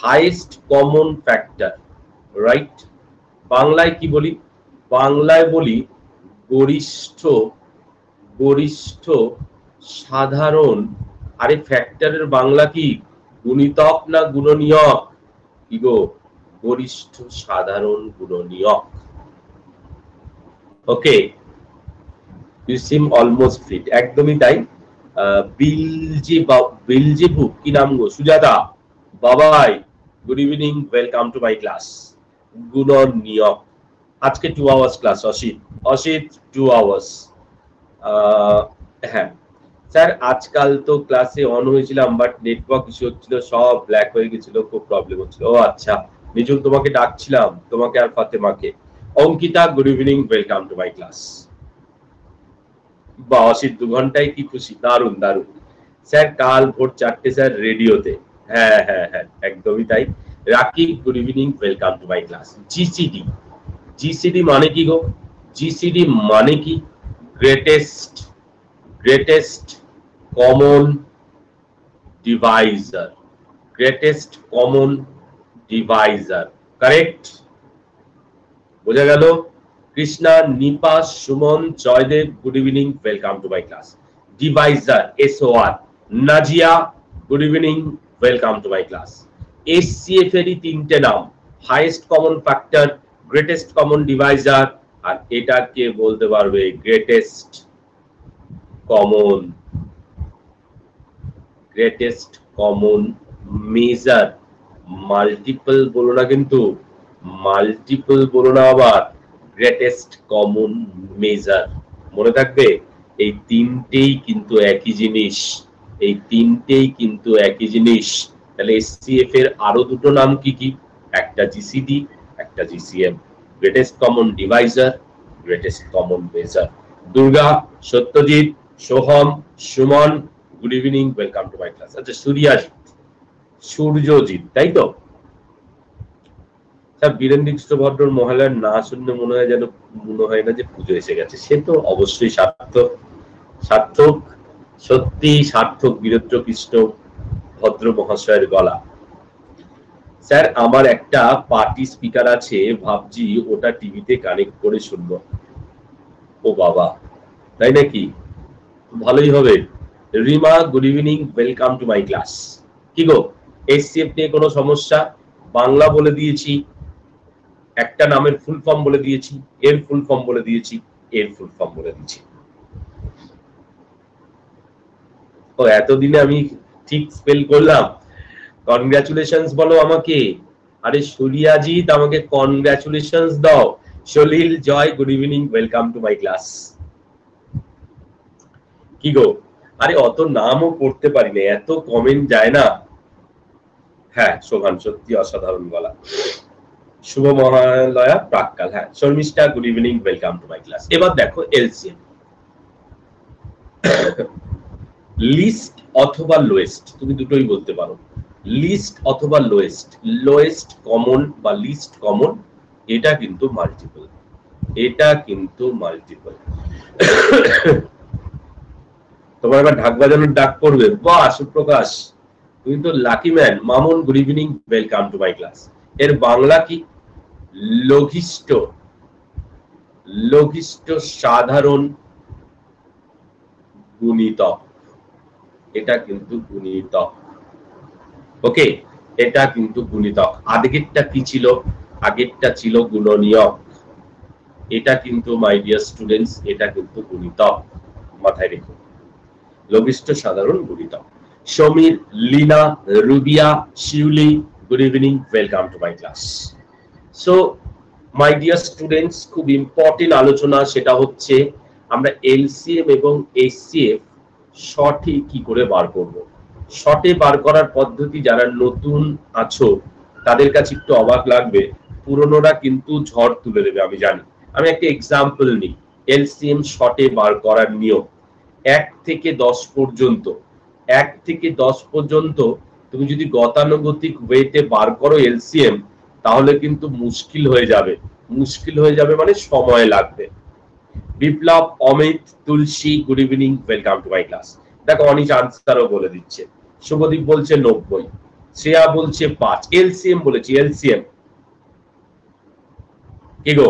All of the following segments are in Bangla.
Highest common factor, right? বাংলায় কি বলি? বাংলায় বলি গরিষ্ঠ গরিষ্ঠ সাধারণ। আরে ফ্যাক্টরের বাংলা কি? গুণিতক না গুণনীয়ক? কি গো? গরিষ্ঠ সাধারণ গুণনীয়ক। ওকে, ইউ সিম অলমোস্ট ফিট। একদমই তাই। বিলজিবু কি নাম গো? সুজাতা বাবাই, good evening, welcome to my class. গুণনীয়ক। আজকে 2 আওয়ার্স ক্লাস। অসিত 2 আওয়ার্স। হ্যাঁ স্যার, আজকাল তো ক্লাসে অন হয়েছিলাম, বাট নেটওয়ার্ক ইস্যু হচ্ছিল, সব ব্ল্যাক হয়ে গেছিল, খুব প্রবলেম হচ্ছিল। ও আচ্ছা, নিজুম তোমাকে ডাকছিলাম, তোমাকে আর ফাতেমাকে। Ankita, good evening, welcome to my class. বা অসিত 2 ঘন্টায় কি খুশি, দারুন দারুন। স্যার কাল ভোর 4টে স্যার রেডিওতে। হ্যাঁ হ্যাঁ হ্যাঁ, একদমই তাই। Rakib, good evening, welcome to my class. GCD, GCD মানে কি গো? জিসিডি মানে কি? Greatest common divisor. Greatest common divisor, correct? বোঝা গেল? Krishna, Nipa, Suman, Joydeb, good evening, welcome to my class. Divisor, SOR। Nazia, good evening, welcome to my class. HCF এরই 3টে নাম, highest common factor, greatest common divisor, আর এটাকে বলতে পারবে গ্রেটেস্ট কমন মেজার। মাল্টিপল বলো না কিন্তু, মাল্টিপল বলো না আবার, গ্রেটেস্ট কমন মেজার। মনে থাকবে, এই 3টেই কিন্তু একই জিনিস, এই 3টেই কিন্তু একই জিনিস। তাহলে HCF এর আরো 2টো নাম কি কি? একটা জিসিডি, একটা GCM. Greatest common divisor, greatest common measure. Durga, Satyajit, Soham, Suman, good evening, welcome to my class. আচ্ছা, সূর্যজিৎ, তাই তো? স্যার বীরেন্দ্র ভদ্রর মহালয়ার না শুনলে মনে হয় না যে পুজো এসে গেছে। সে তো অবশ্যই সার্থক, সত্যি সার্থক বীরেন্দ্র কৃষ্ণ ভদ্র মহাশয়ের গলা। স্যার আমার একটা পার্টি স্পিকার আছে, ভাবছি ওটা টিভিতে কানেক্ট করে শুনবো। ও বাবা, তাই নাকি? ভালোই হবে। Rima, good evening, welcome to my class. কি গো, HCF নিয়ে কোনো সমস্যা? বাংলা বলে দিয়েছি, একটা নামের ফুল ফর্ম বলে দিয়েছি, এর ফুল ফর্ম বলে দিয়েছি, এর ফুল ফর্ম বলে দিয়েছি। ও এতদিনে আমি ঠিক স্পেল করলাম। কনগ্রাচুলেশনস বলো আমাকে। আরে সূর্যাজিৎ, আমাকে কনগ্রাচুলেশনস দাও। Salil, Joy, good evening, welcome to my class. কি গো, আরে অত নামও পড়তে পারি না, এত কমেন্ট যায় না। হ্যাঁ শোভান, সত্যি অসাধারণ গলা। শুভ মহালয়া প্রাক্কাল। হ্যাঁ Sharmistha, good evening, welcome to my class. এবার দেখো এলসিএম, লিস্ট অথবা লোয়েস্ট, তুমি দুটোই বলতে পারো। লিস্ট অথবা লোয়েস্ট, লোয়েস্ট কমন বা লিস্ট কমন, এটা কিন্তু মাল্টিপল, এটা কিন্তু মাল্টিপল। তোমার এবার ঢাক বাজানোর ডাক পড়বে। বাহ সুপ্রকাশ, তুমি তো lucky man. Mamun, good evening, welcome to my class. এর বাংলা কি? লঘিষ্ঠ সাধারণ গুণিতক। এটা কিন্তু গুণিতক। ওকে, এটা কিন্তু গুণিতক। আগেরটা কি ছিল? আগেরটা ছিল গুণনীয়ক। এটা কিন্তু মাই ডিয়ার স্টুডেন্টস, এটা কিন্তু গুণিতক, মাথায় রেখো। লঘিষ্ঠ সাধারণ গুণিতক। Samir, Leena, Rubiya, Shiuli, good evening, welcome to my class. So my dear students, খুব ইম্পর্টেন্ট আলোচনা, সেটা হচ্ছে আমরা এলসিএম এবং এইচসিএফ শর্টে কি করে বার করব। শর্টে বার করার পদ্ধতি যারা নতুন আছো তাদের কাছে একটু অবাক লাগবে, পুরনোরা কিন্তু ঝড় তুলে দেবে আমি জানি। আমি একটা এক্সাম্পল নিই। এলসিএম শর্টে বার করার নিয়ম 1 থেকে 10 পর্যন্ত। 1 থেকে 10 পর্যন্ত তুমি যদি গতানুগতিক ওয়েতে বার করো এলসিএম, তাহলে কিন্তু মুশকিল হয়ে যাবে। মুশকিল হয়ে যাবে মানে সময় লাগবে। Biplab, Amit, Tulsi, good evening, welcome to my class. দেখো অনিশ আনসারও বলে দিচ্ছে। শুভদীপ বলছে 90। শ্রেয়া বলছে 5, এলসিএম বলেছি, এলসিএম কি গো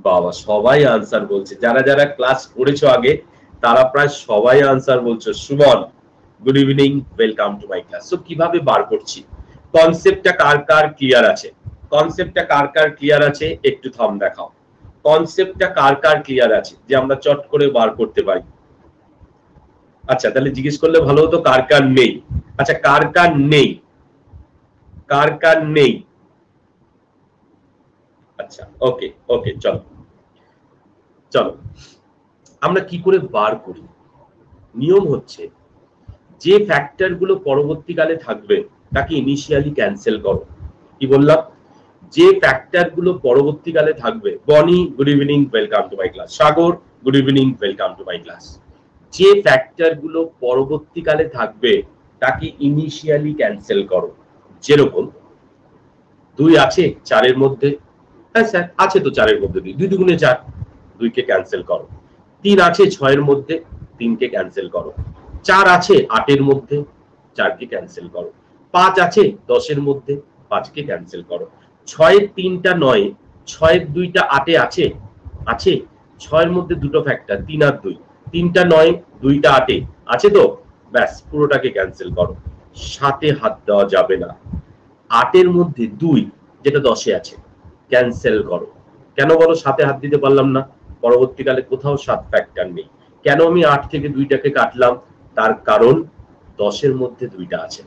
বাবা, সবাই আনসার বলছে, যারা যারা ক্লাস করেছো আগে তারা প্রায় সবাই আনসার বলছো। Suman good evening, welcome to my class. So কিভাবে বার করছি, কনসেপ্টটা কার কার ক্লিয়ার আছে? কনসেপ্টটা কার কার ক্লিয়ার আছে একটু থাম দেখাও। কনসেপ্টটা কার কার ক্লিয়ার আছে যে আমরা চট করে বার করতে পারি? আচ্ছা তাহলে জিজ্ঞেস করলে ভালো হতো কার কার নেই। আচ্ছা কার কার নেই, কার কার নেই? আচ্ছা ওকে ওকে, চলো চলো আমরা কি করে বার করি। নিয়ম হচ্ছে যে ফ্যাক্টর গুলো পরবর্তীকালে থাকবে তাকে ইনিশিয়ালি ক্যান্সেল করো। কি বললাম? যে ফ্যাক্টর গুলো পরবর্তীকালে থাকবে, বনি good evening, welcome to my class. Sagar good evening, welcome to my class. যে ফ্যাক্টর গুলো পরবর্তীকালে থাকবে তাকে ইনিশিয়ালি ক্যান্সেল করো। যেরকম 2 আছে 4 এর মধ্যে, হ্যাঁ স্যার আছে তো 4 এর মধ্যে 2, 2 দুগুণে 4, 2 কে ক্যান্সেল করো। 3 আছে 6 এর মধ্যে, 3 কে ক্যান্সেল করো। 4 আছে 8 এর মধ্যে, 4 কে ক্যান্সেল করো। 5 আছে 10 এর মধ্যে, 5 কে ক্যান্সেল করো। 6 এর 3টা 9, 6 এর 2টা 8 এ আছে, আছে 6 এর মধ্যে দুটো ফ্যাক্টর 3 আর 2, 3টা 9 2টা 8 এ আছে তো, ব্যাস পুরোটাকে ক্যান্সেল করো। 7 এ হাত দেওয়া যাবে না। 8 এর মধ্যে 2 যেটা 10 এ আছে, ক্যান্সেল করো। কেন বলো 7 এ হাত দিতে পারলাম না? পরবর্তীকালে কোথাও 7 ফ্যাক্টর নেই। কেন আমি 8 থেকে 2টাকে কাটলাম? তার কারণ 10 এর মধ্যে 2টা আছে।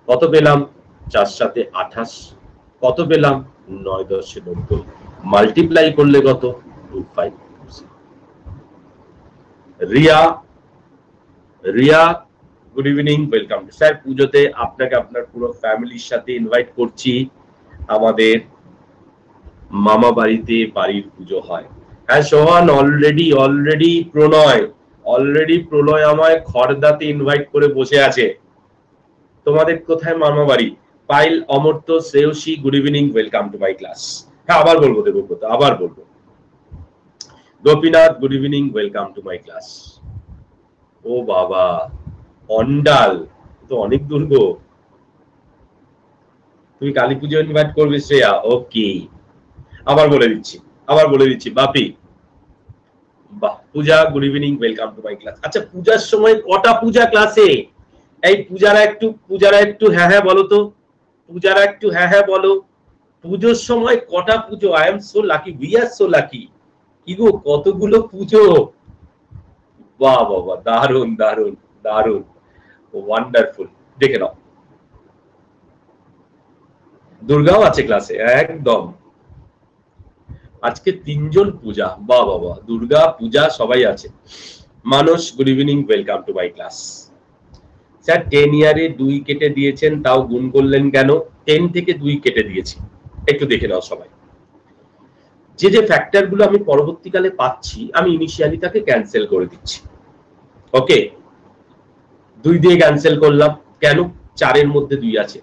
কত পেলাম? 4 7 28। কত পেলাম? 9 10 90। মাল্টিপ্লাই করলে কত? 25। Riya, Riya good evening, welcome. Sir পুজোতে আপনাকে আপনার পুরো ফ্যামিলির সাথে ইনভাইট করছি। আমাদের মামা বাড়িতে বাড়ির পুজো হয়। হ্যাঁ সোহান, অলরেডি প্রণয় আমায় খড়দাতে ইনভাইট করে বসে আছে। তোমাদের কোথায় মামা বাড়ি? Payel, Amartya, Shreyasi good evening, welcome to my class. হ্যাঁ আবার বলবো, দেবব্রত আবার বলবো। Gopinath good evening, welcome to my class. ও বাবা, অন্ডাল তো অনেক দূর গো। তুমি কালী পুজো ইনভাইট করবে শ্রেয়া? ওকে, আবার বলে দিচ্ছি বাপি। বাহ, Puja good evening, welcome to my class. আচ্ছা পূজার সময় কটা পূজা ক্লাসে? এই পূজারা একটু হ্যাঁ হ্যাঁ বলো তো, পূজারা একটু হ্যাঁ হ্যাঁ বলো। পুজোর সময় কটা পুজো? I am so lucky, we are so lucky. কি গো কতগুলো পুজো! বাহ বাবা, দারুন দারুন দারুন, ওয়ান্ডারফুল। দেখে নাও, দুর্গাও আছে ক্লাসে, একদম। আজকে 3 জন পূজা, বাহ বাবা, দুর্গা পূজা সবাই আছে। Manas good evening, welcome to my class. Sir 10 ইয়ারে 2 কেটে দিয়েছেন, তাও গুণ করলেন কেন? 10 থেকে 2 কেটে দিয়েছি, একটু দেখে নাও সবাই। যে যে ফ্যাক্টর গুলো আমি পরবর্তীকালে পাচ্ছি আমি ইনিশিয়ালি তাকে ক্যান্সেল করে দিচ্ছি। ওকে, 2 দিয়ে ক্যান্সেল করলাম, কেন? 4 এর মধ্যে 2 আছে।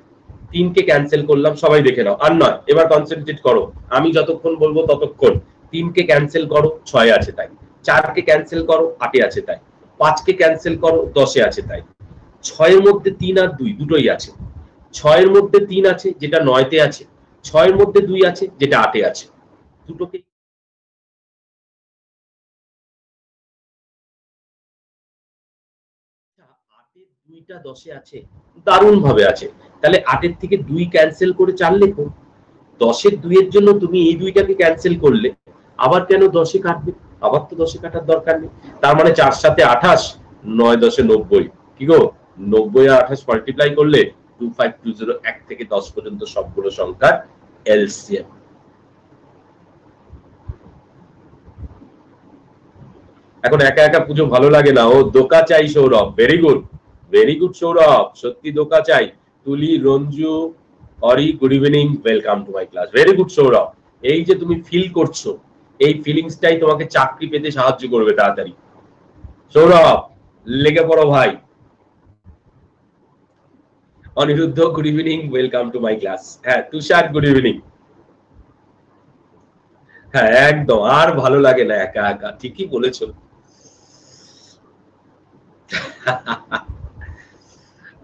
3 কে ক্যান্সেল করলাম, সবাই দেখে নাও। আর নয়, এবার কনসেন্ট্রেট করো, আমি যতক্ষণ বলবো ততক্ষণ। 3 কে ক্যান্সেল করো, 6 এ আছে তাই। 4 কে ক্যান্সেল করো, 8 এ আছে তাই। 5 কে ক্যান্সেল করো, 10 এ আছে তাই। 6 এর মধ্যে 3 আর 2 দুটোই আছে। 6 এর মধ্যে 3 আছে যেটা 9 তে আছে, 6 এর মধ্যে 2 আছে যেটা 8 এ আছে। দুটোকে আটের 2টা 10 এ আছে, দারুণ ভাবে আছে। তাহলে 8 এর থেকে 2 ক্যান্সেল করে 4 লেখো। 10 এর 2 এর জন্য তুমি এই 2টাকে ক্যান্সেল করলে, আবার কেন 10 এ কাটবে? আবার তো 10 এ কাটার দরকার নেই। তার মানে 4 7 28, 9 10 90। কি গো, 90 আর 28 মাল্টিপ্লাই করলে 2520, 1 থেকে 10 পর্যন্ত সবগুলো সংখ্যার এলসিএম। এখন একা একা পুজো ভালো লাগে না, ও দোকা চাই সৌরভ। ভেরি গুড সৌরভ, সত্যি দোকা চাই। তুলি, Ranju, Ori good evening, welcome to my class. Very good Sourav, এই যে তুমি ফিল করছো, এই ফিলিংসটাই তোমাকে চাকরি পেতে সাহায্য করবে তাড়াতাড়ি। সৌরভ লেগে পড়ো ভাই। Aniruddha good evening, welcome to my class. হ্যাঁ তুষার গুড ইভিনিং। হ্যাঁ একদম, আর ভালো লাগে না একা একা, ঠিকই বলেছো।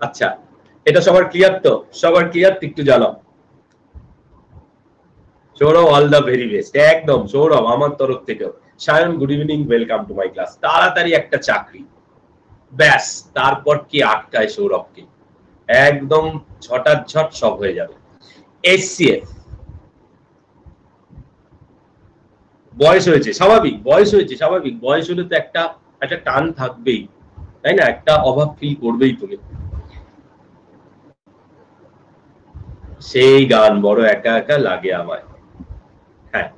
আচ্ছা এটা সবার ক্লিয়ার তো? সবার ক্লিয়ার? একটু জানাও। Sourav, all the very best. একদম সৌরভ, আমার তরফ থেকেও। Sayan, good evening, welcome to my class. তাড়াতাড়ি একটা চাকরি, ব্যাস, তারপর কি আটকায় সৌরভকে? একদম ঝটাঝট সব হয়ে যাবে। এসসিএফ, বয়স হয়েছে স্বাভাবিক, বয়স হয়েছে স্বাভাবিক। বয়স হলে তো একটা টান থাকবেই, তাই না? একটা অভাব ফিল করবেই তুমি। সেই গান, বড় একা একা লাগে আমায়। হ্যাঁ,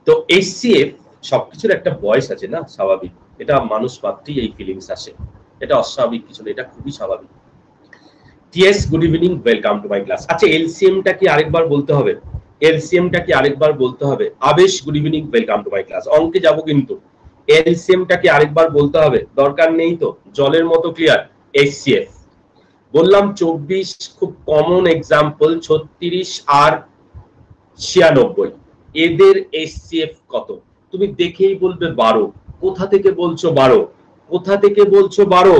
তো এসসিএফ সবকিছুর একটা বয়স আছে না, স্বাভাবিক। এটা মানুষ মাত্রই এই ফিলিংস আসে, এটা অস্বাভাবিক কিছু না, এটা খুবই স্বাভাবিক। TS, good evening, welcome to my class. আচ্ছা, এলসিএমটা কি আরেকবার বলতে হবে? এলসিএমটা কি আরেকবার বলতে হবে? Abesh, good evening, welcome to my class. অঙ্কে যাব কিন্তু এলসিএমটা কি আরেকবার বলতে হবে? দরকার নেই তো, জলের মতো ক্লিয়ার। এসসিএফ বললাম 24, খুব কমন এক্সাম্পল 36 আর 96। এদের এসসিএফ কত? তুমি দেখেই বলবে 12। কোথা থেকে বলছো 12? কোথা থেকে বলছো 12?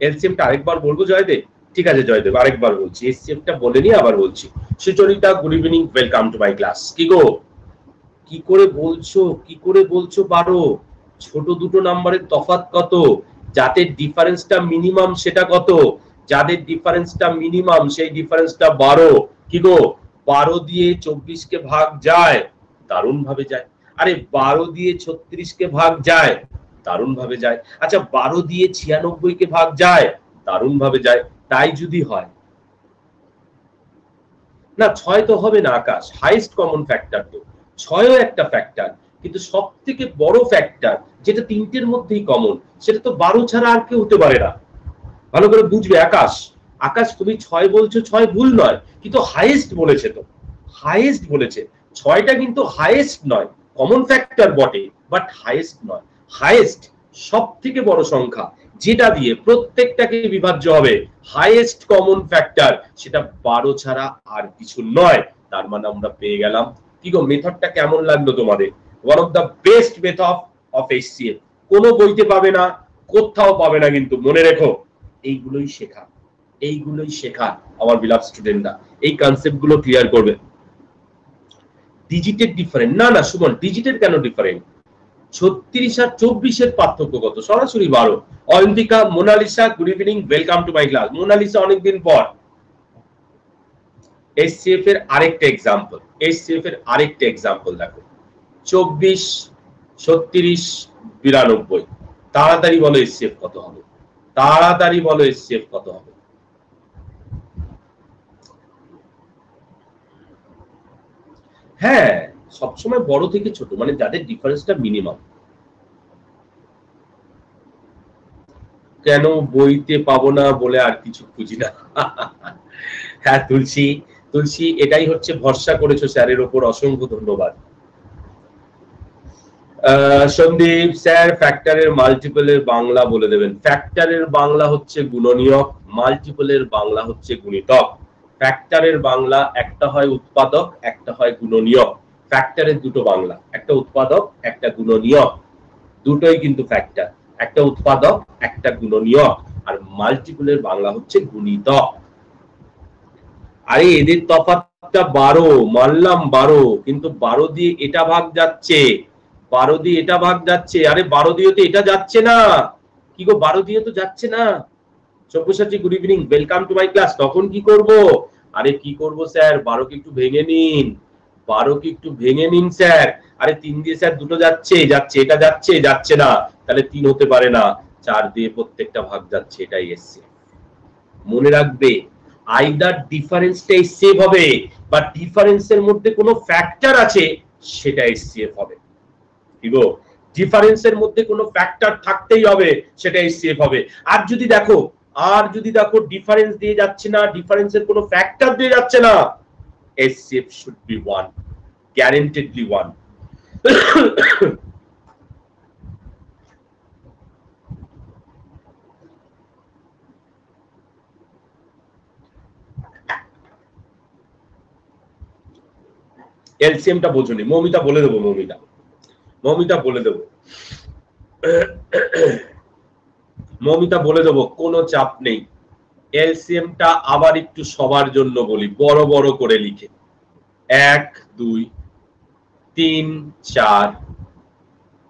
এলসিএমটা আরেকবার বলবো জয়দেব? ঠিক আছে জয়দেব, আরেকবার বলছি। এসসিএফটা বলে নিয়ে আবার বলছি। Sucharita, good evening, welcome to my class. কি গো, কি করে বলছো, কি করে বলছো 12? ছোট দুটো নাম্বারের তফাৎ কত? যাদের ডিফারেন্সটা মিনিমাম সেটা কত? যাদের ডিফারেন্সটা মিনিমাম সেই ডিফারেন্সটা 12। কি গো, 12 দিয়ে 24 কে ভাগ যায়? দারুণ ভাবে যায়। আরে 12 দিয়ে 36 কে ভাগ যায়? দারুণ ভাবে যায়। আচ্ছা, 12 দিয়ে 96 কে ভাগ যায়? দারুণ ভাবে যায়। তাই যদি হয় না, 6 তো হবে না আকাশ, হাইয়েস্ট কমন ফ্যাক্টর তো 6ও একটা ফ্যাক্টর, কিন্তু সব থেকে বড় ফ্যাক্টর যেটা তিনটের মধ্যেই কমন, সেটা তো 12 ছাড়া আর কেউ হতে পারে না। ভালো করে বুঝবে আকাশ। আকাশ, তুমি 6 বলছো, 6 ভুল নয়, কিন্তু হাইয়েস্ট বলেছে তো, হাইয়েস্ট বলেছে। 6টা কিন্তু হাইয়েস্ট নয়, কমন ফ্যাক্টর বটে, বাট হাইয়েস্ট নয়। হাইয়েস্ট সব থেকে বড় সংখ্যা, যেটা দিয়ে প্রত্যেকটাকে বিভাজ্য হবে, হাইয়েস্ট কমন ফ্যাক্টর, সেটা 12 ছাড়া আর কিছু নয়। তার মানে আমরা পেয়ে গেলাম। কি গো, মেথডটা কেমন লাগলো তোমাদের? One of the best method of SCF. কোনো বইতে পাবে না, কোথাও পাবে না, কিন্তু মনে রেখো এইগুলোই শেখা, এইগুলোই শেখা আমার বিলাভ স্টুডেন্টরা। এই কনসেপ্ট গুলো ক্লিয়ার করবে। ডিজিটের ডিফারেন্ট না, না সুমন, ডিজিটের কেন ডিফারেন্ট? 36 আর 24 এর পার্থক্য কত? সরাসরি 12। Ayantika, Monalisa, good evening, welcome to my class. Monalisa, অনেকদিন পর। এসসিএফ এর আরেকটা এক্সাম্পল, এসসিএফ এর আরেকটা এক্সাম্পল দেখো। 24, 36, 92। তাড়াতাড়ি বলো এসসিএফ কত হবে? তাড়াতাড়ি বলো এসসিএফ কত হবে? হ্যাঁ, সবসময় বড় থেকে ছোট, মানে যাদের ডিফারেন্সটা মিনিমাম। কেন বইতে পাবো না বলে আর কিছু খুঁজি না। হ্যাঁ তুলসী, তুলসী এটাই হচ্ছে, ভরসা করেছো স্যারের ওপর, অসংখ্য ধন্যবাদ। সন্দীপ স্যার, ফ্যাক্টরের মাল্টিপলের বাংলা বলে দেবেন। ফ্যাক্টরের বাংলা হচ্ছে গুণনীয়ক, মাল্টিপলের বাংলা হচ্ছে গুণিতক। ফ্যাক্টরের বাংলা একটা হয় উৎপাদক, একটা হয় গুণনীয়ক। ফ্যাক্টরের দুটো বাংলা, একটা উৎপাদক, একটা গুণনীয়ক। দুটোই কিন্তু ফ্যাক্টর, একটা উৎপাদক, একটা গুণনীয়ক। আর মাল্টিপলের বাংলা হচ্ছে গুণিতক। আরে এদের তফাৎটা 12, মানলাম 12, কিন্তু 12 দিয়ে এটা ভাগ যাচ্ছে, 12 দিয়ে এটা ভাগ যাচ্ছে। আরে 12 দিয়ে তো এটা যাচ্ছে না। কি গো, 12 দিয়ে তো যাচ্ছে না। Sabyasachi, good evening, welcome to my class. তখন কি করব? আরে কি করব স্যার, 12 কে একটু ভেঙে নিন, 12 কে একটু ভেঙে নিন স্যার। আরে 3 দিয়ে স্যার দুটো যাচ্ছে, যাচ্ছে, এটা যাচ্ছে, যাচ্ছে না, তাহলে 3 হতে পারে না। 4 দিয়ে প্রত্যেকটা ভাগ যাচ্ছে, এটাই এসছে। মনে রাখবে, আইদার ডিফারেন্সটাই সেভ হবে, বা ডিফারেন্সের মধ্যে কোনো ফ্যাক্টর আছে, সেটা এসসিএফ হবে। কি গো, ডিফারেন্সের মধ্যে কোনো ফ্যাক্টর থাকতেই হবে, সেটা এসসিএফ হবে। আর যদি দেখো, ডিফারেন্স দিয়ে যাচ্ছে না, ডিফারেন্সের কোনো ফ্যাক্টর দিয়ে যাচ্ছে না, এসসিএফ শুড বি 1, গ্যারান্টেডলি 1। এলসিএমটা বোঝনি, মৌমিতা বলে দেবো, মৌমিতা বলে দেবো, মৌমিতা বলে দেবো, কোনো চাপ নেই। এলসিএমটা আবার একটু সবার জন্য বলি, বড় বড় করে লিখে। 1 2 3 4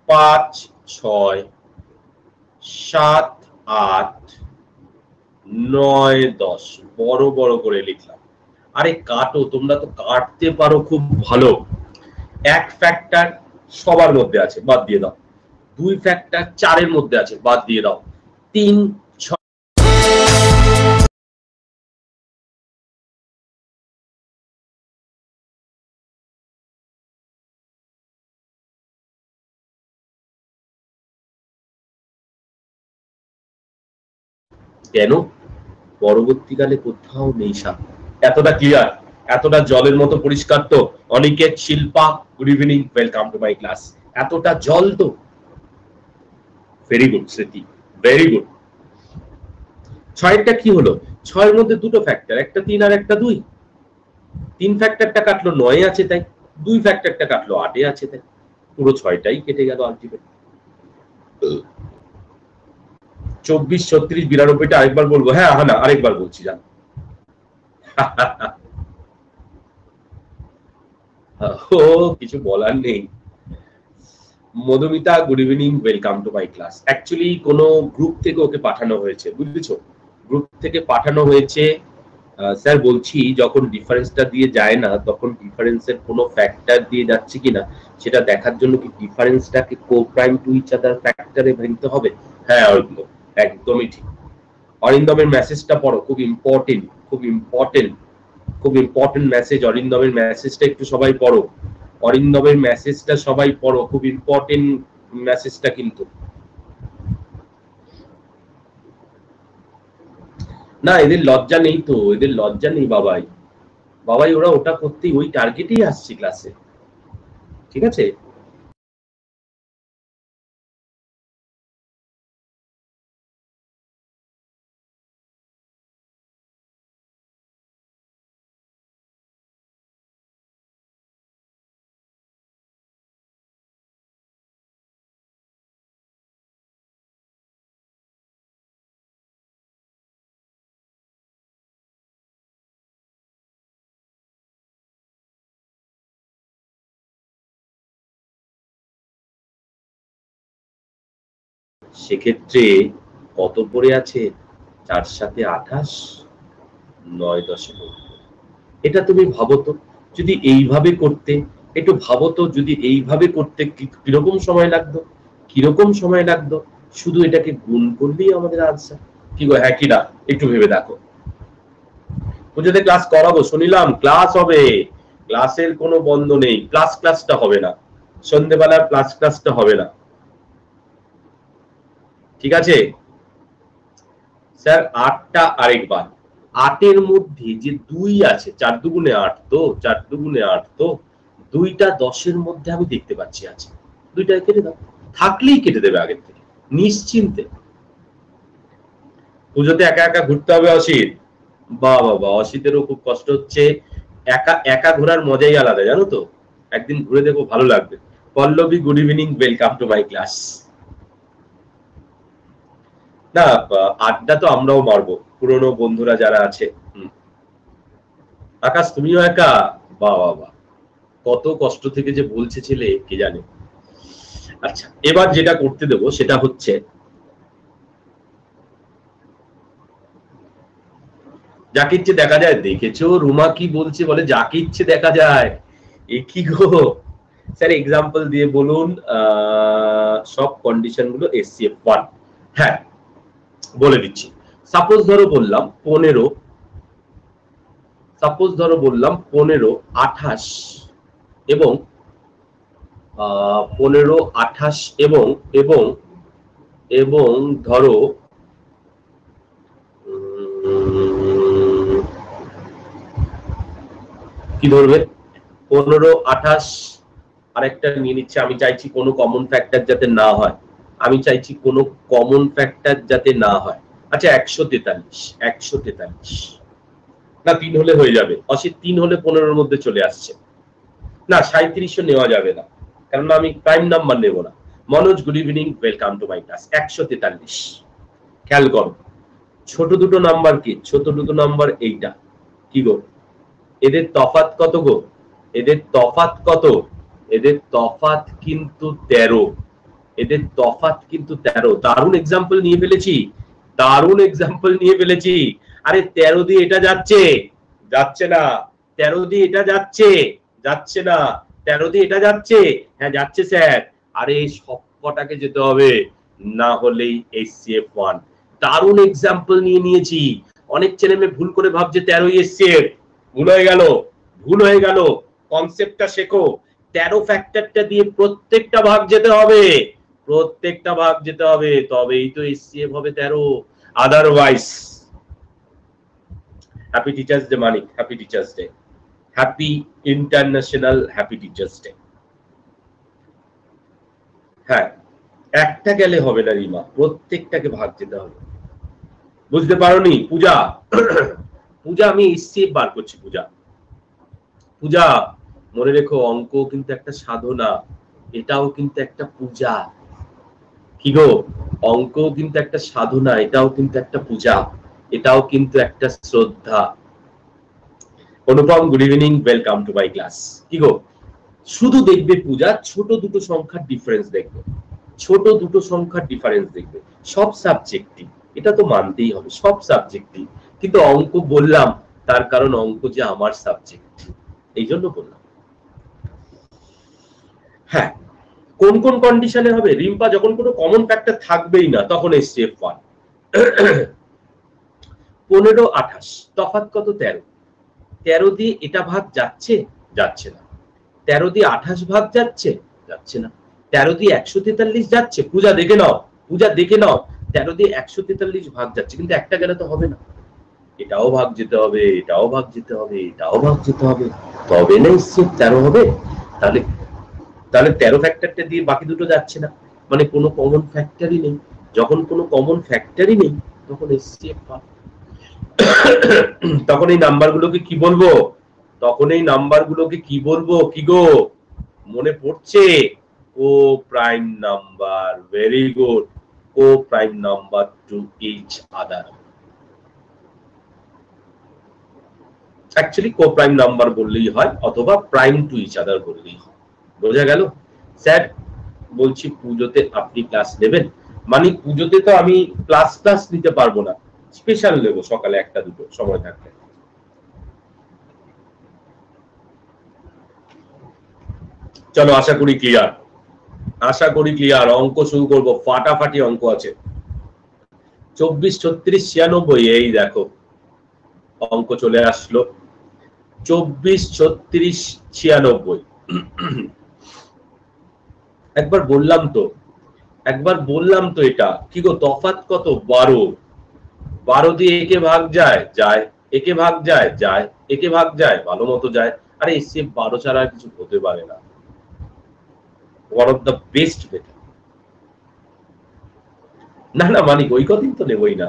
5 6 7 8 9 10 বড় বড় করে লিখলাম। আরে কাটো, তোমরা তো কাটতে পারো খুব ভালো। 1 ফ্যাক্টর সবার মধ্যে আছে, বাদ দিয়ে দাও। 2 ফ্যাক্টর 4 এর মধ্যে আছে, বাদ দিয়ে দাও। 3 6 কেন পরবর্তীকালে কোথাও নেই সাপ। এতটা ক্লিয়ার, এতটা জলের মতো পরিষ্কার তো? Aniket, Shilpa, good evening, welcome to my class. এতটা জল তো? ভেরি গুড স্মৃতি, ভেরি গুড। 6 কি হলো? 6 মধ্যে দুটো ফ্যাক্টর, একটা 3 আর একটা 2। 3 ফ্যাক্টরটা কাটলো 9 আছে তাই, 2 ফ্যাক্টরটা কাটলো 8 আছে তাই, পুরো 6টাই কেটে গেল আলটিমেট। 24 36 92টা আরেকবার বলবো? হ্যাঁ না আরেকবার বলছি, জান। ও কিছু বলার নেই। Madhumita, good evening, welcome to my class. Actually কোনো গ্রুপ থেকে ওকে পাঠানো হয়েছে, বুঝেছো? গ্রুপ থেকে পাঠানো হয়েছে। স্যার বলছি, যখন ডিফারেন্সটা দিয়ে যায় না, তখন ডিফারেন্সের কোনো ফ্যাক্টর দিয়ে যাচ্ছে কিনা সেটা দেখার জন্য কি ডিফারেন্সটাকে কো-প্রাইম টু ইচ আদার ফ্যাক্টরে ভাঙতে হবে? হ্যাঁ অরিন্দম, একদমই ঠিক। অরিন্দমের মেসেজটা পড়ো, খুব ইম্পর্টেন্ট, খুব ইম্পর্টেন্ট, খুব ইম্পর্টেন্ট মেসেজ। অরিন্দমের মেসেজটা একটু সবাই পড়ো, অরিন্দমের মেসেজটা সবাই পড়ো, খুব ইম্পর্টেন্ট মেসেজটা কিন্তু। না এদের লজ্জা নেই তো, এদের লজ্জা নেই বাবাই, বাবাই ওরা ওটা করতেই ওই টার্গেটেই আসছে ক্লাসে, ঠিক আছে? সেক্ষেত্রে কত পড়ে আছে? 4 7 28, 9 10 90। এটা তুমি ভাবো তো, যদি এইভাবে করতে, একটু ভাবো তো, যদি এইভাবে করতে কিরকম সময় লাগতো, কিরকম সময় লাগতো? শুধু এটাকে গুণ করলেই আমাদের আনসার। কি গো, হ্যাঁ কি না? একটু ভেবে দেখো। পুজোতে ক্লাস করাবো, শুনিলাম ক্লাস হবে, ক্লাসের কোনো বন্ধ নেই। প্লাস ক্লাসটা হবে না, সন্ধ্যেবেলার প্লাস ক্লাসটা হবে না, ঠিক আছে? স্যার 8টা আরেকবার। 8 এর মধ্যে যে 2 আছে, 4 দুগুণে 8 তো, 4 দুগুণে 8 তো, 2টা 10 এর মধ্যে আমি দেখতে পাচ্ছি আছে, 2টায় কেটে দাও। থাকলেই কেটে দেবে আগের থেকে, নিশ্চিন্তে। পুজোতে একা একা ঘুরতে হবে অসিত? বাহ বাবা, অসিতেরও খুব কষ্ট হচ্ছে। একা একা ঘোরার মজাই আলাদা, জানো তো? একদিন ঘুরে দেখো, ভালো লাগবে। Pallavi, good evening, welcome to my class. না আড্ডা তো আমরাও মারবো, পুরনো বন্ধুরা যারা আছে। আকাশ, তুমিও একা? বাহ বাহ বাহ, কত কষ্ট থেকে যে বলছে ছেলে, কে জানে। আচ্ছা, এবার যেটা করতে দেবো সেটা হচ্ছে, যাকে ইচ্ছে দেখা যায়। দেখেছো রুমা কি বলছে, বলে যাকে ইচ্ছে দেখা যায়। এ কি গো স্যার, এক্সাম্পল দিয়ে বলুন সব কন্ডিশন গুলো SCF1। হ্যাঁ বলে দিচ্ছি। সাপোজ ধরো বললাম 15, সাপোজ ধরো বললাম 15 28 এবং 15 28 এবং এবং এবং ধরো কি ধরবে, 15 28 আরেকটা নিয়ে নিচ্ছে। আমি চাইছি কোনো কমন ফ্যাক্টর যাতে না হয়, আমি চাইছি কোনো কমন ফ্যাক্টর যাতে না হয়। আচ্ছা 143, 143 না 3 হলে হয়ে যাবে। অসিত 3 হলে 15-এর মধ্যে চলে আসছে। না 37ও নেওয়া যাবে না, কারণ আমি প্রাইম নাম্বার নেব না। Manoj, good evening, welcome to my class. 143 খেয়াল করো, ছোট দুটো নাম্বার কি? ছোট দুটো নাম্বার এইটা কি গো? এদের তফাৎ কত গো? এদের তফাৎ কত? এদের তফাৎ কিন্তু 13। এদের তফাৎ কিন্তু 13। দারুণ এক্সাম্পল নিয়ে ফেলেছি, দারুণ এক্সাম্পল নিয়ে ফেলেছি। আরে 13 দিয়ে এটা যাচ্ছে, যাচ্ছে না। 13 দিয়ে এটা যাচ্ছে, যাচ্ছে না। 13 দিয়ে এটা যাচ্ছে, হ্যাঁ যাচ্ছে স্যার। আরে সব কটাকে যেতে হবে, না হলেই HCF1। দারুণ এক্সাম্পল নিয়ে নিয়েছি। অনেক ছেলে মেয়ে ভুল করে ভাবছে 13 HCF, ভুল হয়ে গেল, ভুল হয়ে গেল। কনসেপ্টটা শেখো। 13 ফ্যাক্টরটা দিয়ে প্রত্যেকটা ভাগ যেতে হবে, প্রত্যেকটা ভাগ যেতে হবে, তবেই তো HCF হবে 13। Otherwise happy teachers day Manik, happy teachers day, happy international happy teachers day. হ্যাঁ, একটা গেলে হবে না রিমা, প্রত্যেকটাকে ভাগ যেতে হবে। বুঝতে পারোনি? পূজা পূজা আমি HCF বার করছি। পূজা, পূজা মনে রেখো, অঙ্ক কিন্তু একটা সাধনা, এটাও কিন্তু একটা পূজা। কি গো? অঙ্ক কিন্তু একটা সাধনা, এটাও কিন্তু একটা পূজা, এটাও কিন্তু একটা শ্রদ্ধা। Anupam, good evening, welcome to my class. কি গো? শুধু দেখবে পূজা, ছোট দুটো সংখ্যার ডিফারেন্স দেখবে, ছোট দুটো সংখ্যার ডিফারেন্স দেখবে। সব সাবজেক্টই, এটা তো মানতেই হবে, সব সাবজেক্টই। কিন্তু অঙ্ক বললাম তার কারণ অঙ্ক যে আমার সাবজেক্ট, এই জন্য বললাম। হ্যাঁ, কোন কোন কন্ডিশনে হবে রিম্পা? যখন কোনো কমন ফ্যাক্টর থাকবেই না তখন HCF1। 15, 28, তফাৎ কত? 13। 13 দিয়ে এটা ভাগ যাচ্ছে, যাচ্ছে না। 13 দিয়ে 28 ভাগ যাচ্ছে, যাচ্ছে না। 13 দিয়ে 143 যাচ্ছে, পূজা দেখে নাও, পূজা দেখে নাও, 13 দিয়ে 143 ভাগ যাচ্ছে, কিন্তু একটা গেলে তো হবে না, এটাও ভাগ যেতে হবে, এটাও ভাগ যেতে হবে, এটাও ভাগ যেতে হবে, তবে না HCF 13 হবে। তাহলে তাহলে 13 ফ্যাক্টরটা দিয়ে বাকি দুটো যাচ্ছে না, মানে কোনো কমন ফ্যাক্টরই নেই। যখন কোনো কমন ফ্যাক্টরই নেই তখন HCF পাবে। তখন এই নাম্বারগুলোকে কি বলবো? তখন এই নাম্বারগুলোকে কি বলবো? কি গো, মনে পড়ছে? Co prime number. Very good, co prime number to each other. Actually co prime number বললেই হয়, অথবা প্রাইম টু ইচ আদার বললেই হয়। বোঝা গেল? স্যার বলছি পুজোতে আপনি ক্লাস নেবেন? মানে পুজোতে তো আমি ক্লাস নিতে পারবো না, স্পেশাল নেবো সকালে একটা দুটো সময় থাকলে। চলো, আশা করি ক্লিয়ার, আশা করি ক্লিয়ার। অঙ্ক শুরু করবো, ফাটাফাটি অঙ্ক আছে। 24, 36, 96, এই দেখো অঙ্ক চলে আসলো। 24, 36, 96। একবার বললাম তো, একবার বললাম তো, এটা কি গো? তফাৎ কত? 12। 12 দিয়ে একে ভাগ যায়, যায়। একে ভাগ যায়, যায়। একে ভাগ যায়, ভালো মতো যায়। আরে HCF 12 ছাড়া কিছু হতে পারে না। One of the best method. না না মানিক, ওই কদিন তো নেবই না।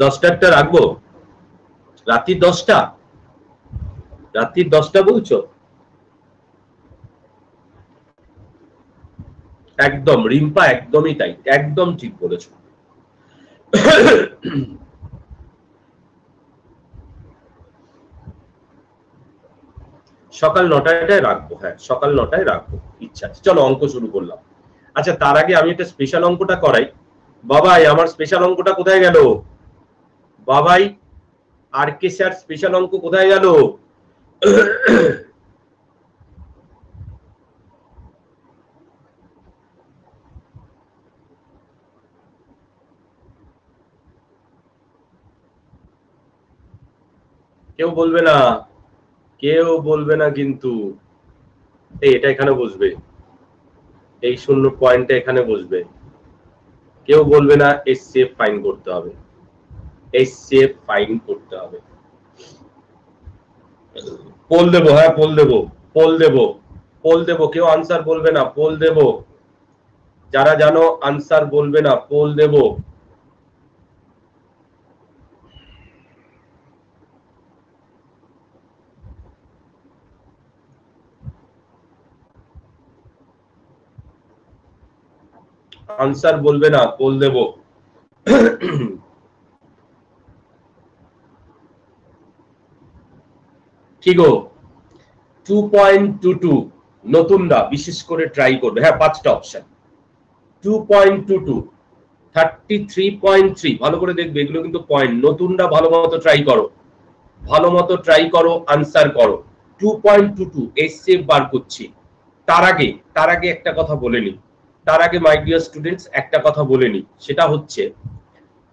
দশটা একটা রাখবো, রাত্রির 10টা, রাত্রির 10টা বলছো? একদম রিম্পা, একদমই তাই, একদম ঠিক বলেছো। সকাল 9টায় রাখবো, হ্যাঁ সকাল 9টায় রাখবো, ইচ্ছা আছে। চলো অঙ্ক শুরু করলাম। আচ্ছা তার আগে আমি একটা স্পেশাল অঙ্কটা করাই। বাবাই, আমার স্পেশাল অঙ্কটা কোথায় গেল? বাবাই, আর কে স্যার স্পেশাল অঙ্ক কোথায় গেল? কেউ বলবে না, কেউ বলবে না কিন্তু। এটা এখানে বসবে, এই শূন্য পয়েন্টটা এখানে বসবে। কেউ বলবে না HCF ফাইন করতে হবে, HCF ফাইন করতে হবে। পোল দেবো, হ্যাঁ পোল দেবো, পোল দেবো, পোল দেবো। কেউ আনসার বলবে না, পোল দেবো। যারা জানো আনসার বলবে না, পোল দেবো। আনসার বলবে না, বল দেব। কি গো 2.22 নতুনরা বিশেষ করে ট্রাই করবে। হ্যাঁ 5টা অপশন 2.22 33.3 ভালো করে দেখবে, এগুলো কিন্তু পয়েন্ট। নতুনরা ভালো মতো ট্রাই করো, ভালো মতো ট্রাই করো, আনসার করো। 2.22 এসএফ বার করছি। তার আগে একটা কথা বলে নি, তার আগে মাই ডিয়ার স্টুডেন্টস একটা কথা বলে নি, সেটা হচ্ছে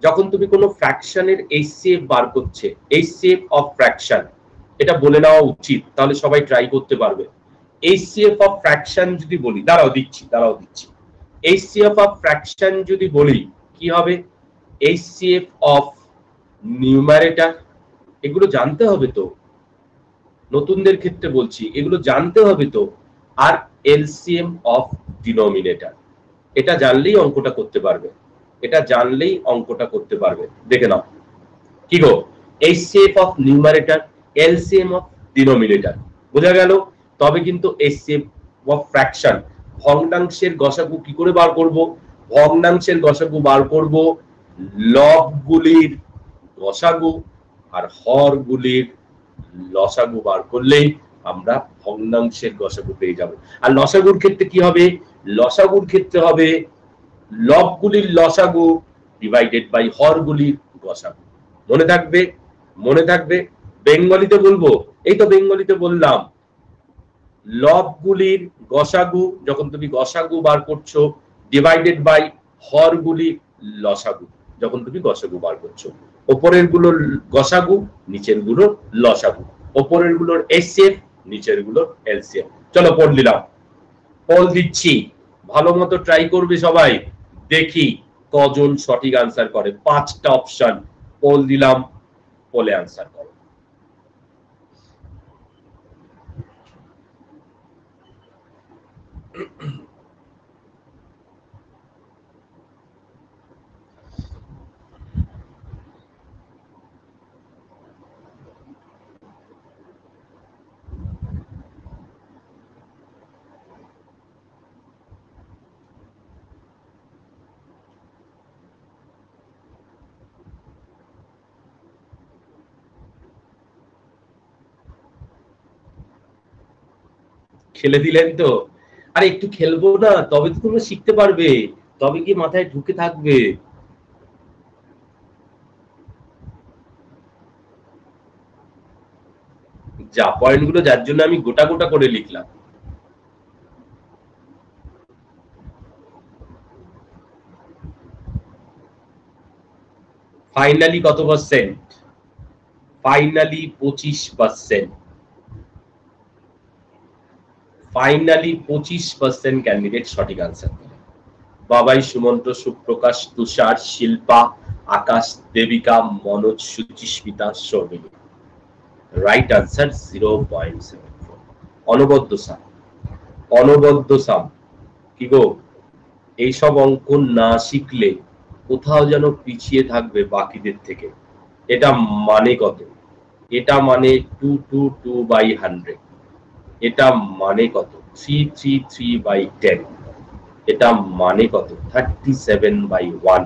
যখন তুমি কোনো ফ্র্যাকশনের এইচসিএফ বার করছে, এইচসিএফ অফ ফ্র্যাকশন, এটা বলে নেওয়া উচিত, তাহলে সবাই ট্রাই করতে পারবে। এইচসিএফ অফ ফ্র্যাকশন যদি বলি, দাঁড়াও দিচ্ছি এইচসিএফ অফ ফ্র্যাকশন যদি বলি কি হবে? এইচসিএফ অফ নিউমারেটর, এগুলো জানতে হবে তো, নতুনদের ক্ষেত্রে বলছি, এগুলো জানতে হবে তো। আর এলসিএম অফ ডিনোমিনেটর, এটা জানলেই অঙ্কটা করতে পারবে, এটা জানলেই অঙ্কটা করতে পারবে। দেখে নাও কি গো, HCF of numerator, LCM of denominator, বোঝা গেল? তবে কিন্তু এইচসিএফ অফ ফ্র্যাকশন, ভগ্নাংশের গসাগু কি করে বার করব? ভগ্নাংশের গসাগু বার করব লবগুলির গসাগু আর হরগুলির লসাগু বার করলেই আমরা ভগ্নাংশের গসাগু পেয়ে যাব। আর লসাগুর ক্ষেত্রে কি হবে? লসাগুর ক্ষেত্রে হবে লবগুলির লসাগু ডিভাইডেড বাই হরগুলির গসাগু। মনে থাকবে, মনে থাকবে। বেঙ্গলিতে বলবো, এই তো বেঙ্গলিতে বললাম, লবগুলির গসাগু যখন তুমি গসাগু বার করছো ডিভাইডেড বাই হরগুলির লসাগু যখন তুমি গসাগু বার করছো। উপরের গুলোর গসাগু, নিচের গুলোর লসাগু, উপরের গুলোর এসএফ, নিচের গুলোর এলসিএম। চলো পড় দিলাম, পড় দিচ্ছি, ভালো মতো ট্রাই করবে সবাই, দেখি কজন সঠিক আনসার করে। 5টা অপশন পড় দিলাম, পড়ে আনসার করো। খেলে দিলেন তো? আরে একটু খেলবো না, তবে তো তোমরা শিখতে পারবে, তবে কি মাথায় ঢুকে থাকবে। যা পয়েন্টগুলো যার জন্য আমি গোটা গোটা করে লিখলাম। ফাইনালি কত পার্সেন্ট? ফাইনালি 25%। ফাইনালি 25% ক্যান্ডিডেট সঠিক আনসার করে। বাবাই, সুমন্ত, সুপ্রকাশ, তুষার, শিল্পা, আকাশ, দেবিকা, মনোজ, সুচিস্মিতা, সৌমিনী। Right answer 0.74। অনবদ্য সাম, অনবদ্য সাম। কি গো, এইসব অঙ্ক না শিখলে কোথাও যেন পিছিয়ে থাকবে বাকিদের থেকে। এটা মানে কত? এটা মানে 222/100। এটা মানে কত? 333/10। এটা মানে কত? 37/1।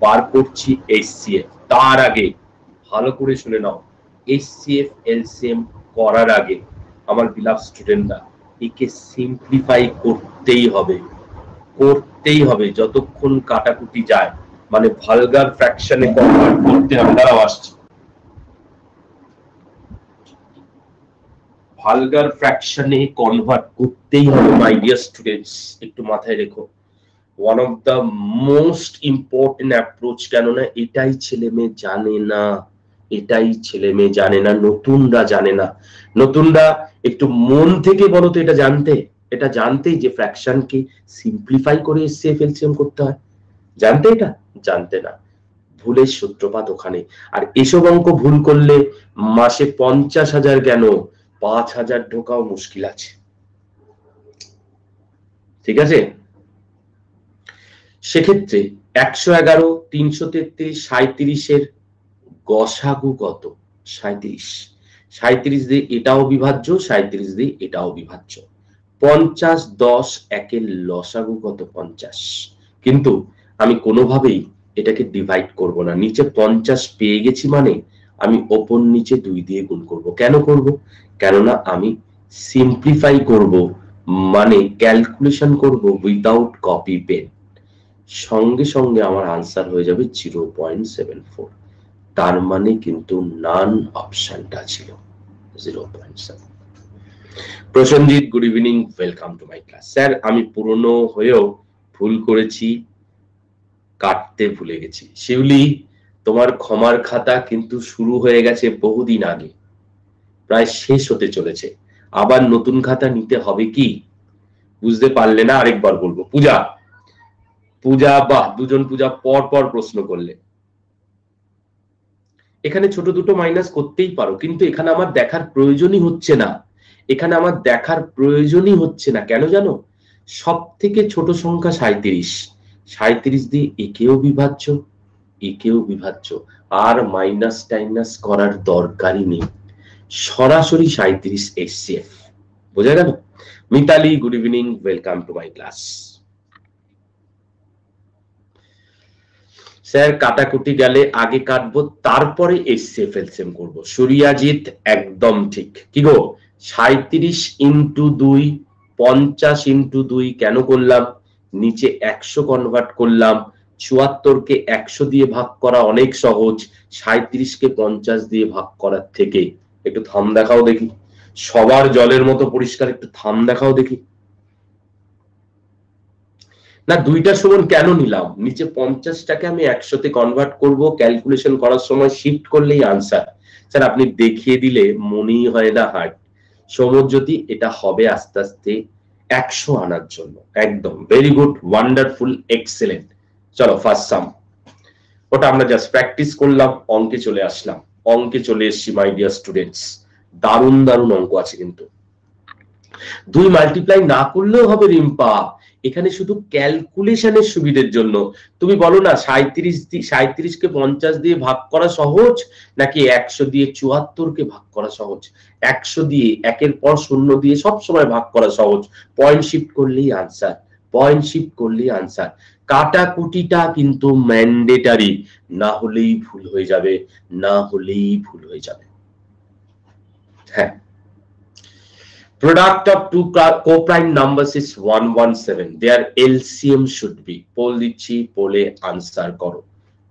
বার করছি এইচসিএফ। তার আগে ভালো করে শুনে নাও, এইচসিএফ এলসিএম করার আগে আমার বিলাভ স্টুডেন্টরা একে সিম্পলিফাই করতেই হবে, করতেই হবে যতক্ষণ কাটাকুটি যায়, মানে ভালগার ফ্র্যাকশনে কনভার্ট করতে হবে। দাঁড়াও আসছে, ভালগার ফ্র্যাকশনে কনভার্ট করতেই হবে মাই ডিয়ার স্টুডেন্টস, একটু মাথায় রেখো। One of the most important approach, কেননা এটাই ছেলে মেয়ে জানে না, এটাই ছেলে মেয়ে জানে না, নতুনরা জানে না। নতুনরা একটু মন থেকে বলো তো এটা জানতে, এটা জানতেই যে ফ্র্যাকশনকে সিম্পলিফাই করে এসএফ এলসিএম করতে হয়, জানতে? এটা জানতে না, ভুলের সূত্রপাত ওখানে। আর এসব অঙ্ক ভুল করলে মাসে 50,000 কেন 5,000 ঢোকাও মুশকিল আছে। ঠিক আছে? সেক্ষেত্রে 111, 333, 37-এর গসাগু কত? 37। 37 দিয়ে এটাও বিভাজ্য, 37 দিয়ে এটাও বিভাজ্য। 50, 10, 1-এর লসাগু কত? 50। কিন্তু আমি কোনোভাবেই এটাকে ডিভাইড করব না। নিচে 50 পেয়ে গেছি মানে আমি ওপর নিচে 2 দিয়ে গুণ করব। কেন করব? কেননা আমি সিম্পলিফাই করব, মানে ক্যালকুলেশন করব উইদাউট কপি পেন। সঙ্গে সঙ্গে আমার আনসার হয়ে যাবে 0.74। তার মানে কিন্তু নান অপশনটা ছিল 0.7। Prosenjit, good evening, welcome to my class. Sir আমি পুরনো হয়েও ভুল করেছি, কাটতে ভুলে গেছি। শিউলি, তোমার ক্ষমার খাতা কিন্তু শুরু হয়ে গেছে বহুদিন আগে, প্রায় শেষ হতে চলেছে। আবার নতুন খাতা নিতে হবে কি? বুঝতে পারলে না? আরেকবার বলবো। পূজা, পূজা, বাহ, দুজন পূজা পর পর প্রশ্ন করলে। এখানে ছোট দুটো মাইনাস করতেই পারো, কিন্তু এখানে আমার দেখার প্রয়োজনই হচ্ছে না। এখানে আমার দেখার প্রয়োজনই হচ্ছে না। কেন জানো? সব থেকে ছোট সংখ্যা 37। 37 দিয়ে একেও বিভাজ্য, একেও বিভাজ্য, আর মাইনাস টাইনাস করার দরকারই নেই। সরাসরি 37 এসসিএফ। বোঝা গেল? Mitali, good evening, welcome to my class. Sir কাটাকুটি গেলে আগে কাটবো, তারপরে এসসিএফ এলসিএম করব। সূর্যাজিৎ একদম ঠিক। কি গো, 37 ইন্টু 2, 50 ইন্টু 2 কেন করলাম? নিচে 100 কনভার্ট করলাম। 74 কে 100 দিয়ে ভাগ করা অনেক সহজ 37 কে 50 দিয়ে ভাগ করার থেকে। একটু থাম দেখাও দেখি, সবার জলের মতো পরিষ্কার, একটু থাম দেখাও দেখি। না, দুইটা সমান কেন নিলাম? নিচে 50টাকে আমি 100 তে কনভার্ট করব, ক্যালকুলেশন করার সময় শিফট করলেই আনসার। স্যার আপনি দেখিয়ে দিলে মনেই হয় না হার্ড। সৌম্যজ্যোতি, এটা হবে আস্তে আস্তে 100 আনার জন্য। একদম ভেরি গুড, ওয়ান্ডারফুল, এক্সেলেন্ট। চলো ফার্স্ট সাম, ওটা আমরা জাস্ট প্র্যাকটিস করলাম, অঙ্কে চলে আসলাম। অঙ্কে চলে এসেছি মাই ডিয়ার স্টুডেন্টস। দারুণ দারুণ অঙ্ক আছে কিন্তু। 2 মাল্টিপ্লাই না করলেও হবে রিম্পা, এখানে শুধু ক্যালকুলেশনের সুবিধের জন্য। তুমি বলো না 37 কে 50 দিয়ে ভাগ করা সহজ নাকি 100 দিয়ে 74 কে ভাগ করা সহজ? 100 দিয়ে একের পর 0 দিয়ে সব সময় ভাগ করা সহজ। পয়েন্ট শিফট করলেই আনসার, পয়েন্ট শিফট করলেই আনসার। কাটাকুটিটা কিন্তু ম্যান্ডেটারি, না হলেই ভুল হয়ে যাবে, না হলেই ভুল হয়ে যাবে। হ্যাঁ, product of two co-prime numbers is 117. Their LCM should be, poll দিচ্ছি, পোলে আনসার করো।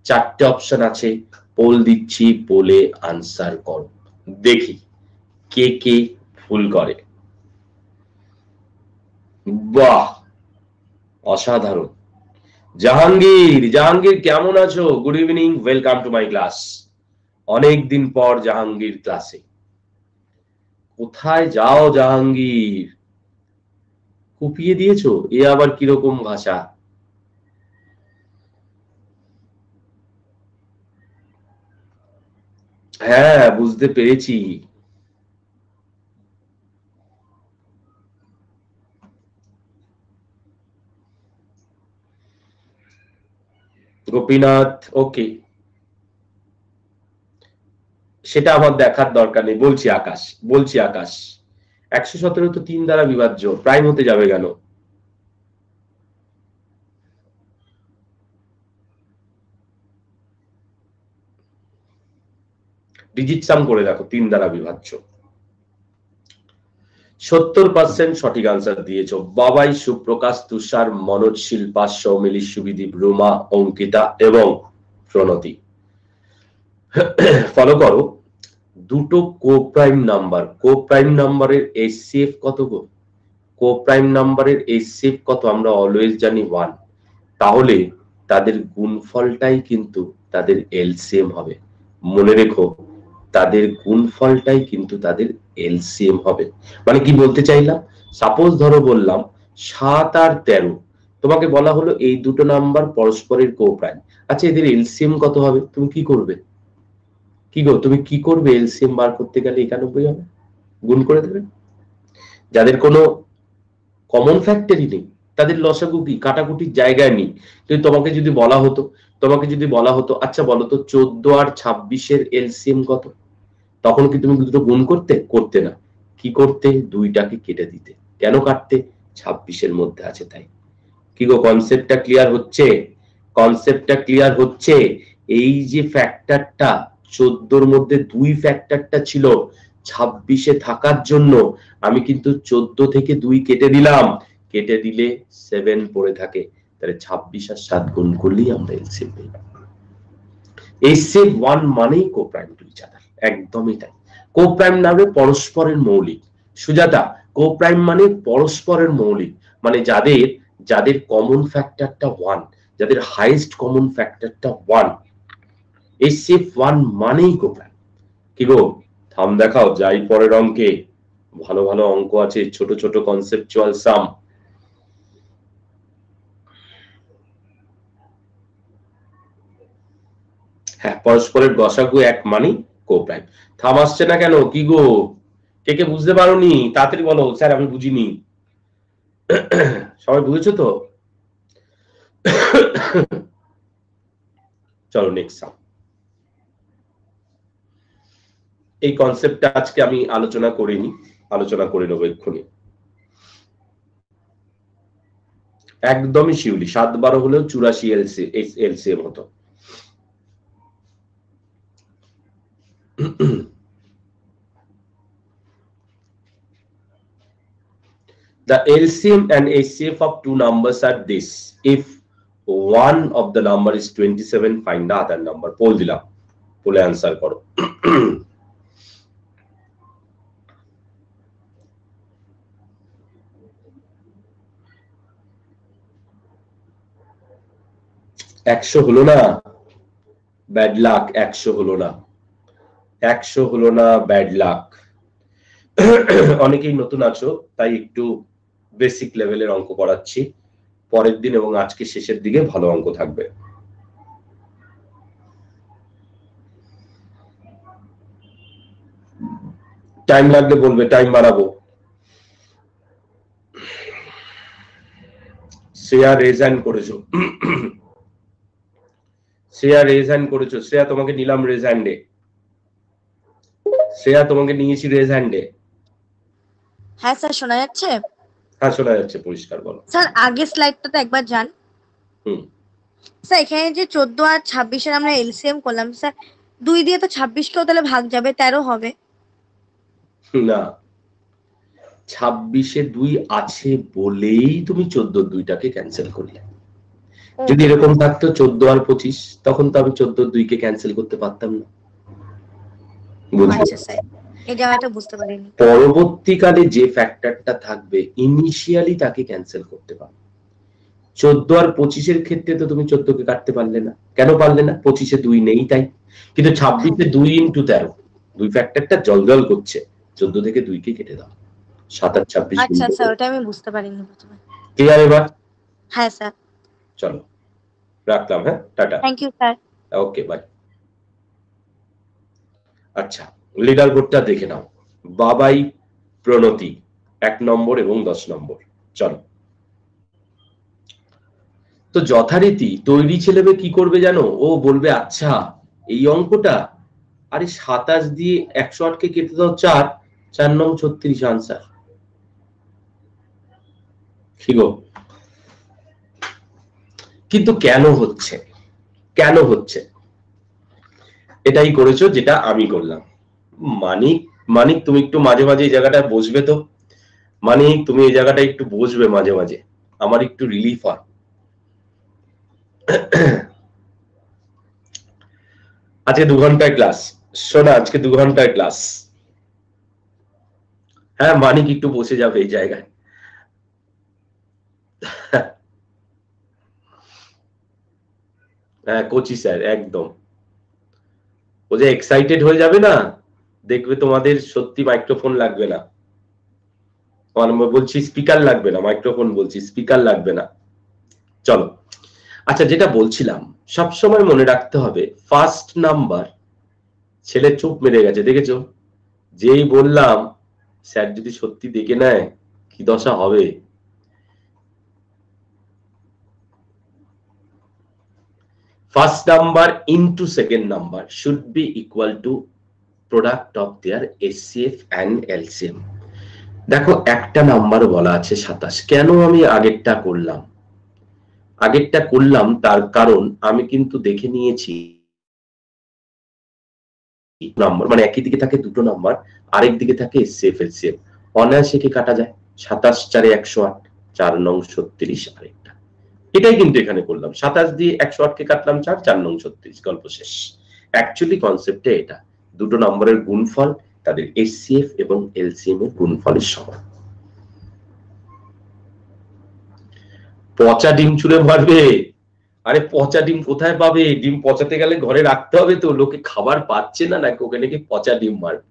4টে অপশন আছে, পোল দিচ্ছি, পোলে আনসার করো। দেখি কে কে ভুল করে। বাহ, অসাধারণ। জাহাঙ্গীর, জাহাঙ্গীর কেমন আছো? Good evening, welcome to my class. অনেকদিন পর জাহাঙ্গীর ক্লাসে। কোথায় যাও জাহাঙ্গীর? কুপিয়ে দিয়েছো? এ আবার কিরকম ভাষা? হ্যাঁ বুঝতে পেরেছি। গোপীনাথ, ওকে, সেটা আমার দেখার দরকার নেই। বলছি আকাশ, বলছি আকাশ, 117 তো 3 দ্বারা বিভাজ্য, প্রাইম হতে যাবে কেন? ডিজিট সাম করে দেখো, 3 দ্বারা বিভাজ্য। 70% সঠিক আনসার দিয়েছো। বাবাই, সুপ্রকাশ, তুষার, মনোজ, শিল্পা, সৌমিলি, সুবিদীপ, রুমা, অঙ্কিতা এবং প্রণতি। ফলো করো, দুটো কোপ্রাইম নাম্বার, কোপ্রাইম নাম্বারের এসসিএফ কত গো? কোপ্রাইম নাম্বারের এসসিএফ কত? আমরা অলওয়েজ জানি 1। তাহলে তাদের গুণফলটাই কিন্তু তাদের এলসিএম হবে। মনে রেখো, তাদের গুণফলটাই কিন্তু তাদের এলসিএম হবে। মানে কি বলতে চাইলাম? সাপোজ ধরো বললাম 7 আর 13, তোমাকে বলা হলো এই দুটো নাম্বার পরস্পরের কোপ্রাইম। আচ্ছা, এদের এলসিএম কত হবে? তুমি কি করবে? কি গো, তুমি কি করবে? এলসিএম বার করতে গেলে 91 হবে, গুণ করে দেবে। যাদের কোনো কমন ফ্যাক্টরই নেই, তাদের লসাগু কি? কাটাকুটির জায়গায় নেই। কিন্তু তোমাকে যদি বলা হতো, তোমাকে যদি বলা হতো আচ্ছা বলো তো 14 আর 26-এর এলসিএম কত, তখন কি তুমি দুটো গুণ করতে? করতে না। কি করতে? দুইটাকে কেটে দিতে। কেন কাটতে? 26-এর মধ্যে আছে তাই। কি গো, কনসেপ্টটা ক্লিয়ার হচ্ছে? কনসেপ্টটা ক্লিয়ার হচ্ছে? এই যে ফ্যাক্টরটা 14 এর মধ্যে 2 ফ্যাক্টরটা ছিল 26-এ থাকার জন্য আমি কিন্তু 14 থেকে 2 কেটে দিলাম, কেটে দিলে 7 পড়ে থাকে, তাহলে 26 আর 7 গুণ করলেই আমরা এলসিএম পেয়ে যাব। এসএফ 1 মানেই কোপ্রাইম টু ইচ আদার, একদমই তাই। কোপ্রাইম মানে পরস্পরের মৌলিক। সুজাতা, কোপ্রাইম মানে পরস্পরের মৌলিক, মানে যাদের যাদের কমন ফ্যাক্টরটা 1, যাদের হাইয়েস্ট কমন ফ্যাক্টরটা 1, এসএফ 1 মানেই কোপ্রাইম। কি গো, থাম দেখাও, যাই পরের অঙ্কে। ভালো ভালো অঙ্ক আছে, ছোট ছোট কনসেপচুয়াল সাম। হ্যাঁ, পরস্পরের গসাগু 1 মানেই কোপ্রাইম। থাম আসছে না কেন? কি গো, কে কে বুঝতে পারোনি? তাড়াতাড়ি বলো, স্যার আমি বুঝিনি। সবাই বুঝেছো তো? চলো নেক্সট সাম। এই কনসেপ্টটা আজকে আমি আলোচনা করিনি, আলোচনা করে নেবো এক্ষুনি। একদমই শিউলি, 7-12 হলেও 84 এলসিএম হতো। The LCM and HCF of two numbers are this. If one of the number is 27, find the other number. Poll দিলাম, পোলে আনসার করো। একশো হলো না, ব্যাড লাক। 100 হলো না, 100 হলো না, ব্যাড লাক। অনেকেই নতুন আছো, তাই একটু বেসিক লেভেলের অঙ্ক করাচ্ছি। পরের দিন এবং আজকে শেষের দিকে ভালো অঙ্ক থাকবে। টাইম লাগলে বলবে, টাইম বাড়াবো। শ্রেয়া রেজ হ্যান্ড করেছো, শ্রেয়া রেজ হ্যান্ড করেছো। শ্রেয়া তোমাকে নিলাম রেজ হ্যান্ডে, শ্রেয়া তোমাকে নিয়েছি রেজ হ্যান্ডে। হ্যাঁ স্যার, শোনা যাচ্ছে? হ্যাঁ শোনা যাচ্ছে, পরিষ্কার বলো। স্যার আগের স্লাইডটাতে একবার যান। স্যার এখানে যে 14 আর 26-এর আমরা এলসিএম করলাম, স্যার 2 দিয়ে তো 26কেও তাহলে ভাগ যাবে, 13 হবে না, 26-এ 2 আছে বলেই তুমি 14 2টাকে ক্যান্সেল করলে। যদি এরকম থাকতো 14 আর 25, তখন তো আমি 14 2কে ক্যান্সেল করতে পারতাম না। আচ্ছা স্যার, এই জায়গাটা বুঝতে পারিনি। পরবর্তীকালে যে ফ্যাক্টরটা থাকবে ইনিশিয়ালি তাকে ক্যান্সেল করতে পারবে। 14 আর 25-এর ক্ষেত্রে তো তুমি 14কে কাটতে পারলে না। কেন পারলে না? 25-এ 2 নেই তাই। কিন্তু 26-এ 2 ইনটু 13, দুই ফ্যাক্টরটা জলজল করছে, 14 থেকে 2কে কেটে দাও, 7 আর 26। আচ্ছা স্যার, ওটা আমি বুঝতে পারিনি প্রথমে। ক্লিয়ার এবার? হ্যাঁ স্যার। চলো রাখলাম, হ্যাঁ, tata. Thank you sir. Okay bye. আচ্ছা, লিডার বোর্ডটা দেখে নাও। বাবাই প্রণতি 1 নম্বর এবং 10 নম্বর। চলো, তো যথারীতি তৈরি ছেলে কি করবে জানো? ও বলবে আচ্ছা এই অঙ্কটা, আরে 27 দিয়ে 108কে কেটে দাও 4, 4 9 36 আনসার। কি গো, কিন্তু কেন হচ্ছে, কেন হচ্ছে? এটাই করেছো যেটা আমি করলাম। মানিক, মানিক তুমি একটু মাঝে মাঝে এই জায়গাটা বসবে তো? মানিক তুমি এই জায়গাটা একটু বসবে মাঝে মাঝে, আমার একটু রিলিফ হয়। আজকে 2 ঘন্টার ক্লাস, শোনা, আজকে 2 ঘন্টার ক্লাস। হ্যাঁ মানিক একটু বসে যাবে এই জায়গায়। হ্যাঁ কোচি স্যার একদম, ও যে এক্সাইটেড হয়ে যাবে না, দেখবে তোমাদের সত্যি মাইক্রোফোন লাগবে না। বলছি স্পিকার লাগবে না, মাইক্রোফোন বলছি, স্পিকার লাগবে না। চলো, আচ্ছা যেটা বলছিলাম, সবসময় মনে রাখতে হবে ফার্স্ট নাম্বার। ছেলে চুপ মেরে গেছে, দেখেছো? যেই বললাম স্যার যদি সত্যি দেখে নেয় কি দশা হবে। First number into second number should be equal to product of their SCF and LCM. দেখো একটা নাম্বার বলা আছে 27, কেন আমি আগেরটা করলাম? আগেরটা করলাম তার কারণ আমি কিন্তু দেখে নিয়েছি নাম্বার, মানে একই দিকে থাকে দুটো নাম্বার, আরেক দিকে থাকে এসসিএফ এলসিএম, অনায়াসে কি কাটা যায়। 27 4 108, 4 নং 36 আরেকটা, এটাই কিন্তু এখানে করলাম। 27 দিয়ে 108 কে কাটলাম 4, 4 নং 36, গল্প শেষ। অ্যাকচুয়ালি কনসেপ্টে এটা দুটো নম্বরের গুণফল তাদের এসসিএফ এবং এলসিএম এর গুণফলের সমান। পচা ডিম ছুঁড়ে মারবে? আরে পচা ডিম কোথায় পাবে? ডিম পচাতে গেলে ঘরে রাখতে হবে তো, লোকে খাবার পাচ্ছে না, নাকি ওকে নাকি পচা ডিম মারবে?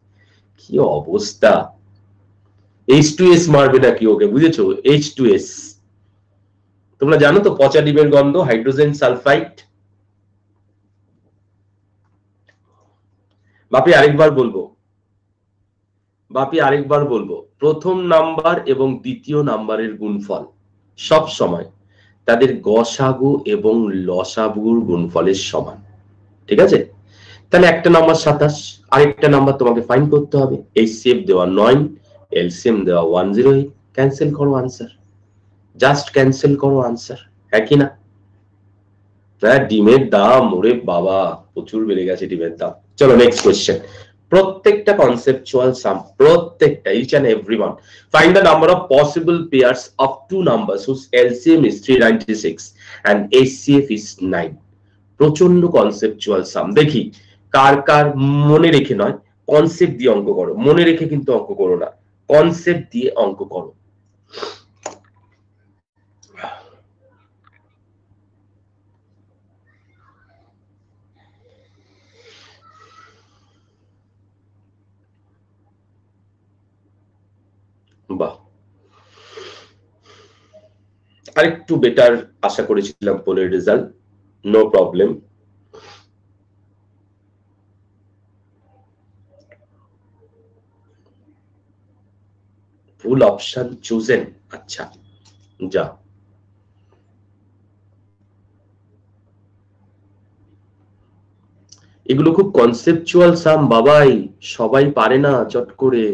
কি অবস্থা! H2S মারবে নাকি ওকে, বুঝেছো? H2S, তোমরা জানো তো পচা ডিমের গন্ধ, হাইড্রোজেন সালফাইড। বাপি আরেকবার বলবো, প্রথম নাম্বার এবং দ্বিতীয় নাম্বারের গুণফল সব সময় তাদের গসাগু এবং লসাগুর গুণফলের সমান, ঠিক আছে? তাহলে একটা নাম্বার 27, আরেকটা নাম্বার তোমাকে ফাইন্ড করতে হবে। এইচসিএফ দেওয়া 9, এলসিএম দেওয়া 108, ক্যান্সেল করো আনসার, জাস্ট ক্যান্সেল করো আনসার, হ্যাঁ কি না? ডিমের দাম ওরে বাবা প্রচুর বেড়ে গেছে ডিমের দাম। চলো নেক্সট কোশ্চেন। প্রত্যেকটা কনসেপচুয়াল সাম, প্রত্যেকটা, each and everyone, find the number of possible pairs of two numbers whose LCM is 396 and HCF is 9। প্রচন্ড কনসেপচুয়াল সাম। দেখি কার কার মনে রেখে নয়, কনসেপ্ট দিয়ে অঙ্ক করো। মনে রেখে কিন্তু অঙ্ক করো না, কনসেপ্ট দিয়ে অঙ্ক করো। বাহ, আরেকটু বেটার আশা করেছিলাম পোলের রেজাল্ট, নো প্রবলেম। ভুল অপশন চুজেন, আচ্ছা যা। এগুলো খুব কনসেপচুয়াল সাম বাবাই, সবাই পারে না চট করে।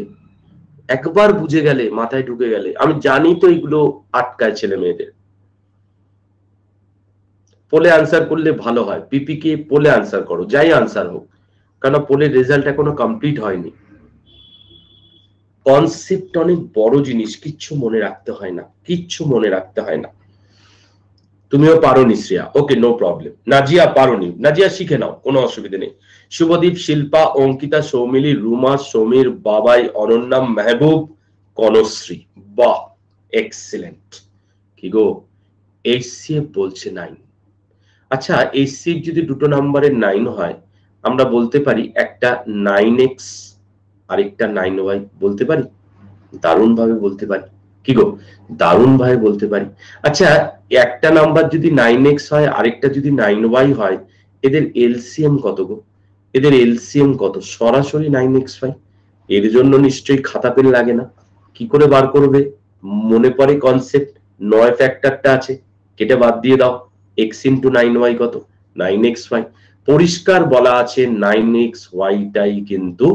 একবার বুঝে গেলে, মাথায় ঢুকে গেলে, আমি জানি তো এগুলো আটকায় ছেলে মেয়েদের। পোলে আনসার করলে ভালো হয়, পিপি কে পোলে আনসার করো, যাই আনসার হোক, কারণ পোলের রেজাল্ট এখনো কমপ্লিট হয়নি। কনসেপ্ট অনেক বড় জিনিস, কিচ্ছু মনে রাখতে হয় না, কিচ্ছু মনে রাখতে হয় না। তুমিও পারো নিশ্রিয়া, ওকে নো প্রবলেম। নাজিয়া পারোনি, নাজিয়া শিখে নাও, কোনো অসুবিধা নেই। শুভদীপ, শিল্পা, অঙ্কিতা, সৌমিলি, রুমা, সমীর, বাবাই, অনন্যা, মেহবুব, কনশ্রী, বাহ এক্সিলেন্ট। কি গো, এইচসিএফ বলছে 9। আচ্ছা, এইচসিএফ যদি দুটো নাম্বারের 9 হয়, আমরা বলতে পারি একটা 9x আরেকটা 9y, বলতে পারি, দারুণ ভাবে বলতে পারি। কি গো, দারুণ ভাবে বলতে পারি। আচ্ছা, একটা নাম্বার যদি 9x হয়, আরেকটা যদি 9y হয়, এদের এলসিএম কত গো? এদের এলসিএম কত? সরাসরি 9x হয়। এর জন্য নিশ্চয়ই খাতা পেন লাগে না। কি করে বার করবে? মনে পড়ে কনসেপ্ট, 9 ফ্যাক্টরটা আছে, কেটে বাদ দিয়ে দাও। x * 9y কত? 9xy। পরিষ্কার বলা আছে 9xy টাই কিন্তু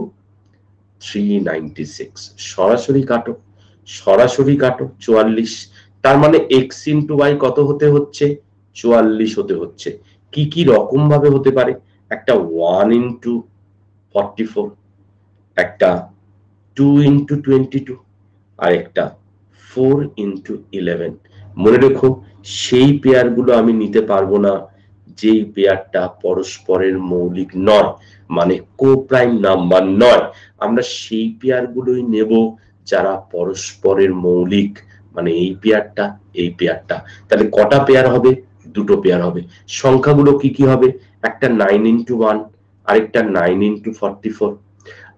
396। সরাসরি কাটো, সরাসরি কাটো, 44। তার মানে x * y কত হতে হচ্ছে? 44 হতে হচ্ছে। কি কি রকম ভাবে হতে পারে? একটা 1 * 44, একটা 2 * 22, আর একটা 4 * 11। মনে রেখো, সেই পেয়ার গুলো আমি নিতে পারবো না যেই পেয়ারটা পরস্পরের মৌলিক নয়, মানে কোপ্রাইম নাম্বার নয়। আমরা সেই পেয়ার গুলোই নেব যারা পরস্পরের মৌলিক, মানে এই পেয়ারটা, এই পেয়ারটা। তাহলে কটা পেয়ার হবে? দুটো পেয়ার হবে। সংখ্যাগুলো কি কি হবে? একটা 9 * 1, আরেকটা 9 * 44,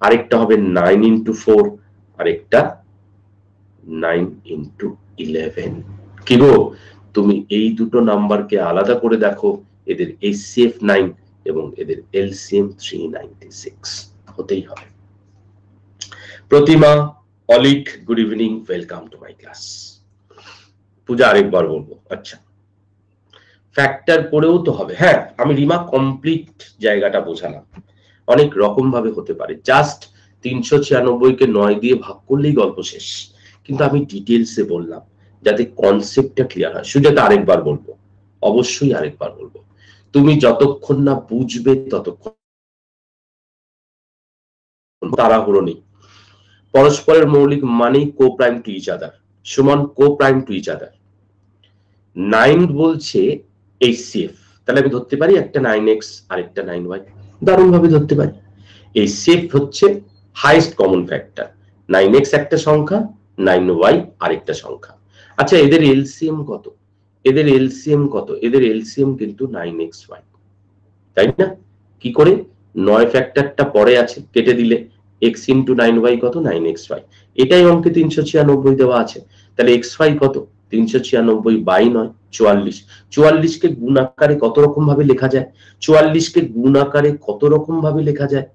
আরেকটা হবে 9 * 4, আরেকটা 9 * 11। কি গো, তুমি এই দুটো নাম্বারকে আলাদা করে দেখো, এদের এইচসিএফ 9 এবং এদের এলসিএম 396 হতেই হবে। Pratima, Alik, good evening, welcome to my class. Puja আরেকবার বলবো, আচ্ছা ফ্যাক্টর করেও তো হবে। হ্যাঁ, আমি রিমা কমপ্লিট জায়গাটা বোঝালাম, অনেক রকম ভাবে হতে পারে। জাস্ট 396 কে 9 দিয়ে ভাগ করলেই গল্প শেষ, কিন্তু আমি ডিটেলসে বললাম যাতে কনসেপ্টটা ক্লিয়ার হয়। সুজাতা আরেকবার বলবো, অবশ্যই আরেকবার বলবো, তুমি যতক্ষণ না বুঝবে ততক্ষণ তাড়াহুড়ো নেই। পরস্পরের মৌলিক মানেই কো প্রাইম টু ইচ আদার, সমান কো প্রাইম টু ইচ আদার। 9 বলছে HCF, তাহলে আমি ধরতে পারি একটা 9x আর একটা 9y, দারুণ ভাবে ধরতে পারি। HCF হচ্ছে হাইয়েস্ট কমন ফ্যাক্টর, 9x একটা সংখ্যা, 9y আরেকটা সংখ্যা। আচ্ছা এদের এলসিএম কত? এদের এলসিএম কত? এদের এলসিএম কিন্তু 9xy, তাই না? কি করে? 9 ফ্যাক্টরটা পরে আছে, কেটে দিলে x ইন্টু 9y কত? 9xy। এটাই অঙ্কে 396 দেওয়া আছে। তাহলে xy কত? 396 বাই 9, 44। 44 কে গুণ আকারে কত রকম ভাবে লেখা যায়? 44 কে গুণ আকারে কত রকম ভাবে লেখা যায়?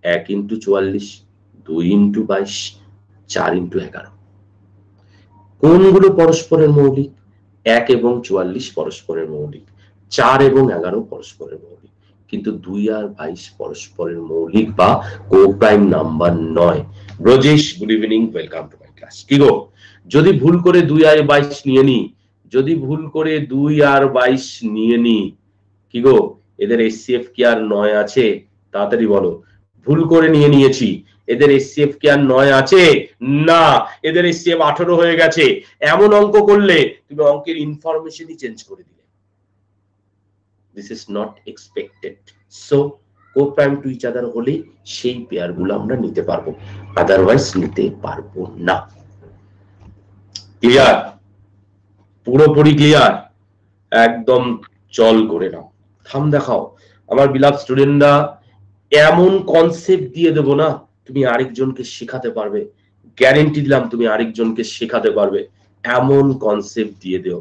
1 ইন্টু 44, 2 ইন্টু 22, 4 ইন্টু 11। কোনগুলো পরস্পরের মৌলিক? 1 এবং 44 পরস্পরের মৌলিক, 4 এবং 11 পরস্পরের মৌলিক, কিন্তু 2 আর 22 পরস্পরের মৌলিক বা কো প্রাইম নাম্বার নয়। Brajesh, good evening, welcome to my class. কি গো, যদি ভুল করে 2 আর 22 নিয়ে নি, যদি ভুল করে 2 আর 22 নিয়ে নি, কি গো এদের HCF কি আর 9 আছে? তাড়াতাড়ি বলো। ভুল করে নিয়ে নিয়েছি, এদের HCF কি আর 9 আছে? না, এদের HCF 18 হয়ে গেছে। এমন অঙ্ক করলে তুমি অঙ্কের ইনফরমেশনই চেঞ্জ করে দিলে। This is not expected. So co prime to each other হলে সেই পেয়ার গুলো আমরা নিতে পারবো, আদারওয়াইজ নিতে পারবো না। ক্লিয়ার? পুরোপুরি ক্লিয়ার? একদম চল করে নাও, থাম দেখাও। আমার বিলাভ স্টুডেন্টরা, এমন কনসেপ্ট দিয়ে দেবো না, তুমি আরেকজনকে শেখাতে পারবে, গ্যারেন্টি দিলাম তুমি আরেকজনকে শেখাতে পারবে, এমন কনসেপ্ট দিয়ে দেও।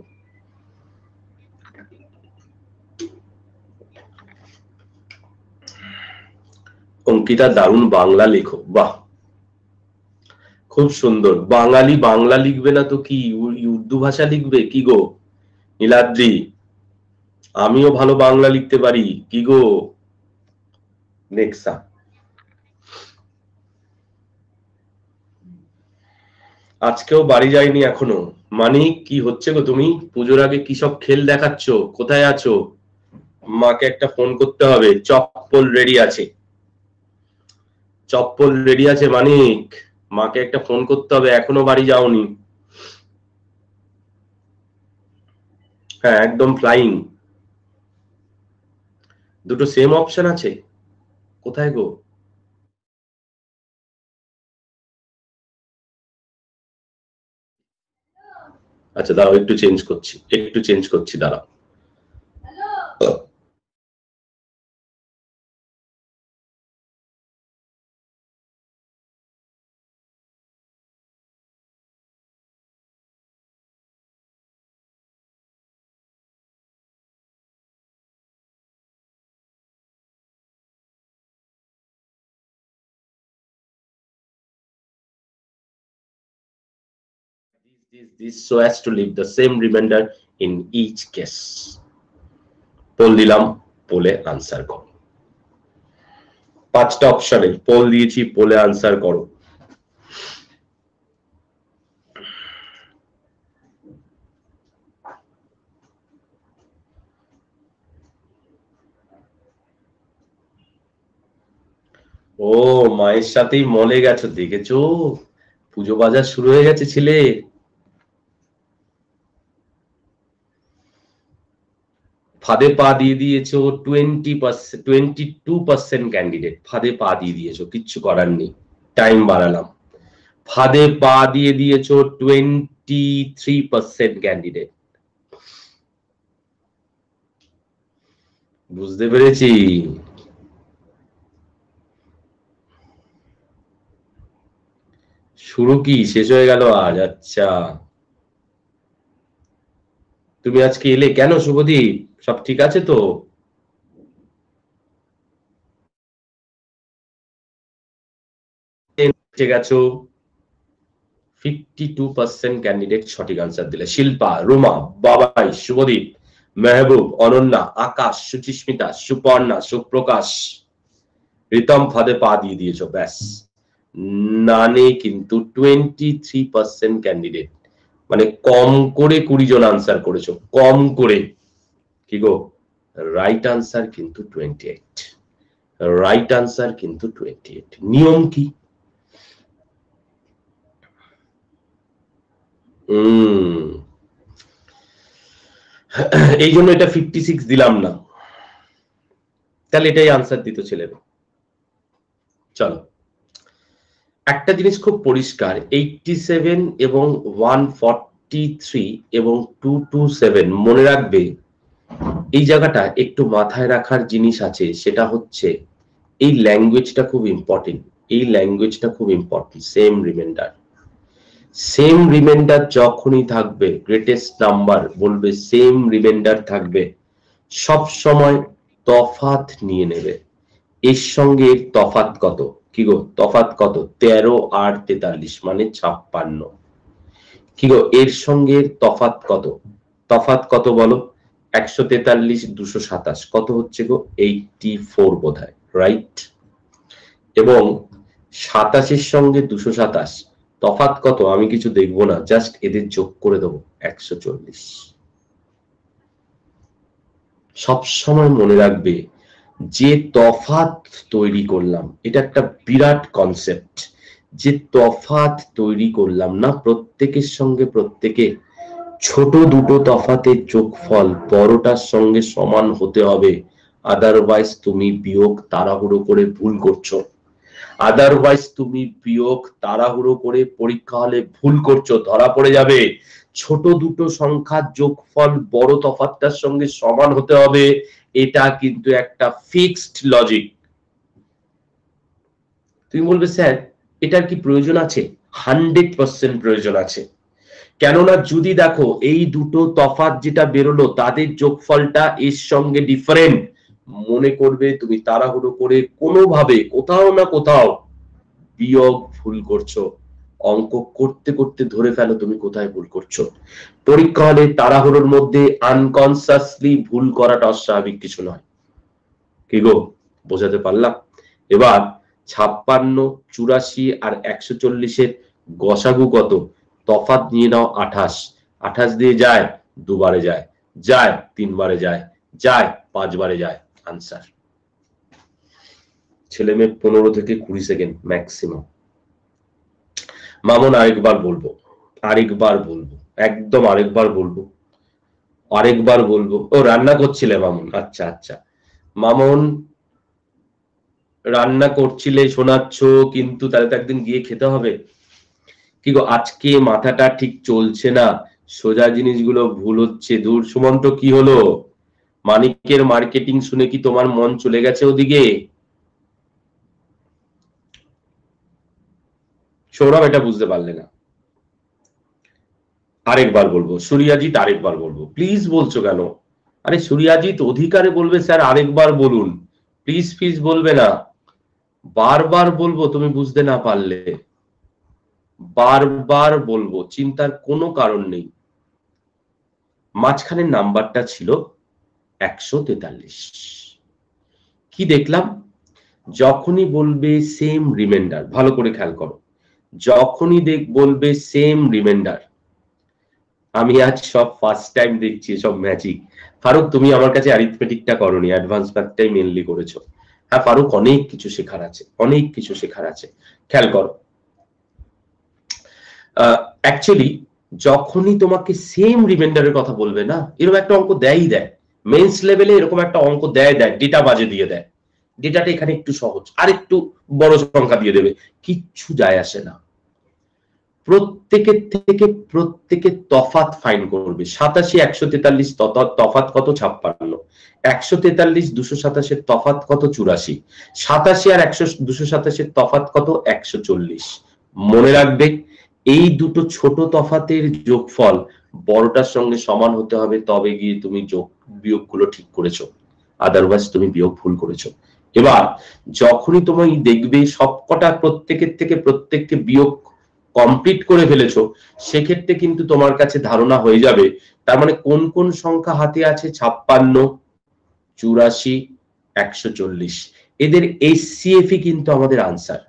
অঙ্কিতা দারুণ বাংলা লেখো, বাহ খুব সুন্দর। বাঙালি বাংলা লিখবে না তো কি উর্দু ভাষা লিখবে? কি গো নীলাদ্রি, আমিও ভালো বাংলা লিখতে পারি। কি গো নেক্সা, আজকেও বাড়ি যাইনি এখনো। মানিক, কি হচ্ছে গো? তুমি পুজোর আগে কি সব খেল দেখাচ্ছ? কোথায় আছো? মাকে একটা ফোন করতে হবে। চপ্পল রেডি আছে, চপ্পল রেডি আছে মানিক, মাকে একটা ফোন করতে হবে। এখনো বাড়ি যাওনি? হ্যাঁ একদম ফ্লাইং। দুটো সেম অপশন আছে? কোথায় গো? আচ্ছা দাঁড়াও, একটু চেঞ্জ করছি, একটু চেঞ্জ করছি, দাঁড়াও। This so as to leave the same remainder in each case. Poll দিলাম, পোলে আনসার করো। 5টা অপশনে পোল দিয়েছি, পোলে আনসার করো। ও মায়ের সাথেই মলে গেছো, দেখেছো? পুজো বাজার শুরু হয়ে গেছে ছেলে। ফাঁদে পা দিয়ে দিয়েছো 20%, 22% ক্যান্ডিডেট ফাঁদে পা দিয়ে দিয়েছো, কিচ্ছু করার নেই, টাইম বাড়ালাম। ফাঁদে পা দিয়ে দিয়েছো 23% ক্যান্ডিডেট। বুঝতে পেরেছি। শুরু কি শেষ হয়ে গেল আজ? আচ্ছা তুমি আজকে এলে কেন শুভদীপ? সব ঠিক আছে তো? গেছো 52% ক্যান্ডিডেট সঠিক আনসার দিলে। শিল্পা, রুমা, বাবাই, শুভদীপ, মেহবুব, অনন্যা, আকাশ, সুচিস্মিতা, সুপর্ণা, সুপ্রকাশ, রিতম ফাঁদে পা দিয়ে দিয়েছো। ব্যাস, নানে কিন্তু 23% ক্যান্ডিডেট, মানে কম করে 20 জন আনসার করেছো, কম করে। কি গো, রাইট আনসার কিন্তু 28, রাইট আনসার কিন্তু 28। নিয়ম কি? এই জন্য এটা 56 দিলাম না, তাহলে এটাই আনসার দিত ছেলেরা। চলো, একটা জিনিস খুব পরিষ্কার, 87 এবং 143 এবং 227 মনে রাখবে। এই জায়গাটা একটু মাথায় রাখার জিনিস আছে, সেটা হচ্ছে এই ল্যাঙ্গুয়েজটা খুব ইম্পর্টেন্ট, এই ল্যাঙ্গুয়েজটা খুব important. Same reminder, same reminder যখনই থাকবে, গ্রেটেস্ট নাম্বার বলবে, সেম রিমাইন্ডার থাকবে, সব সময় তফাৎ নিয়ে নেবে। এর সঙ্গে এর তফাৎ কত? কি গো, তফাৎ কত? 13 আর 43 মানে 56। কি গো, এর সঙ্গে এর তফাৎ কত? তফাৎ কত বলো? 143 227 কত হচ্ছে গো? 84 বোধহয়, রাইট? এবং 27 সঙ্গে 227 তফাৎ কত? আমি কিছু দেখবো না, জাস্ট এদের যোগ করে দেবো, 140। সব সময় মনে রাখবে, যে তফাৎ তৈরি করলাম, এটা একটা বিরাট কনসেপ্ট, যে তফাৎ তৈরি করলাম না, প্রত্যেকের সঙ্গে প্রত্যেকে ছোট দুটো তফাতের যোগফল বড়টার সঙ্গে সমান হতে হবে, আদারওয়াইজ তুমি বিয়োগ তাড়াহুড়ো করে ভুল করছো, আদারওয়াইজ তুমি বিয়োগ তাড়াহুড়ো করে পরীক্ষা হলে ভুল করছো, ধরা পড়ে যাবে। ছোট দুটো সংখ্যার যোগফল বড় তফাৎটার সঙ্গে সমান হতে হবে, এটা কিন্তু একটা ফিক্সড লজিক। তুমি বলবে স্যার এটার কি প্রয়োজন আছে? 100% প্রয়োজন আছে। কেননা যদি দেখো এই দুটো তফাৎ যেটা বেরোলো তাদের যোগফলটা এর সঙ্গে ডিফারেন্ট, মনে করবে তুমি তাড়াহুড়ো করে কোনোভাবে কোথাও না কোথাও বিয়োগ ভুল করছো, অঙ্ক করতে করতে ধরে ফেলো তুমি কোথায় ভুল করছো। পরীক্ষা হলে তাড়াহুড়োর মধ্যে আনকনসিয়াসলি ভুল করাটা অস্বাভাবিক কিছু নয়। কি গো, বোঝাতে পারলাম? এবার 56, 84 আর 140 এর গসাগু কত? তফাৎ নিয়ে নাও 28, 28 দিয়ে যায় দুবারে, যায় যায় তিনবারে, যায় যায় 5 বারে, যায়। আনসার। ছেলে মেয়ে 15 থেকে 20 সেকেন্ড ম্যাক্সিমাম। মামুন আরেকবার বলবো, আরেকবার বলবো, একদম আরেকবার বলবো, আরেকবার বলবো। ও রান্না করছিলে মামুন? আচ্ছা আচ্ছা মামুন, রান্না করছিলে শোনাচ্ছ, কিন্তু তাহলে তো একদিন গিয়ে খেতে হবে। কি গো, আজকে মাথাটা ঠিক চলছে না, সোজা জিনিসগুলো ভুল হচ্ছে। দূর সুমন্ত, কি হলো? মানিকের মার্কেটিং শুনে কি তোমার মন চলে গেছে ওদিকে? সৌরভ এটা বুঝতে পারলে না। আরেকবার বলবো, সূর্যাজিৎ আরেকবার বলবো। প্লিজ বলছো কেন? আরে সূর্যাজিৎ অধিকারে বলবে স্যার আরেকবার বলুন, প্লিজ প্লিজ বলবে না, বারবার বলবো তুমি বুঝতে না পারলে, বারবার বলবো, চিন্তার কোনো কারণ নেই। মাঝখানের নাম্বারটা ছিল 143। কি দেখলাম? যখনই বলবে সেম রিমাইন্ডার, ভালো করে খেয়াল করো, যখনই বলবে সেম রিমাইন্ডার, আমি আজ সব ফার্স্ট টাইম দেখছি সব ম্যাজিক। ফারুক তুমি আমার কাছে অ্যারিথমেটিকটা করোনি, অ্যাডভান্স ম্যাথটাই মেইনলি করেছো। হ্যাঁ ফারুক, অনেক কিছু শেখার আছে, অনেক কিছু শেখার আছে, খেয়াল করো। অ্যাকচুয়ালি যখনই তোমাকে সেম রিমাইন্ডারের কথা বলবে না, এরকম একটা অঙ্ক দেয়, মেন্স লেভেলে এরকম একটা অঙ্ক দেয়, ডেটা বাজে দিয়ে দেয়, ডেটাটা এখানে একটু সহজ, আর একটু বড় সংখ্যা দিয়ে দেবে, কিচ্ছু যায় আসে না। প্রত্যেকের থেকে প্রত্যেকে তফাৎ ফাইন করবে। 87 143 তফাৎ কত? 56। 143 227 এর তফাৎ কত? 84। 87 আর 227 এর তফাৎ কত? 140। মনে রাখবে এই দুটো ছোট তফাতের যোগফল বড়টার সঙ্গে সমান হতে হবে, তবে গিয়ে তুমি যোগ বিয়োগ গুলো ঠিক করেছো, আদারওয়াইজ তুমি বিয়োগ ভুল করেছো। এবার যখনই তুমি দেখবে সবকটা প্রত্যেকের থেকে প্রত্যেককে বিয়োগ কমপ্লিট করে ফেলেছো, সেক্ষেত্রে কিন্তু তোমার কাছে ধারণা হয়ে যাবে তার মানে কোন কোন সংখ্যা হাতে আছে। 56, 84, 140 এদের HCF কিন্তু আমাদের answer.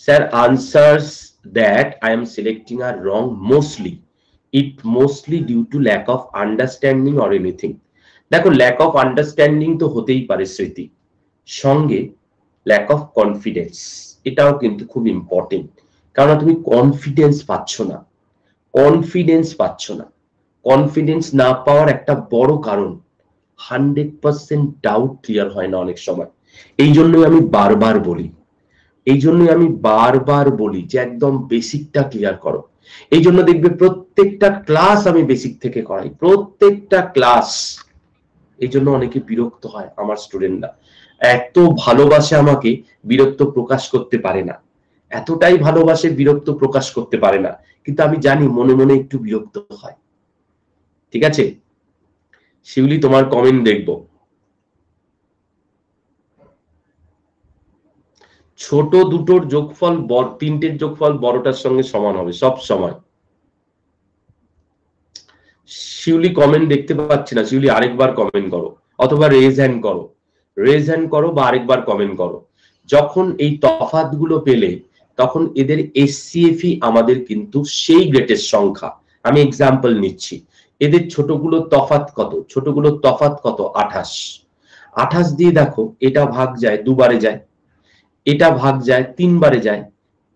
Sir, answers that I am selecting are wrong mostly. It mostly due to lack of understanding or anything. দেখো lack of understanding তো হতেই পারে স্মৃতি, সঙ্গে lack of confidence এটাও কিন্তু খুব ইম্পর্টেন্ট। কারণ তুমি কনফিডেন্স পাচ্ছ না, কনফিডেন্স না পাওয়ার একটা বড় কারণ 100% ডাউট ক্লিয়ার হয় না অনেক সময়। এই জন্যই আমি বারবার বলি যে একদম বেসিকটা ক্লিয়ার করো। এই জন্য দেখবে প্রত্যেকটা ক্লাস আমি বেসিক থেকে করাই, প্রত্যেকটা ক্লাস। এই জন্য অনেকে বিরক্ত হয় আমার স্টুডেন্টরা, এত ভালোবাসে আমাকে বিরক্ত প্রকাশ করতে পারে না, এতটাই ভালোবাসে বিরক্ত প্রকাশ করতে পারে না, কিন্তু আমি জানি মনে মনে একটু বিরক্ত হয়। ঠিক আছে শিউলি, তোমার কমেন্ট দেখবো। ছোট দুটোর যোগফল তিনটের যোগফল বড়টার সঙ্গে সমান হবে সব সময়। শিউলি কমেন্ট দেখতে পাচ্ছি না, শিউলি আরেকবার কমেন্ট করো অথবা রেজ হ্যান্ড করো বা আরেকবার কমেন্ট করো। যখন এই তফাৎগুলো পেলে তখন এদের এসসিএফই আমাদের কিন্তু সেই গ্রেটেস্ট সংখ্যা। আমি এক্সাম্পল নিচ্ছি, এদের ছোটগুলোর তফাৎ কত? 28। 28 দিয়ে দেখো এটা ভাগ যায় দুবারে যায়, এটা ভাগ যায় 3 বারে যায়,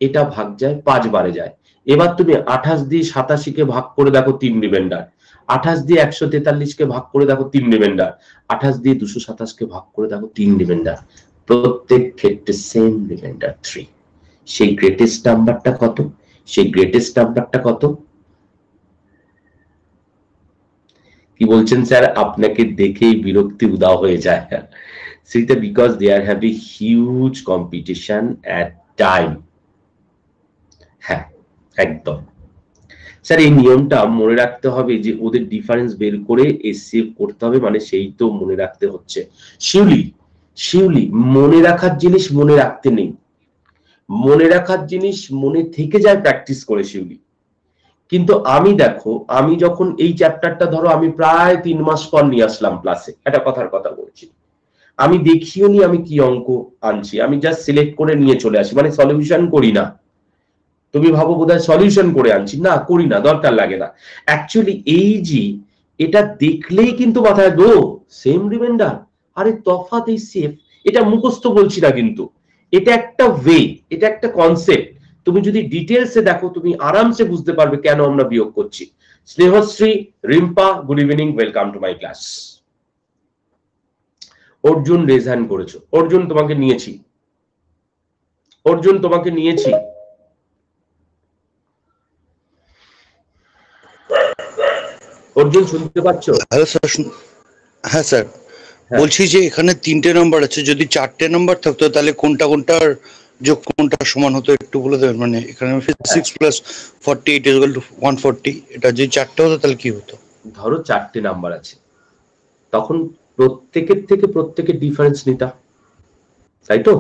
এটা ভাগ যায় 5 বারে যায়। এবার তুমি 28 দিয়ে 87 কে ভাগ করে দেখো 3 রিমাইন্ডার, 28 দিয়ে 143 কে ভাগ করে দেখো 3 রিমাইন্ডার, 28 দিয়ে 227 কে ভাগ করে দেখো 3 রিমাইন্ডার। প্রত্যেক ক্ষেত্রে সেম রিমাইন্ডার 3। সেই গ্রেটেস্ট নাম্বারটা কত? কি বলছেন স্যার? আপনাকে দেখেই বিরক্তি উদাও হয়ে যায় সেটা, because they are have a huge competition at time. হ্যাঁ একদম স্যার, এই নিয়মটা মনে রাখতে হবে যে ওদের ডিফারেন্স বের করে এসসিএফ করতে হবে, মানে সেই তো মনে রাখতে হচ্ছে। শিউলি মনে রাখার জিনিস মনে রাখতে নেই, মনে রাখার জিনিস মনে থেকে যায় প্র্যাকটিস করে শিউলি। কিন্তু আমি যখন এই চ্যাপ্টারটা ধরো আমি প্রায় 3 মাস পর নিয়ে আসলাম ক্লাসে, একটা কথার কথা বলছি, আমি দেখিও নি আমি কি অঙ্ক আনছি, আমি জাস্ট সিলেক্ট করে নিয়ে চলে আসি, মানে সলিউশন করি না। তুমি ভাবো বোধহয় সলিউশন করে আনছি, না করি না, দরকার লাগে না। অ্যাকচুয়ালি এই যে এটা দেখলেই কিন্তু মাথায় গো সেম রিমাইন্ডার, আরে তফাৎ এসসিএফ, এটা মুখস্থ বলছি না, কিন্তু এটা একটা ওয়ে, এটা একটা কনসেপ্ট। তুমি যদি ডিটেলসে দেখো তুমি আরামসে বুঝতে পারবে কেন আমরা বিয়োগ করছি। Snehasree, Rimpa, good evening, welcome to my class. Arjun raise hand করেছো, অর্জুন তোমাকে নিয়েছি। অর্জুন শুনতে পাচ্ছ? Hello sir. হ্যাঁ স্যার, বলছি যে এখানে 3টে নাম্বার আছে, যদি 4টে নাম্বার থাকতো তাহলে কোনটার যোগ কোনটা সমান হতো একটু বলে দেবেন। মানে এখানে 6 + 48 = 140, এটা যদি 4টে হতো তাহলে কি হতো? ধরো 4টে নাম্বার আছে, তখন প্রত্যেকের ডিফারেন্স নিতা, তাই তো?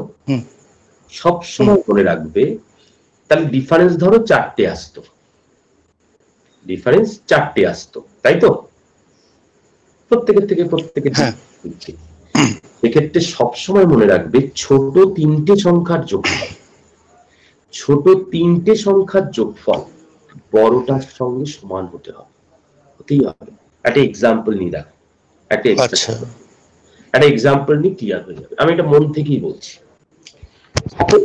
সব সময় মনে রাখবে, তাহলে ডিফারেন্স ধরো 4টে আসতো, তাই তো? প্রত্যেকের সেক্ষেত্রে সবসময় মনে রাখবে ছোট 3টে সংখ্যার যোগফল বড়টার সঙ্গে সমান হতেই হবে। একটা এক্সাম্পল নিয়ে দেখো, একটা এক্সাম্পল নিয়ে ক্লিয়ার হয়ে যাবে। আমি এটা মন থেকেই বলছি।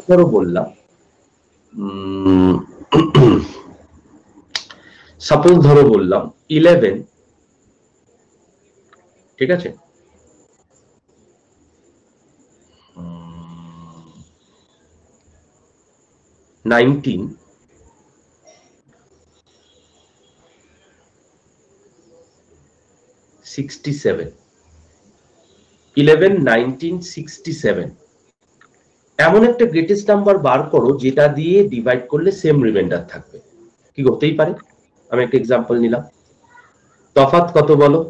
ধরো বললাম সাপোজ ধরো বললাম 11, ঠিক আছে, 19 67, 11 1967 এমন একটা গ্রেটেস্ট নাম্বার বার করো যেটা দিয়ে ডিভাইড করলে সেম রিমাইন্ডার থাকবে। কি করতেই পারে? আমি একটা এক্সাম্পল নিলাম। তফাৎ কত বলো?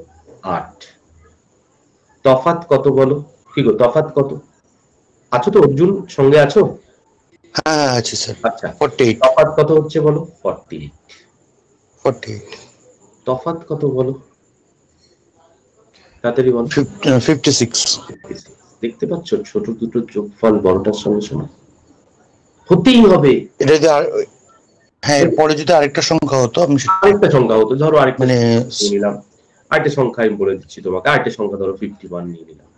8। তফাৎ কত বলো? কি গো তফাৎ কত? আছো তো অর্জুন, সঙ্গে আছো? হ্যাঁ আছে স্যার। আচ্ছা 48। তফাৎ কত হচ্ছে বলো? 48। তফাৎ কত বলো? তাড়াতাড়ি বলো। 56। দেখতে পাচ্ছ ছোট দুটো যোগফল বড়টার সঙ্গে সমান। হতেই হবে। এটা যদি হ্যাঁ পরে যদি আরেকটা সংখ্যা হতো, আমি আরেকটা সংখ্যা হতো, ধরো আরেকটা নিলাম, আরেকটা সংখ্যা আমি বলে দিচ্ছি তোমাকে, আরেকটা সংখ্যা ধরো 51 নিয়ে নিলাম,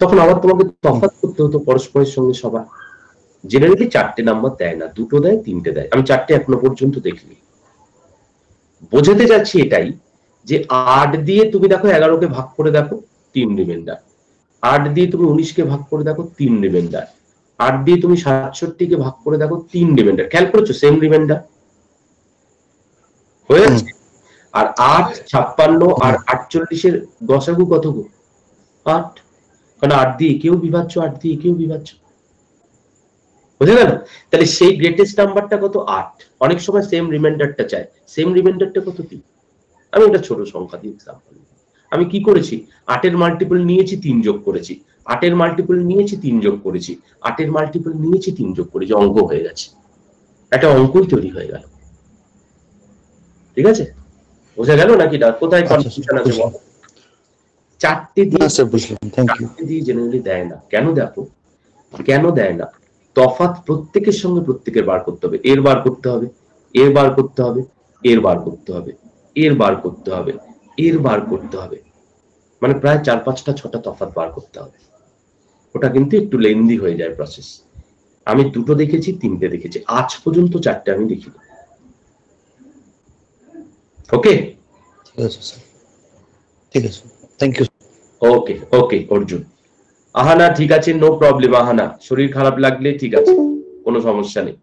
তখন আবার তোমাকে তফাৎ করতে হতো পরস্পরের সঙ্গে সবার। জেনারেলি 4টে নাম্বার দেয় না, 2টো দেয়, 3টে দেয়। আমি 4টে এখনো পর্যন্ত দেখিনি। বোঝাতে যাচ্ছি এটাই যে 8 দিয়ে তুমি দেখো 11কে ভাগ করে দেখো 3 রিমাইন্ডার, 8 দিয়ে তুমি 19কে ভাগ করে দেখো 3 রিমাইন্ডার, 8 দিয়ে তুমি 67কে ভাগ করে দেখো 3 রিমাইন্ডার। খেয়াল করেছো? সেম রিমাইন্ডার হয়ে যাচ্ছে। আর 8, 56 আর 48-এর গসাগু কত গো? 8। কারণ 8 দিয়ে কেউ বিভাজ্য, 8 দিয়ে কেউ বিভাজ্য। বুঝে গেল? তাহলে সেই গ্রেটেস্ট নাম্বারটা কত? 8। অনেক সময় সেম রিমাইন্ডারটা চায়, সেম রিমাইন্ডারটা কত? 3। আমি একটা ছোট সংখ্যা দিয়ে এক্সাম্পল, আমি কি করেছি, 8-এর মাল্টিপল নিয়েছি 3 যোগ করেছি, 8-এর মাল্টিপল নিয়েছি 3 যোগ করেছি, 8-এর মাল্টিপল নিয়েছি 3 যোগ করেছি, অঙ্ক হয়ে গেছে, একটা অঙ্কই তৈরি হয়ে গেল। ঠিক আছে? বোঝা গেল নাকি? না কোথায় কনফিউশন আছে? 4টে দিয়ে জেনারেলি দেয় না। কেন দেখো, কেন দেয় না? তফাৎ প্রত্যেকের সঙ্গে প্রত্যেকের বার করতে হবে, এর বার করতে হবে, এর বার করতে হবে, এর বার করতে হবে, এর বার করতে হবে, এর বার করতে হবে, মানে প্রায় 4-5টা 6টা তফাৎ বার করতে হবে। ওটা কিন্তু একটু লেন্দি হয়ে যায় প্রসেস। আমি 2টো দেখেছি, 3টে দেখেছি, আজ পর্যন্ত 4টে আমি দেখিনি। ওকে, ঠিক আছে স্যার, ঠিক আছে, থ্যাংক ইউ। ওকে ওকে অর্জুন। আহানা ঠিক আছে, নো প্রবলেম। আহানা শরীর খারাপ লাগলে ঠিক আছে, কোনো সমস্যা নেই।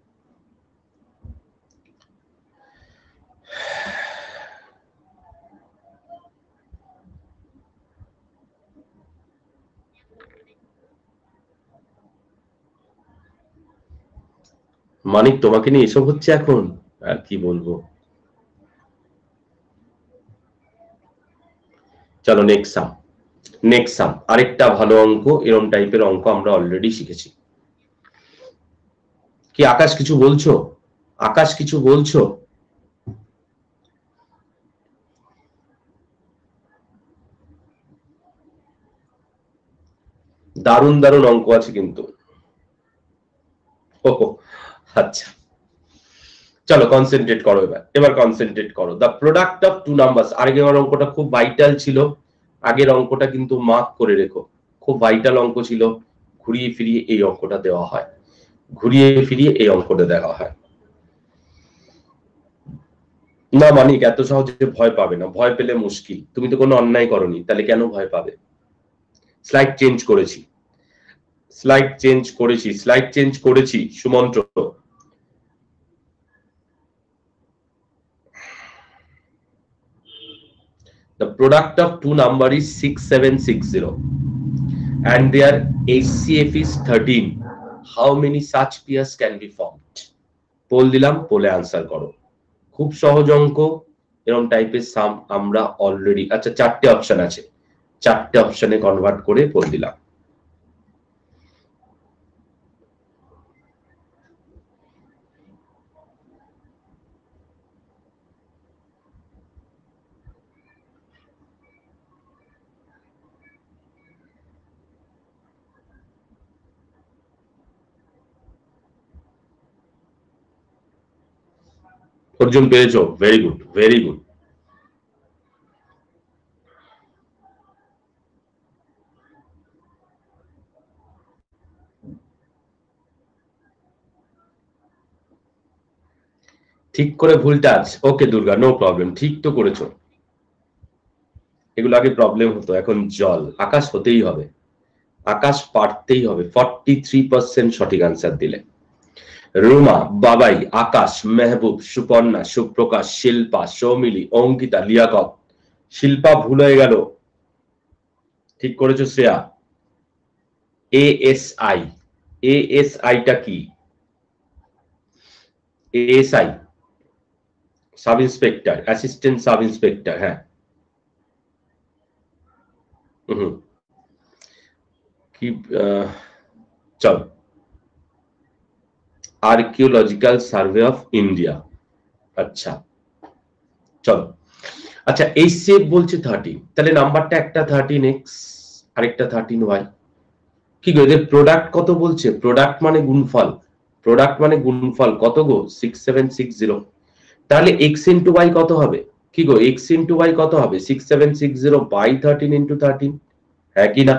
মানিক তোমাকে নিয়ে এসব হচ্ছে এখন, আর কি বলবো। চলো নেক্সট সাম, নেক্সট সাম আরেকটা ভালো অঙ্ক। এরকম টাইপের অঙ্ক আমরা অলরেডি শিখেছি। কি আকাশ কিছু বলছো? আকাশ কিছু বলছো? দারুণ দারুণ অঙ্ক আছে কিন্তু। আচ্ছা চলো কনসেন্ট্রেট করো, এবার কনসেন্ট্রেট করো। The product of 2 numbers. আগের অঙ্কটা খুব ভাইটাল ছিল, আগের অঙ্কটা কিন্তু মার্ক করে রেখো, খুব ভাইটাল অঙ্ক ছিল। ঘুরিয়ে ফিরিয়ে এই অঙ্কটা দেওয়া হয়, ঘুরিয়ে ফিরিয়ে এই অঙ্কটা দেওয়া হয় না। মানিক এত সহজে ভয় পাবে না, ভয় পেলে মুশকিল। তুমি তো কোনো অন্যায় করনি, তাহলে কেন ভয় পাবে? স্লাইড চেঞ্জ করেছি, স্লাইড চেঞ্জ করেছি, স্লাইড চেঞ্জ করেছি Sumantra. The product of 2 number is 6760 and their HCF is 13. How many such pairs can be formed? Poll দিলাম, পোলে আনসার করো। খুব সহজ অঙ্ক। এরকম টাইপের সাম আমরা অলরেডি, আচ্ছা 4টে অপশন আছে, 4টে অপশনে কনভার্ট করে পোল দিলাম। অর্জুন পেরেছো? Very good, very good. ঠিক করে ভুলটা আছে। ওকে দুর্গা, নো প্রবলেম, ঠিক তো করেছো। এগুলো আগে প্রবলেম হতো, এখন জল। আকাশ হতেই হবে, আকাশ পারতেই হবে। 43% সঠিক আনসার দিলে। রুমা, বাবাই, আকাশ, মেহবুব, সুপর্ণা, সুপ্রকাশ, শিল্পা, সৌমিলি, অঙ্কিতা, লিয়াকত। শিল্পা ভুল হয়ে গেল, ঠিক করেছো শ্রেয়া। এএসআই, এএসআইটা কি? ASI sub inspector, assistant sub inspector. হ্যাঁ কি চল, আর্কিওলজিক্যাল সার্ভে অফ ইন্ডিয়া। আচ্ছা চলো, আচ্ছা এই সেভ বলছে 13, তাহলে নাম্বারটা একটা 13x আরেকটা 13y। কি গো এদের প্রোডাক্ট কত বলছে? প্রোডাক্ট মানে গুণফল, প্রোডাক্ট মানে গুণফল কত গো? 6760। তাহলে x ইন্টু y কত হবে? কি গো x ইন্টু y কত হবে? 6760 বাই 13 ইন্টু 13, হ্যাঁ কি না?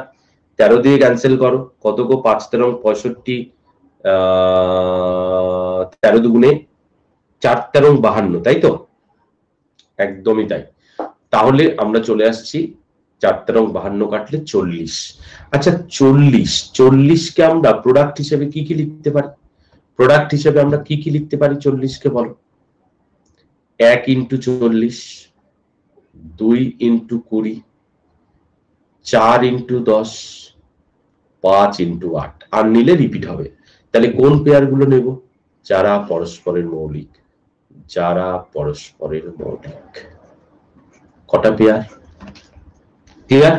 13 দিয়ে ক্যান্সেল করো, কত গো? 5 13 65, 13 দুগুণে 4 13 52, তাই তো? একদমই তাই। তাহলে আমরা চলে আসছি 4 13 52 কাটলে 40। আচ্ছা 40 কে আমরা প্রোডাক্ট হিসেবে কি কি লিখতে পারি? প্রোডাক্ট হিসেবে আমরা কি কি লিখতে পারি 40 কে বলো? 1 ইন্টু 40, 2 ইন্টু 20, 4 ইন্টু 10, 5 ইন্টু 8, আর নিলে রিপিট হবে। তাহলে কোন পেয়ার গুলো নেব? যারা পরস্পরের মৌলিক, যারা পরস্পরের মৌলিক। কটা পেয়ার? ক্লিয়ার?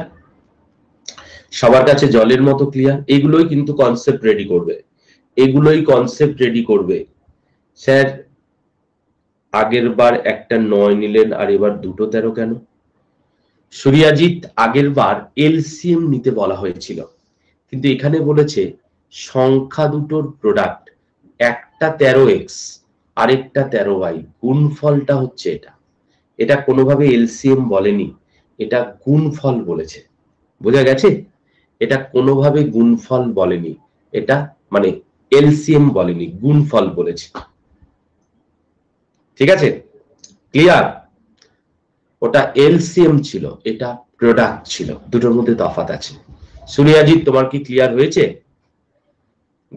সবার কাছে জলের মতো ক্লিয়ার? এগুলোই কিন্তু কনসেপ্ট রেডি করবে, এগুলোই কনসেপ্ট রেডি করবে। স্যার আগের বার একটা 9 নিলেন আর এবার দুটো 13 কেন? সূর্যাজিৎ আগের বার এলসিএম নিতে বলা হয়েছিল, কিন্তু এখানে বলেছে সংখ্যা দুটোর প্রোডাক্ট, একটা 13x আরেকটা 13y, গুণফলটা হচ্ছে এটা। এটা কোনোভাবে এলসিএম বলেনি, এটা গুণফল বলেছে। বোঝা গেছে? এটা কোনোভাবে গুণফল বলেনি, এটা মানে এলসিএম বলেনি, গুণফল বলেছে। ঠিক আছে? ক্লিয়ার? ওটা এলসিএম ছিল, এটা প্রোডাক্ট ছিল, দুটোর মধ্যে তফাৎ আছে। সূর্যাজিৎ তোমার কি ক্লিয়ার হয়েছে?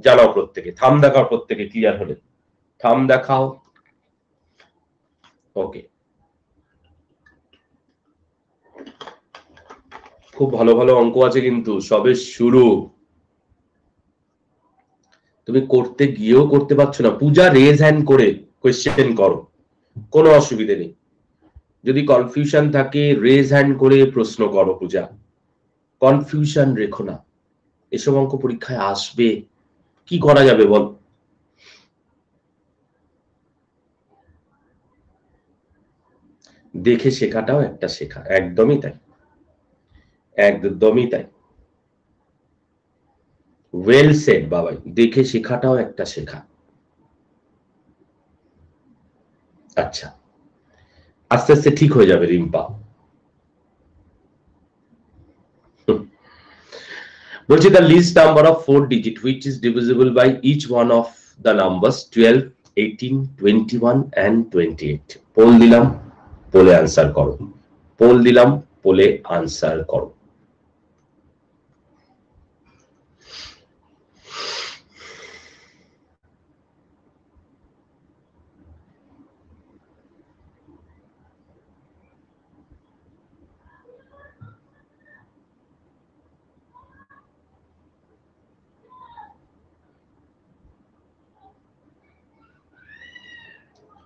জানাও প্রত্যেকে, থাম দেখাও প্রত্যেকে ক্লিয়ার হলে, থাম দেখাও। ওকে, খুব ভালো ভালো অঙ্ক আছে কিন্তু সবে শুরু, তুমি করতে গিয়েও করতে পারছো না। পূজা রেজ হ্যান্ড করে কোয়েশ্চেন করো, কোনো অসুবিধে নেই। যদি কনফিউশন থাকে রেজ হ্যান্ড করে প্রশ্ন করো পূজা, কনফিউশন রেখো না। এসব অঙ্ক পরীক্ষায় আসবে, কি করা যাবে বল? দেখে শেখাটাও একটা শেখা, একদমই তাই, একদমই তাই। ওয়েল সেড বাবাই, দেখে শেখাটাও একটা শেখা। আচ্ছা আস্তে আস্তে ঠিক হয়ে যাবে রিম্পা। বলছি the least number of 4 digit which is divisible by each one of the numbers 12, 18, 21 and 28. Pole দিলাম, পোলে আনসার করো, পোল দিলাম, পোলে আনসার করো।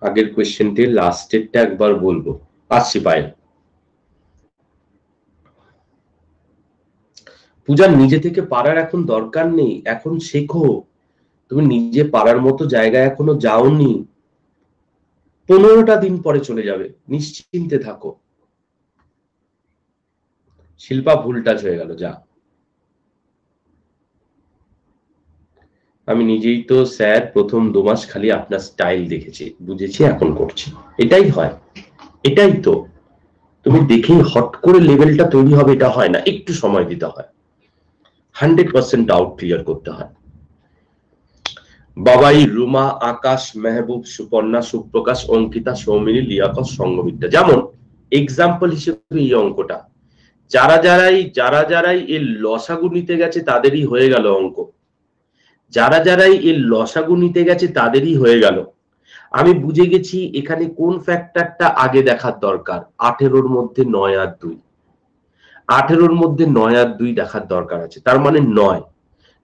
আগের কোয়েশ্চেনটির লাস্টেরটা একবার বলবো, আসছি পায়েল। পূজা নিজে থেকে পারার এখন দরকার নেই, এখন শেখো। তুমি নিজে পারার মতো জায়গায় এখনো যাওনি, 15টা দিন পরে চলে যাবে, নিশ্চিন্তে থাকো। শিল্পা ভুল টাচ হয়ে গেল, যা। আমি নিজেই তো স্যার প্রথম 2 মাস খালি আপনার স্টাইল দেখেছি, বুঝেছি, এখন করছি। এটাই হয়, এটাই তো। তুমি দেখেই হট করে লেভেলটা তৈরি হবে এটা হয় না, একটু সময় দিতে হয়, 100% ডাউট ক্লিয়ার করতে হয়। বাবাই, রুমা, আকাশ, মেহবুব, সুপর্ণা, সুপ্রকাশ, অঙ্কিতা, সৌমিনী, লিয়াকত, সঙ্গমিত্রা। যেমন এক্সাম্পল হিসেবে এই অঙ্কটা যারা যারাই এর লসাগু নিতে গেছে তাদেরই হয়ে গেল অঙ্ক, যারা যারাই এর লসাগু নিতে গেছে তাদেরই হয়ে গেল। আমি বুঝে গেছি এখানে কোন ফ্যাক্টরটা আগে দেখার দরকার। 18-র মধ্যে 9 আর 2, 18-র মধ্যে 9 আর 2 দেখার দরকার আছে। তার মানে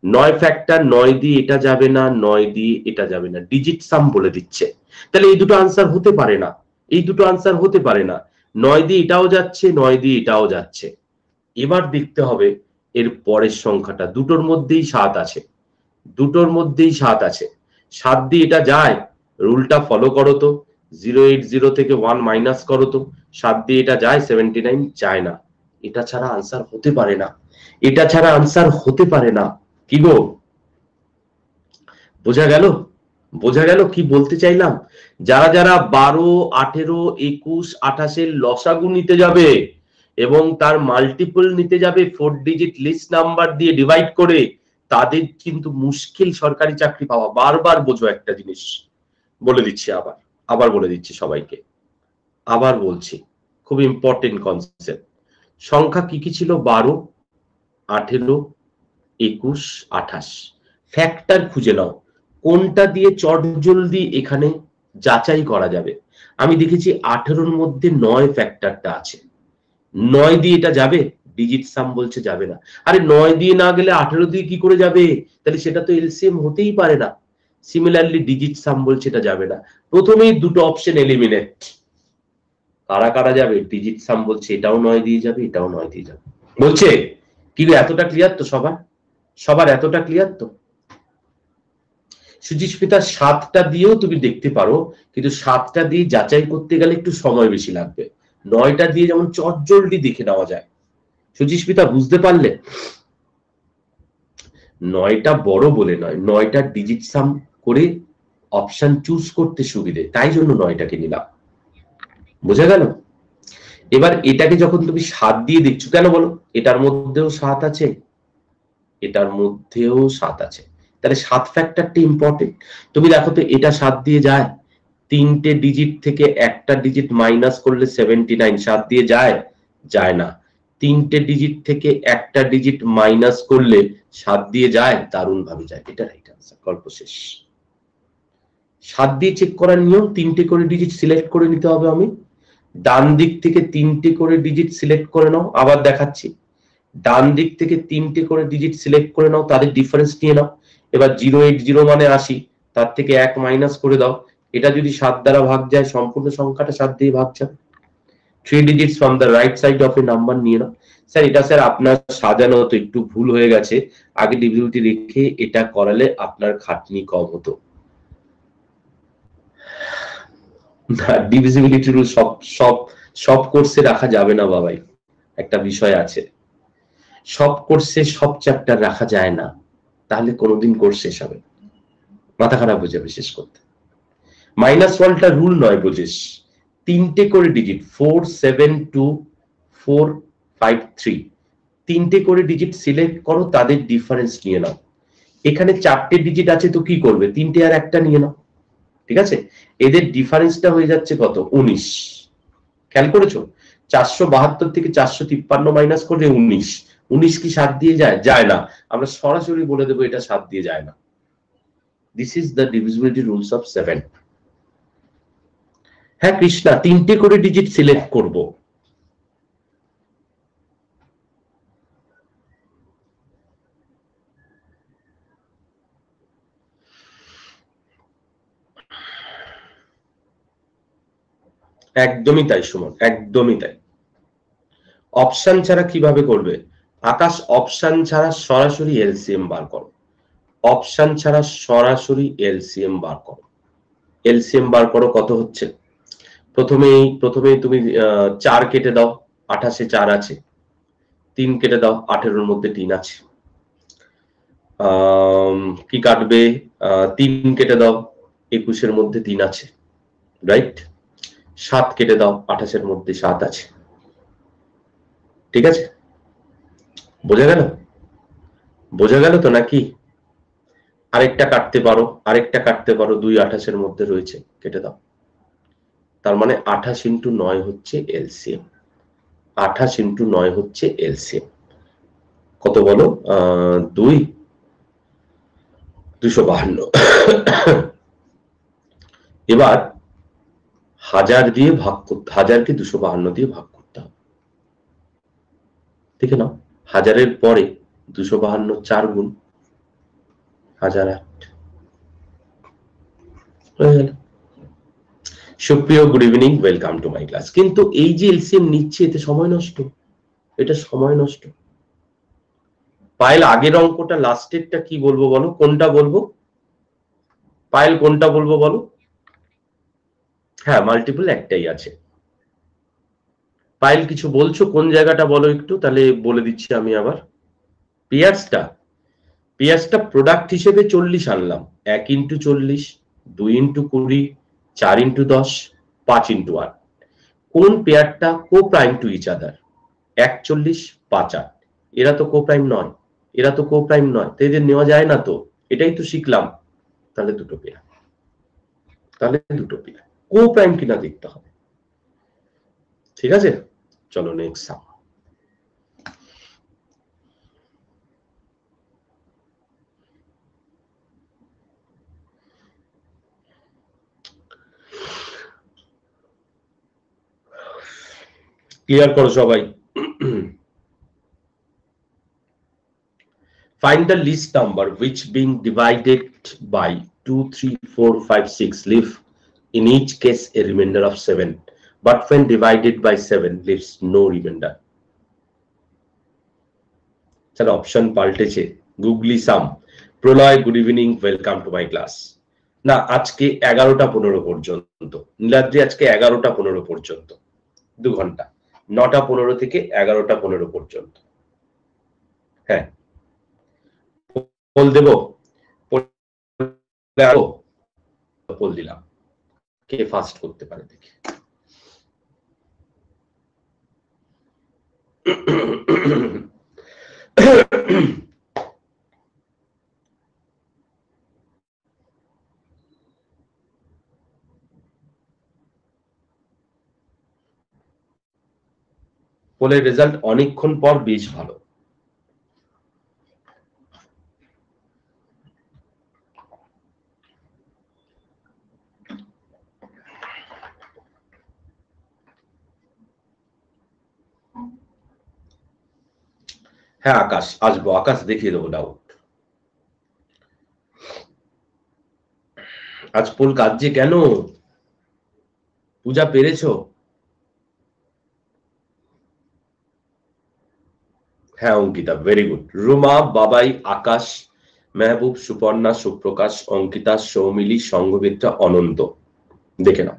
9 ফ্যাক্টর, 9 দিয়ে এটা যাবে না, 9 দিয়ে এটা যাবে না, ডিজিট সাম বলে দিচ্ছে। তাহলে এই দুটো আনসার হতে পারে না, এই দুটো আনসার হতে পারে না। 9 দিয়ে এটাও যাচ্ছে, 9 দিয়ে এটাও যাচ্ছে। এবার দেখতে হবে এর পরের সংখ্যাটা, দুটোর মধ্যেই 7 আছে, দুটোর মধ্যেই 7 আছে। 7 দিয়ে এটা যায়, রুলটা ফলো করো তো, 080 থেকে 1 মাইনাস করো তো। 7 দিয়ে এটা যায়, 79 যায় না। এটা ছাড়া আনসার হতে পারে না, এটা ছাড়া আনসার হতে পারে না। কি গো বোঝা গেল? বোঝা গেল কি বলতে চাইলাম? যারা যারা 12, 18, 21, 28 লসাগু নিতে যাবে এবং তার মাল্টিপল নিতে যাবে 4 ডিজিট লিস্ট নাম্বার দিয়ে ডিভাইড করে, তাদের কিন্তু মুশকিল সরকারি চাকরি পাওয়া। বারবার বোঝো একটা জিনিস, বলে দিচ্ছি আবার বলে দিচ্ছি সবাইকে, আবার বলছি, খুব ইম্পর্টেন্ট কনসেপ্ট। সংখ্যা কি কি ছিল? 12, 18, 21, 28। ফ্যাক্টর খুঁজে নাও কোনটা দিয়ে চটজলদি এখানে যাচাই করা যাবে। আমি দেখেছি 18-র মধ্যে 9 ফ্যাক্টরটা আছে। 9 দিয়ে এটা যাবে? ডিজিট সাম বলছে যাবে না। আরে 9 দিয়ে না গেলে 18 দিয়ে কি করে যাবে? তাহলে সেটা তো এলসিএম হতেই পারে না। সিমিলারলি ডিজিট সাম বলছে এটা যাবে না। প্রথমেই দুটো অপশন এলিমিনেট। কারা কারা যাবে? ডিজিট সাম বলছে এটাও 9 দিয়ে যাবে, এটাও 9 দিয়ে যাবে বলছে। কি এতটা ক্লিয়ার তো? সবার এতটা ক্লিয়ার তো? সুচিস্মিতা 7টা দিয়েও তুমি দেখতে পারো, কিন্তু 7টা দিয়ে যাচাই করতে গেলে একটু সময় বেশি লাগবে। 9টা দিয়ে যেমন চটজলদি দেখে নেওয়া যায়। সুচিস্মিতা বুঝতে পারলে? 9টা বড় বলে নয়, 9টা ডিজিট সাম করে অপশন চুজ করতে সুবিধে, তাই জন্য 9টাকে নিলাম। বোঝা গেল? এবার এটাকে যখন তুমি 7 দিয়ে দেখছো, কেন বলো? এটার মধ্যেও 7 আছে, এটার মধ্যেও 7 আছে, তাহলে 7 ফ্যাক্টরটা ইম্পর্টেন্ট। তুমি দেখো তো এটা 7 দিয়ে যায়? 3টে ডিজিট থেকে একটা ডিজিট মাইনাস করলে 79। 7 দিয়ে যায় না। 3টে ডিজিট থেকে একটা ডিজিট মাইনাস করলে 7 দিয়ে যায়? দারুণ ভাবে যায়। এটা রাইট আনসার। গল্প শেষ। 7 দিয়ে চেক করার নিয়ম, 3টে করে ডিজিট সিলেক্ট করে নিতে হবে। আমি ডান দিক থেকে 3টে করে ডিজিট সিলেক্ট করে নাও। আবার দেখাচ্ছি, ডান দিক থেকে 3টে করে ডিজিট সিলেক্ট করে নাও, তাদের ডিফারেন্স নিয়ে নাও। এবার 080 মানে 80, তার থেকে 1 মাইনাস করে দাও। এটা যদি 7 দ্বারা ভাগ যায়, সম্পূর্ণ সংখ্যাটা 7 দিয়ে ভাগ যাবে। 3 digits from the right side of a number নিয়ে নাও। স্যার এটা স্যার আপনার সাজানো তো একটু ভুল হয়ে গেছে, আগে ডিভিজিবিলিটি রেখে এটা করালে আপনার খাটনি কম হতো। ডিভিজিবিলিটি রুল সব কোর্সে রাখা যাবে না বাবাই, একটা বিষয় আছে। সব কোর্সে সব চ্যাপ্টার রাখা যায় না, তাহলে কোনোদিন কোর্স শেষ হবে, মাথা খারাপ হয়ে যাবে শেষ করতে। -1টা রুল নয়, বুঝিস? 3টে করে ডিজিট 4, 7, 2, 4, 5, 3, 3টে করে ডিজিট সিলেক্ট করো, তাদের ডিফারেন্স নিয়ে নাও। এখানে 4টে ডিজিট আছে তো কি করবে? 3টে আর একটা নিয়ে নাও, ঠিক আছে? এদের ডিফারেন্সটা হয়ে যাচ্ছে কত? 19। খেয়াল করেছো? 472 থেকে 453 মাইনাস করলে 19। 19 কি 7 দিয়ে যায় না। আমরা সরাসরি বলে দেবো এটা 7 দিয়ে যায় না। This is the divisibility rules of 7। হ্যাঁ কৃষ্ণা, 3টে করে ডিজিট সিলেক্ট করব। একদমই তাই সুমন, একদমই তাই। অপশন ছাড়া কিভাবে করবে? আকাশ, অপশন ছাড়া সরাসরি এলসিএম বার করো। অপশন ছাড়া সরাসরি এলসিএম বার করো। এলসিএম বার করো, কত হচ্ছে? প্রথমেই তুমি 4 কেটে দাও, 28-এ 4 আছে। 3 কেটে দাও, 18-এর মধ্যে 3 আছে। কি কাটবে? 3 কেটে দাও, 21-এর মধ্যে 3 আছে, রাইট? 7 কেটে দাও, 28-এর মধ্যে 7 আছে, ঠিক আছে? বোঝা গেল? বোঝা গেল তো নাকি? আরেকটা কাটতে পারো, 2 28-এর মধ্যে রয়েছে, কেটে দাও। তার মানে 28 × 9 হচ্ছে এলসিএম। 28 × 9 হচ্ছে এলসিএম। কত বলো? 252। এবার 1000 দিয়ে ভাগ করতে, 1000কে 252 দিয়ে ভাগ করতে হবে। ঠিক না? 1000-এর পরে 252 4 গুণ 1008 হয়ে গেল। সুপ্রিয়, good evening, welcome to my class. কিন্তু এই যে এলসিএম নিচ্ছে, এতে সময় নষ্ট, এটা সময় নষ্ট। পায়েল, আগের অঙ্কটা লাস্টেরটা কি বলবো বলো? কোনটা বলবো পায়েল? কোনটা বলবো বলো? হ্যাঁ, মাল্টিপল একটাই আছে। পায়েল কিছু বলছো? কোন জায়গাটা বলো একটু, তাহলে বলে দিচ্ছি আমি আবার। পেয়ার্সটা পেঁয়াজটা প্রোডাক্ট হিসেবে 40 আনলাম, 1 ইন্টু 40, 2 ইন্টু 20, 4 ইন্টু 10, 5 ইন্টু 8। কোন পেয়ারটা co prime to each other? 1 40 5 8, এরা তো কো প্রাইম নয়, এরা তো কো প্রাইম নয়, তো এদের নেওয়া যায় না। তো এটাই তো শিখলাম। তাহলে দুটো পেয়ার, কো প্রাইম কিনা দেখতে হবে। ঠিক আছে, চলো নেক্সট সাম। ক্লিয়ার করো সবাই। Find the least number which being divided by 2, 3, 4, 5, 6 leave in each case a remainder of 7, but when divided by 7 leaves no remainder. চলো অপশন পাল্টেছে। Googly sum. Pralay, good evening, welcome to my class. না, আজকে 11টা 15 পর্যন্ত। নীলাদ্রি আজকে 11টা 15 পর্যন্ত, 2 ঘন্টা, 9টা 15 থেকে 11টা 15 পর্যন্ত। হ্যাঁ, পোল দেব, পোল দিলাম, কে ফাস্ট করতে পারে দেখি। পোলের রেজাল্ট অনেকক্ষণ পর বেশ ভালো। হ্যাঁ আকাশ, আসবো, আকাশ দেখিয়ে দেবো ডাউট। আজ পোল কাজে কেন? পূজা পেরেছো? হ্যাঁ অঙ্কিতা, ভেরি গুড। রুমা, বাবাই, আকাশ, মেহবুব, সুপর্ণা, সুপ্রকাশ, অঙ্কিতা, সৌমিলি, সংঘমিত্রা, অনন্ত। দেখে নাও,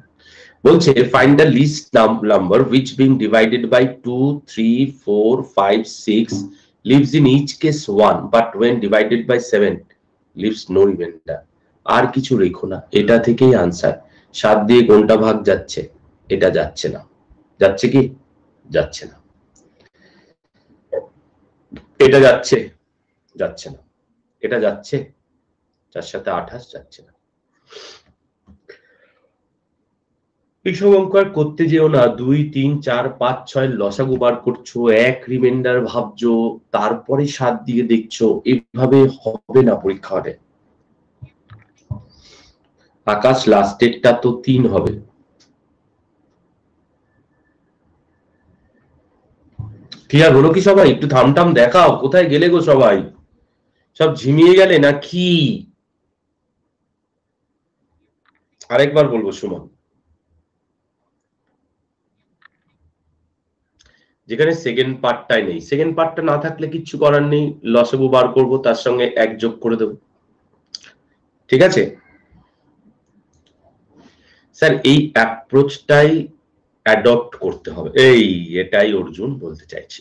বলছে find the least number which being divided by 2, 3, 4, 5, 6 leaves in each case 1, but when divided by 7 leaves no remainder. আর কিছু রেখো না, এটা থেকেই আনসার। 7 দিয়ে কোনটা ভাগ যাচ্ছে? এটা যাচ্ছে না। যাচ্ছে কি? যাচ্ছে না। এটা যাচ্ছে? যাচ্ছে না। এটা যাচ্ছে? 4 সাথে 28 যাচ্ছে না। এইসব অঙ্ক আর করতে যেও না। 2, 3, 4, 5, 6 লসাগু বার করছো, 1 রিমাইন্ডার ভাবছো, তারপরে 7 দিয়ে দেখছো, এইভাবে হবে না পরীক্ষা হলে। আকাশ, লাস্ট ডেটটা তো 3 হবে। ক্লিয়ার হলো কি সবাই? একটু থামটাম দেখাও, কোথায় গেলে গো সবাই? সব ঝিমিয়ে গেলে না কি? আরেকবার বলবো সুমন, যেখানে সেকেন্ড পার্টটাই নেই, সেকেন্ড পার্টটা না থাকলে কিচ্ছু করার নেই, লসাগু বার করবো, তার সঙ্গে 1 যোগ করে দেবো। ঠিক আছে স্যার, এই অ্যাপ্রোচটাই অ্যাডপ্ট করতে হবে। এটাই অর্জুন বলতে চাইছি।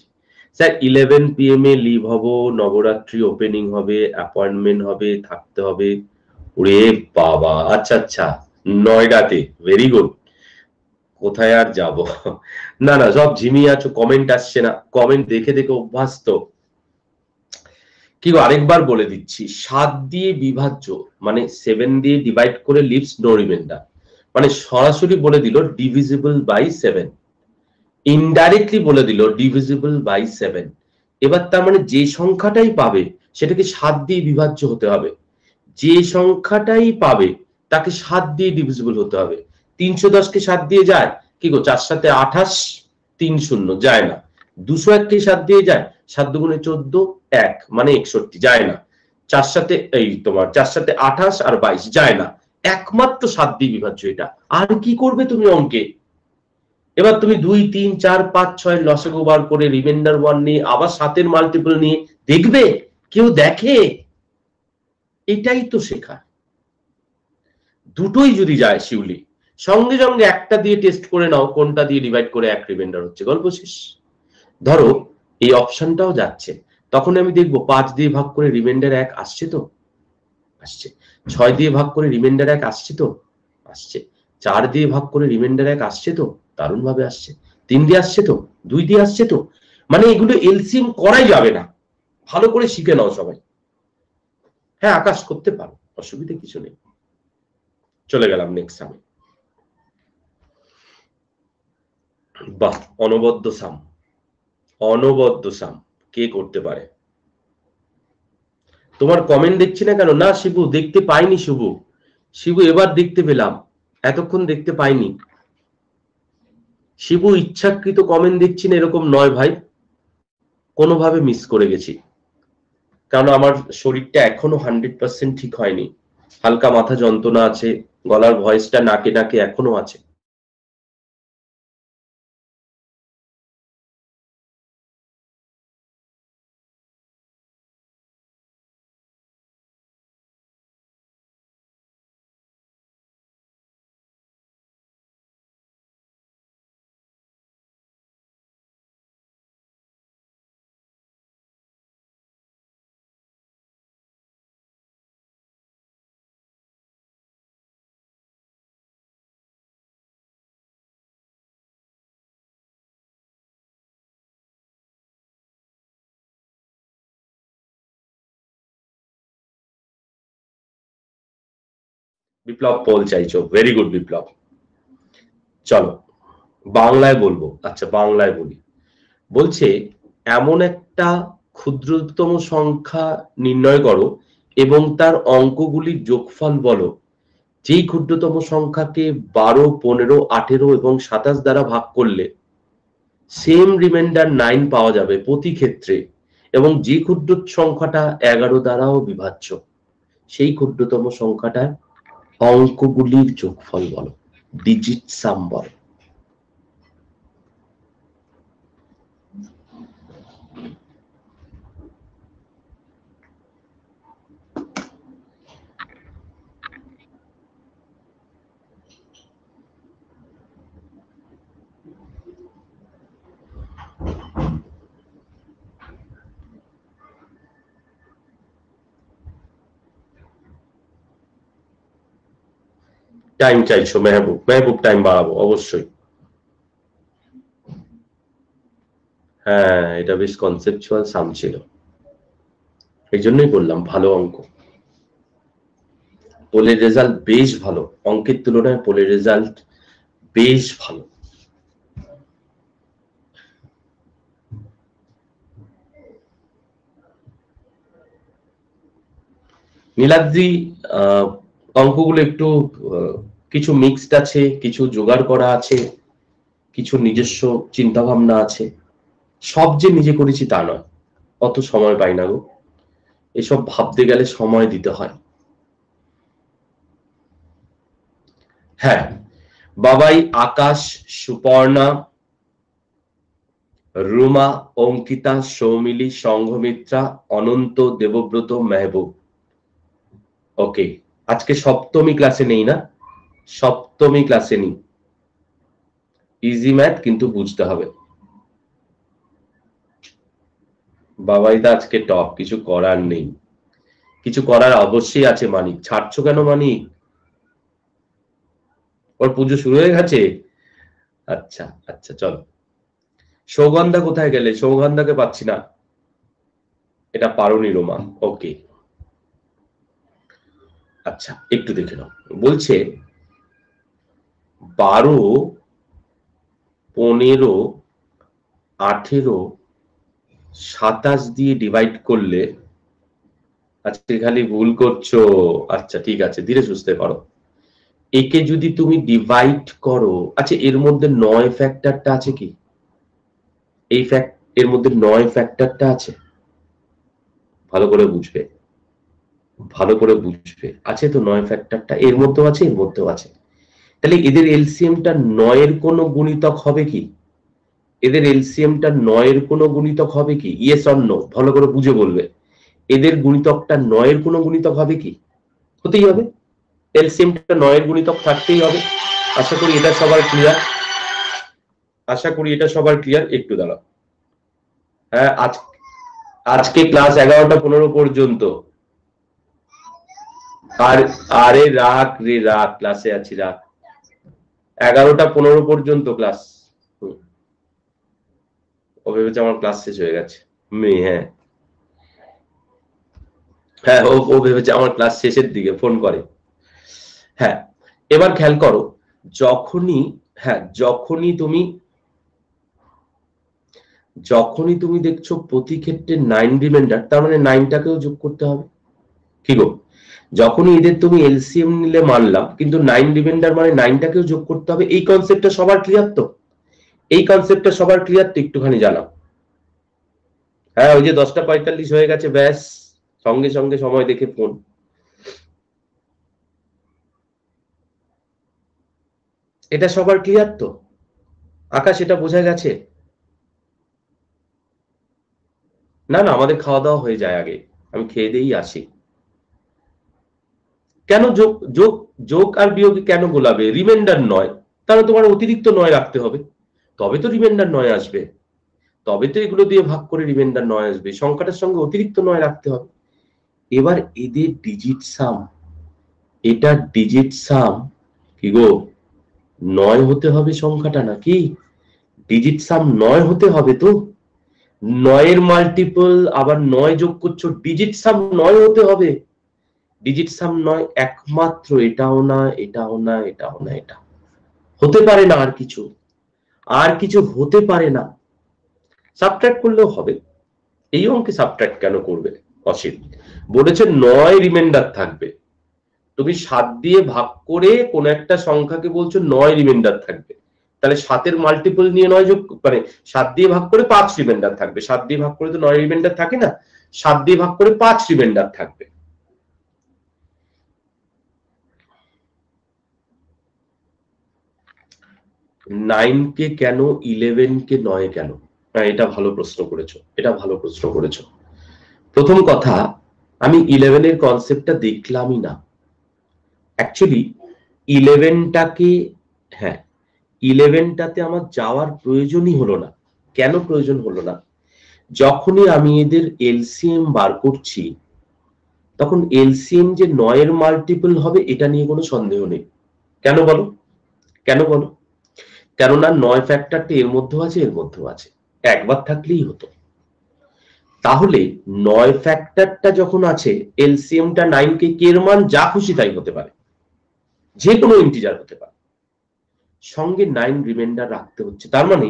স্যার 11 PM এ লিভ হবো, নবরাত্রি ওপেনিং হবে, অ্যাপয়েন্টমেন্ট হবে, থাকতে হবে। ওরে বাবা, আচ্ছা আচ্ছা, নয়ডাতে, ভেরি গুড। কোথায় আর যাব? না না, সব ঝিমিয়ে আছো, কমেন্ট আসছে না। কমেন্ট দেখে দেখে অভ্যাস তো। কি গো, আরেকবার বলে দিচ্ছি, 7 দিয়ে বিভাজ্য মানে 7 দিয়ে ডিভাইড করে লিভস নো রিমাইন্ডার, মানে সরাসরি বলে দিল ডিভিজিবল বাই 7, ইনডাইরেক্টলি বলে দিল ডিভিজিবল বাই 7। এবার তার মানে যে সংখ্যাটাই পাবে সেটাকে 7 দিয়ে বিভাজ্য হতে হবে, যে সংখ্যাটাই পাবে তাকে 7 দিয়ে ডিভিজিবল হতে হবে। 310 কে 7 দিয়ে যায় কি গো? 4 সাথে 28, 3 0 যায় না। 201 কে 7 দিয়ে যায়, 7 দুগুণে 14, 1 মানে 61 যায় না। 4 সাথে তোমার 4 সাথে 28 আর 22 যায় না। একমাত্র 7 দিয়ে বিভাজ্য এটা। আর কি করবে তুমি অঙ্কে? এবার তুমি 2, 3, 4, 5, 6 লসাগু বার করে রিমাইন্ডার 1 নিয়ে আবার 7 এর মাল্টিপল নিয়ে দেখবে কেউ দেখে? এটাই তো শেখা। দুটোই যদি যায় শিউলি, সঙ্গে সঙ্গে একটা দিয়ে টেস্ট করে নাও কোনটা দিয়ে ডিভাইড করে 1 রিমাইন্ডার হচ্ছে, গল্প শেষ। ধরো এই অপশনটাও যাচ্ছে, তখন আমি দেখবো 5 দিয়ে ভাগ করে রিমাইন্ডার 1 আসছে তো, আসছে। 6 দিয়ে ভাগ করে রিমাইন্ডার 1 আসছে তো, আসছে। 4 দিয়ে ভাগ করে রিমাইন্ডার 1 আসছে তো, দারুণ ভাবে আসছে। 3 দিয়ে আসছে তো, 2 দিয়ে আসছে তো। মানে এগুলো এলসিএম করাই যাবে না, ভালো করে শিখে নাও সবাই। হ্যাঁ আকাশ করতে পারো, অসুবিধা কিছু নেই। চলে গেলাম নেক্সট সামে। বাহ, অনবদ্য সাম, অনবদ্য সাম কে করতে পারে? তোমার কমেন্ট দেখছি না কেন? না শিবু, দেখতে পাইনি শিবু। শিবু এবার দেখতে পেলাম, এতক্ষণ দেখতে পাইনি। শিবু ইচ্ছাকৃত কমেন্ট দেখছি না এরকম নয় ভাই, কোনোভাবে মিস করে গেছি। কারণ আমার শরীরটা এখনো 100% ঠিক হয়নি, হালকা মাথা যন্ত্রণা আছে, গলার ভয়েসটা নাকে নাকে এখনো আছে। বিপ্লব পোল চাইছো, ভেরি গুড বিপ্লব। চলো বাংলায় বলবো। আচ্ছা বাংলায় বলি। বলছে এমন একটা ক্ষুদ্রতম সংখ্যা নির্ণয় করো এবং তার অঙ্কগুলির যোগফল বলো, যেই ক্ষুদ্রতম সংখ্যাকে 12, 15, 18 এবং 27 দ্বারা ভাগ করলে সেম রিমাইন্ডার 9 পাওয়া যাবে প্রতি ক্ষেত্রে, এবং যে ক্ষুদ্র সংখ্যাটা 11 দ্বারাও বিভাজ্য, সেই ক্ষুদ্রতম সংখ্যাটার অঙ্কগুলির যোগফল বলো, ডিজিট সাম বলো। টাইম চাইছো মেহবুব? মেহবুব টাইম বাড়াবো অবশ্যই। হ্যাঁ এটা বেশ কনসেপচুয়াল সাম ছিল, এই জন্যই বললাম ভালো অঙ্ক। পোলের রেজাল্ট বেশ ভালো, অঙ্কের তুলনায় পোলের রেজাল্ট বেশ ভালো। নীলাদ্রি অঙ্কগুলো একটু কিছু মিক্সড আছে, কিছু জোগাড় করা আছে, কিছু নিজস্ব চিন্তা ভাবনা আছে। সব যে নিজে করেছি তা নয়, অত সময় পাই না গো, এসব ভাবতে গেলে সময় দিতে হয়। হ্যাঁ বাবাই, আকাশ, সুপর্ণা, রুমা, অঙ্কিতা, সৌমিলি, সংঘমিত্রা, অনন্ত, দেবব্রত, মেহবুব। ওকে, আজকে সপ্তমী ক্লাসে নেই না? সপ্তমী ক্লাসে নেই। ইজি ম্যাথ কিন্তু বুঝতে হবে। বাবাই দা আজকে টপ, কিছু করার নেই। কিছু করার অবশ্যই আছে। মানিক, ছাড়ছো কেন মানিক? ওর পুজো শুরু হয়ে গেছে? আচ্ছা আচ্ছা চলো। সৌগন্ধা কোথায় গেলে? সৌগন্ধাকে পাচ্ছি না। এটা পারোনি রোমা। ওকে আচ্ছা একটু দেখে নাও। বলছে 12, 15, 18, 27 দিয়ে ডিভাইড করলে, আচ্ছা খালি ভুল করছো। আচ্ছা ঠিক আছে, ধীরে সুস্থে করো। একে যদি তুমি ডিভাইড করো, আচ্ছা এর মধ্যে 9 ফ্যাক্টরটা আছে কি? এই এর মধ্যে 9 ফ্যাক্টরটা আছে, ভালো করে বুঝবে, ভালো করে বুঝবে। আছে তো 9 ফ্যাক্টরটা, এর মধ্যেও আছে, এর মধ্যেও আছে। তাহলে এদের এলসিএমটা 9 এর কোনো গুণিতক হবে কি? এদের এলসিএমটা 9 এর কোনো গুণিতক হবে কি? ইয়েস অর নো, ভালো করে বুঝে বলবে। এদের গুণিতকটা 9 এর কোনো গুণিতক হবে কি? হতেই হবে, এলসিএমটা 9 এর গুণিতক থাকতেই হবে। আশা করি এটা সবার ক্লিয়ার, আশা করি এটা সবার ক্লিয়ার। একটু দাঁড়াও। হ্যাঁ আজকে ক্লাস 11:15 পর্যন্ত। আরে রাখ রে রাখ, ক্লাসে আছি রাখ। 11:15 পর্যন্ত ক্লাস। ও ভেবেছে আমার ক্লাস শেষ হয়ে গেছে। হ্যাঁ হ্যাঁ, ও ভেবেছে আমার ক্লাস শেষের দিকে, ফোন করে। হ্যাঁ, এবার খেয়াল করো, যখনই তুমি দেখছো প্রতি ক্ষেত্রে 9 রিমাইন্ডার, তার মানে 9টাকেও যোগ করতে হবে। কি গো, যখনই এদের তুমি এলসিএম নিলে মানলাম, কিন্তু 9 রিমাইন্ডার মানে 9টাকেও যোগ করতে হবে। এই কনসেপ্টটা সবার ক্লিয়ার তো? একটুখানি জানাও। হ্যাঁ, ওই যে 10:45 হয়ে গেছে, ব্যাস সঙ্গে সঙ্গে সময় দেখে ফোন। এটা সবার ক্লিয়ার তো? আকাশ, এটা বোঝা গেছে? না না, আমাদের খাওয়া দাওয়া হয়ে যায় আগে, আমি খেয়ে দিয়েই আসি। কেন যোগ আর বিয়োগে কেন গোলাবে? রিমাইন্ডার নয়, তাহলে তোমার অতিরিক্ত 9 রাখতে হবে, তবে তো রিমাইন্ডার 9 আসবে, তবে তো এগুলো দিয়ে ভাগ করে রিমাইন্ডার 9 আসবে। সংখ্যাটার সঙ্গে অতিরিক্ত 9 রাখতে হবে। এবার এদের ডিজিট সাম, এটা ডিজিট সাম কি গো, 9 হতে হবে সংখ্যাটা, নাকি? ডিজিট সাম 9 হতে হবে তো। 9-এর মাল্টিপল আবার 9 যোগ করছো, ডিজিট সাম 9 হতে হবে। ডিজিট সাম 9 একমাত্র, এটাও না, এটাও না, এটাও না, এটা হতে পারে না, আর কিছু হতে পারে না। সাবট্রাক্ট করলেও হবে। এই অঙ্কে সাবট্রাক্ট কেন করবে অসিত? বলেছে 9 রিমাইন্ডার থাকবে, তুমি 7 দিয়ে ভাগ করে কোন একটা সংখ্যাকে বলছো 9 রিমাইন্ডার থাকবে, তাহলে 7-এর মাল্টিপল নিয়ে 9 যোগ, মানে 7 দিয়ে ভাগ করে 5 রিমাইন্ডার থাকবে। 7 দিয়ে ভাগ করে তো 9 রিমাইন্ডার থাকে না, 7 দিয়ে ভাগ করে 5 রিমাইন্ডার থাকবে। নাইন কে কেন, 11 কে 9 কেন? এটা ভালো প্রশ্ন করেছো। প্রথম কথা, আমি 11-এর কনসেপ্টটা দেখলামই না অ্যাকচুয়ালি। 11টাতে আমার যাওয়ার প্রয়োজনই হলো না। কেন প্রয়োজন হলো না? যখনই আমি এদের এলসিএম বার করছি, তখন এলসিএম যে 9-এর মাল্টিপল হবে এটা নিয়ে কোনো সন্দেহ নেই। কেন বলো? কেননা 9 ফ্যাক্টরটা এর মধ্যেও আছে, এর মধ্যেও আছে, একবার থাকলেই হতো। তাহলে 9 ফ্যাক্টরটা যখন আছে, এলসিএমটা 9 কে এর মান যা খুশি তাই হতে পারে, যে কোনো ইন্টিজার হতে পারে, সঙ্গে 9 রিমাইন্ডার রাখতে হচ্ছে। তার মানে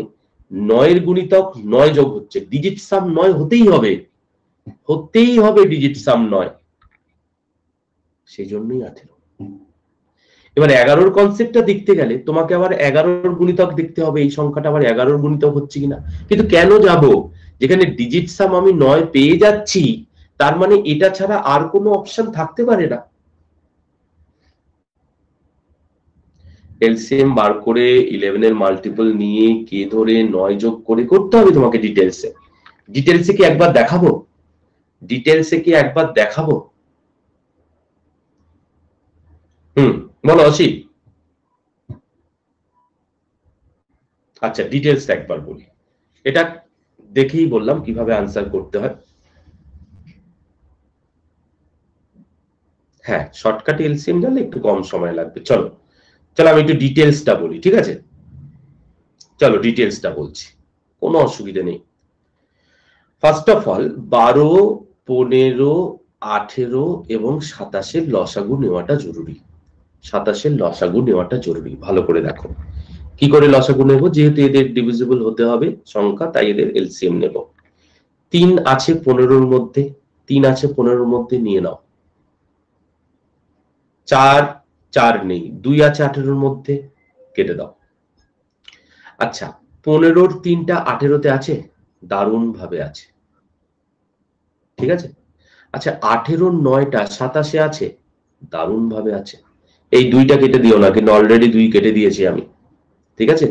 9-এর গুণিতক 9 যোগ হচ্ছে, ডিজিট সাম 9 হতেই হবে ডিজিট সাম 9, সেই জন্যই 18। এবার 11-র কনসেপ্টটা দেখতে গেলে তোমাকে আবার 11-র গুণিতক দেখতে হবে, এই সংখ্যাটা আবার 11-র গুণিতক হচ্ছে কিনা। কিন্তু কেন যাব, যেখানে ডিজিট সাম আমি 9 পেয়ে যাচ্ছি, তার মানে এটা ছাড়া আর কোনো অপশন থাকতে পারে না। এলসিএম বার করে 11-এর মাল্টিপল নিয়ে কে ধরে 9 যোগ করে করতে হবে তোমাকে ডিটেলসে কি একবার দেখাবো? বলো অসিত। আচ্ছা, ডিটেলসটা একবার বলি, এটা দেখেই বললাম কিভাবে আনসার করতে হয়। হ্যাঁ, শর্টকাট এলসিএম জানলে একটু কম সময় লাগবে। চলো আমি একটু ডিটেলসটা বলি, ঠিক আছে? চলো ডিটেলসটা বলছি, কোনো অসুবিধা নেই। ফার্স্ট অফ অল, 12, 15, 18 এবং 27-এর লসাগু নেওয়াটা জরুরি। ভালো করে দেখো কি করে লসাগু নেব। যেহেতু এদের ডিভিজিবল হতে হবে সংখ্যা, তাই এদের এলসিএম নেব। 3 আছে 15-র মধ্যে, নিয়ে নাও। 4 নেই, 2 আছে 18-র মধ্যে, কেটে দাও। আচ্ছা, 15-র 3টা 18-তে আছে, দারুণ ভাবে আছে, ঠিক আছে। আচ্ছা, 18-র 9টা 27-এ আছে, দারুণ ভাবে আছে। এই 2টা কেটে দিও না, কিন্তু অলরেডি 2 কেটে দিয়েছি আমি, ঠিক আছে।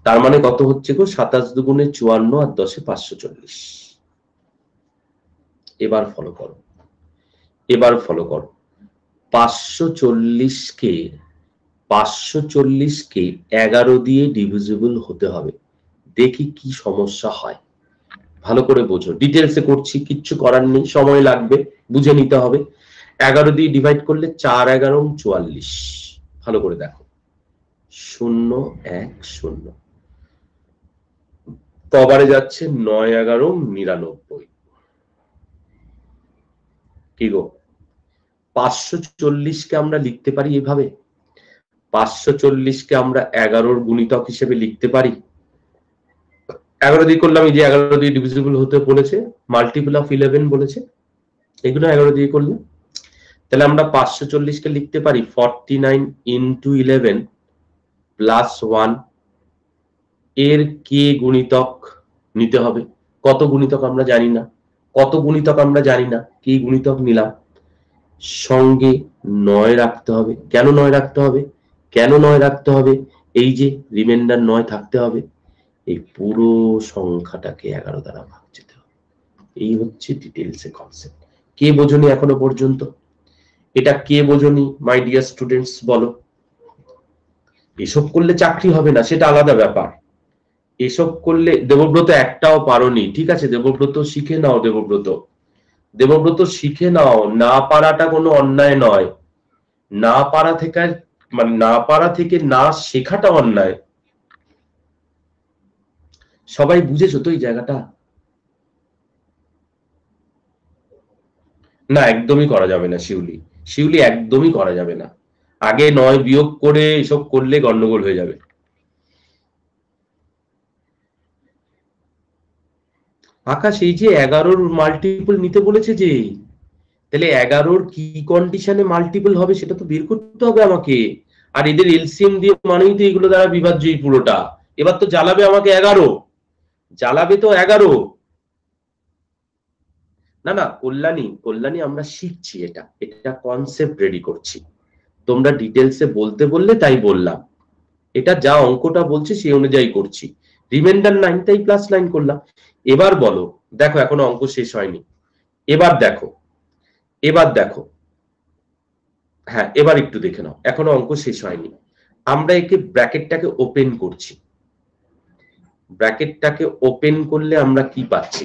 তার মানে কত হচ্ছে গো, 27 দুগুণে 54 আর 10-এ 540। এবার ফলো করো 540কে 11 দিয়ে ডিভিজিবল হতে হবে। দেখি কি সমস্যা হয়। ভালো করে বোঝো, ডিটেলসে করছি, কিচ্ছু করার নেই, সময় লাগবে, বুঝে নিতে হবে। 11 দিয়ে ডিভাইড করলে 4 11 44, ভালো করে দেখো, 0 1 0, কবারে যাচ্ছে 9 11 99। কি গো, 540 কে আমরা লিখতে পারি এভাবে, 540 কে আমরা 11 গুণিতক হিসেবে লিখতে পারি। 11 দিয়ে করলাম, এই যে 11 দিয়ে ডিভিজিবল হতে বলেছে, মাল্টিপল অফ 11 বলেছে, এগুলো 11 দিয়ে করলে তাহলে আমরা 540 কে লিখতে পারি 49 ইন্টু 11 প্লাস 1। এর কে গুণিতক নিতে হবে, কত গুণিতক আমরা জানি না, কত গুণিতক আমরা জানি না, কি গুণিতক নিলাম, সঙ্গে 9 রাখতে হবে। কেন 9 রাখতে হবে, কেন 9 রাখতে হবে, এই যে রিমাইন্ডার 9 থাকতে হবে, এই পুরো সংখ্যাটাকে 11 দ্বারা ভাগ যেতে হবে। এই হচ্ছে ডিটেইলসে কনসেপ্ট। কে বোঝনি এখনো পর্যন্ত? এটা কে বোঝনি মাই ডিয়ার স্টুডেন্টস বলো? এসব করলে চাকরি হবে না, সেটা আলাদা ব্যাপার। এসব করলে, দেবব্রত একটাও পারোনি, ঠিক আছে দেবব্রত, শিখে নাও, দেবব্রত শিখে নাও, না পারাটা কোনো অন্যায় নয়, না পারা থেকে, মানে না পারা থেকে না শেখাটা অন্যায়। সবাই বুঝেছো তো এই জায়গাটা? না, একদমই করা যাবে না শিউলি, একদমই করা যাবে না। আগে 9 বিয়োগ করে এসব করলে গন্ডগোল হয়ে যাবে। আকাশ, এই যে 11-র মাল্টিপল নিতে বলেছে যে, তাহলে 11-র কি কন্ডিশনে মাল্টিপল হবে সেটা তো বের করতে হবে আমাকে। আর এদের এলসিএম দিয়ে মানেই তো এগুলো দ্বারা বিভাজ্য এই পুরোটা। এবার তো জ্বালাবে আমাকে 11, জ্বালাবে তো 11। না না কল্যাণী আমরা শিখছি, এটা কনসেপ্ট রেডি করছি, তোমরা ডিটেলসে বলতে বললে তাই বললাম, এটা যা অঙ্কটা বলছে সেই অনুযায়ী করছি। রিমাইন্ডার 9 তাই প্লাস 9 করলাম। এবার বলো, দেখো এখনো অঙ্ক শেষ হয়নি, এবার দেখো, হ্যাঁ এবার একটু দেখে নাও, এখনো অঙ্ক শেষ হয়নি। আমরা একে ব্র্যাকেটটাকে ওপেন করছি, ব্র্যাকেটটাকে ওপেন করলে আমরা কি পাচ্ছি,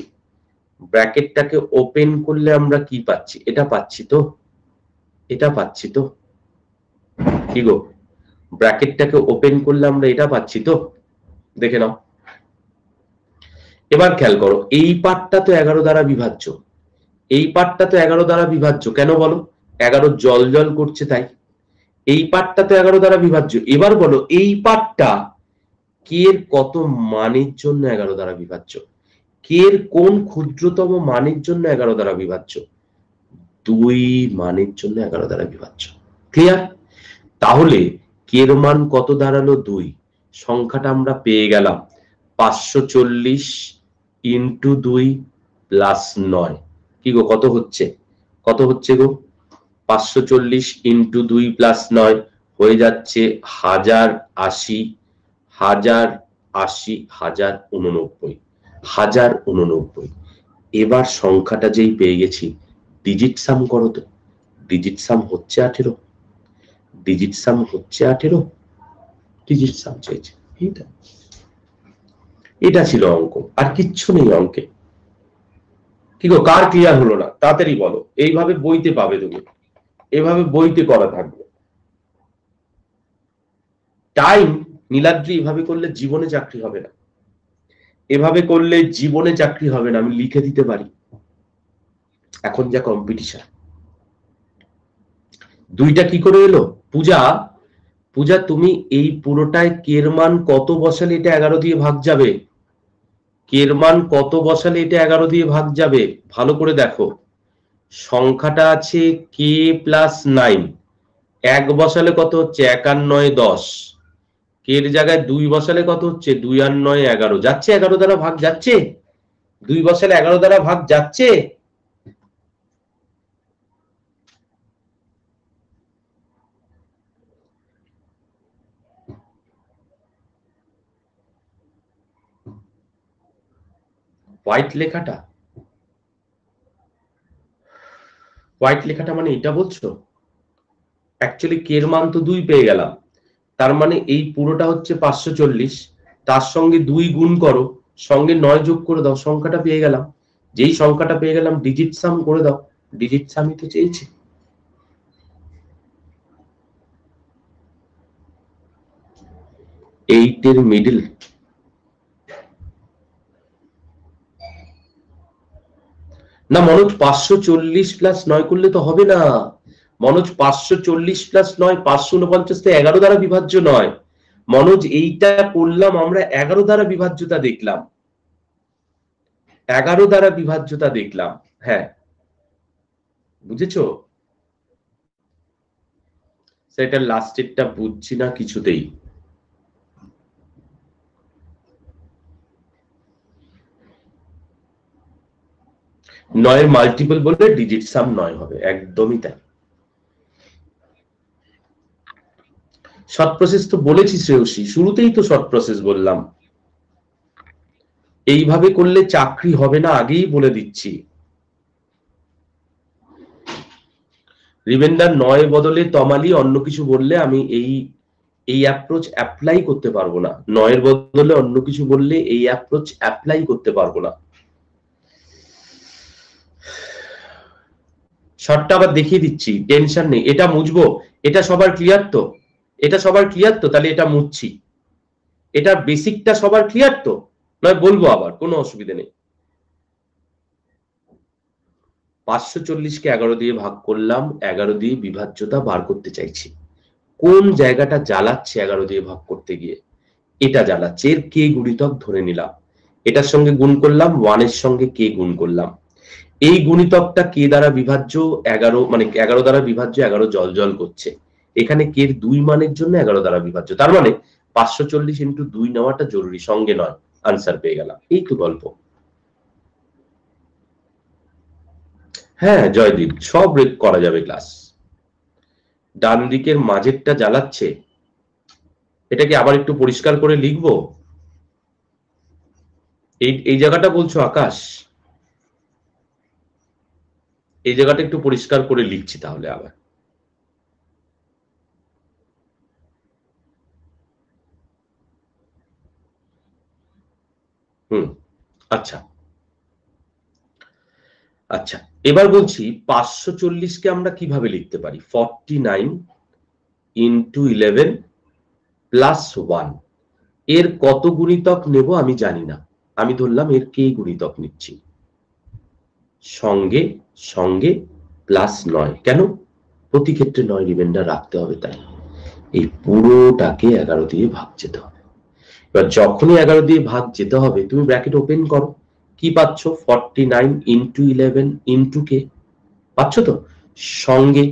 ব্র্যাকেটটাকে ওপেন করলে আমরা কি পাচ্ছি, এটা পাচ্ছি তো, এটা পাচ্ছি তো, কি গো, ব্র্যাকেটটাকে ওপেন করলে আমরা এটা পাচ্ছি তো, দেখে নাও। এবার খেয়াল করো, এই পার্টটা তো 11 দ্বারা বিভাজ্য, এই পার্টটা তো 11 দ্বারা বিভাজ্য, কেন বলো, 11 জল জল করছে তাই। এই পার্টটা তো 11 দ্বারা বিভাজ্য। এবার বলো এই পার্টটা কে এর কত মানের জন্য 11 দ্বারা বিভাজ্য, কে এর কোন ক্ষুদ্রতম মানের জন্য 11 দ্বারা বিভাজ্য, 2 মানের জন্য 11 দ্বারা বিভাজ্য। ক্লিয়ার? তাহলে কে এর মান কত দাঁড়ালো, 2। সংখ্যাটা আমরা পেয়ে গেলাম 540 ইন্টু 2 প্লাস 9। কি গো, কত হচ্ছে গো, 540 ইন্টু 2 প্লাস 9 হয়ে যাচ্ছে 1080, 1089। এবার সংখ্যাটা যেই পেয়ে গেছি, ডিজিট সাম করো তো, ডিজিট সাম হচ্ছে 18, ডিজিট সাম হচ্ছে 18, ডিজিট সাম চেয়েছে। এটা ছিল অঙ্ক, আর কিচ্ছু নেই অঙ্কে। কি গো, কার ক্লিয়ার হলো না তাড়াতাড়ি বলো, এইভাবে বইতে পাবে তুমি, এভাবে বইতে করা থাকবে। টাইম নীলাদ্রি, এভাবে করলে জীবনে চাকরি হবে না, এভাবে করলে জীবনে চাকরি হবে না, আমি লিখে দিতে পারি। এখন যা কম্পিটিশন, 2টা কি করে এলো, পূজা তুমি এই পুরোটায় কের মান কত বসালে এটা 11 দিয়ে ভাগ যাবে, কের মান কত বসালে এটা 11 দিয়ে ভাগ যাবে, ভালো করে দেখো। সংখ্যাটা আছে কে প্লাস 9, 1 বসালে কত হচ্ছে, 1 আর 9 10, কের জায়গায় 2 বসালে কত হচ্ছে, 2 আর 9 11, যাচ্ছে 11 দ্বারা ভাগ যাচ্ছে, 2 বসালে 11 দ্বারা ভাগ যাচ্ছে। হোয়াইট লেখাটা মানে এটা বলছো, অ্যাকচুয়ালি কের মান তো 2 পেয়ে গেলাম, তার মানে এই পুরোটা হচ্ছে 540, তার সঙ্গে 2 গুণ করো, সঙ্গে 9 যোগ করে দাও, সংখ্যাটা পেয়ে গেলাম। যেই সংখ্যাটা পেয়ে গেলাম ডিজিট সাম করে দাও, ডিজিট সামই তো চেয়েছি। এইটের মিডল না মনোজ, 540 প্লাস 9 করলে তো হবে না মনোজ। 540 প্লাস 9 549 তো 11 দ্বারা বিভাজ্য নয় মনোজ। এইটা করলাম আমরা 11 দ্বারা বিভাজ্যতা দেখলাম, 11 দ্বারা বিভাজ্যতা দেখলাম। হ্যাঁ বুঝেছো? সেটা লাস্টেরটা বুঝছি না কিছুতেই। নয়ের মাল্টিপল বললে ডিজিট সাম 9 হবে, একদমই তাই। শর্ট প্রসেস তো বলেছি শ্রেয়সী, শুরুতেই তো শর্ট প্রসেস বললাম। এইভাবে করলে চাকরি হবে না, আগেই বলে দিচ্ছি। রিমেন্ডার 9 বদলে তমালি অন্য কিছু বললে আমি এই অ্যাপ্রোচ অ্যাপ্লাই করতে পারবো না। 9 বদলে অন্য কিছু বললে এই অ্যাপ্রোচ অ্যাপ্লাই করতে পারবো না। শর্টটা আবার দেখিয়ে দিচ্ছি, টেনশন নেই। এটা মুছবো, এটা সবার ক্লিয়ার তো? এটা সবার ক্লিয়ার তো? তাহলে এটা মুছছি। এটা বেসিকটা সবার ক্লিয়ার তো? নয় বলবো আবার, কোনো অসুবিধা নেই। 540কে 11 দিয়ে ভাগ করলাম, 11 দিয়ে বিভাজ্যতা বার করতে চাইছি। কোন জায়গাটা জ্বালাচ্ছে 11 দিয়ে ভাগ করতে গিয়ে? এটা জ্বালাচ্ছে। এর কে গুণিতক ধরে নিলাম, এটার সঙ্গে গুণ করলাম, 1 এর সঙ্গে কে গুণ করলাম। এই গুণিতকটা কে দ্বারা বিভাজ্য? 11, মানে 11 দ্বারা বিভাজ্য, 11 জল জল করছে। এখানে কে 2 মানের জন্য 11 দ্বারা বিভাজ্য, তার মানে 540 ইন্টু 2 নেওয়াটা জরুরি, সঙ্গে নয়। আনসার পেয়ে গেলাম। এই তো গল্প। হ্যাঁ জয়দীপ, সব করা যাবে ক্লাস। ডান দিকের মাঝেরটা জ্বালাচ্ছে, এটাকে আবার একটু পরিষ্কার করে লিখবো। এই জায়গাটা বলছো আকাশ, এই জায়গাটা একটু পরিষ্কার করে লিখছি তাহলে আবার। আচ্ছা আচ্ছা, এবার বলছি 540কে আমরা কিভাবে লিখতে পারি? 49 ইন্টু 11 প্লাস 1। এর কত গুণিতক নেব আমি জানি না, আমি ধরলাম এর কে গুণিতক নিচ্ছি, সঙ্গে সঙ্গে প্লাস 9। কেন? প্রতি ক্ষেত্রে 9 রিমাইন্ডার রাখতে হবে, তাই এই পুরোটাকে 11 দিয়ে ভাগ যেতে হবে। এবার যখনই 11 দিয়ে ভাগ যেতে হবে, তুমি ব্র্যাকেট ওপেন করো, কি পাচ্ছ? 49 ইন্টু 11 ইন্টু কে পাচ্ছ তো, সঙ্গে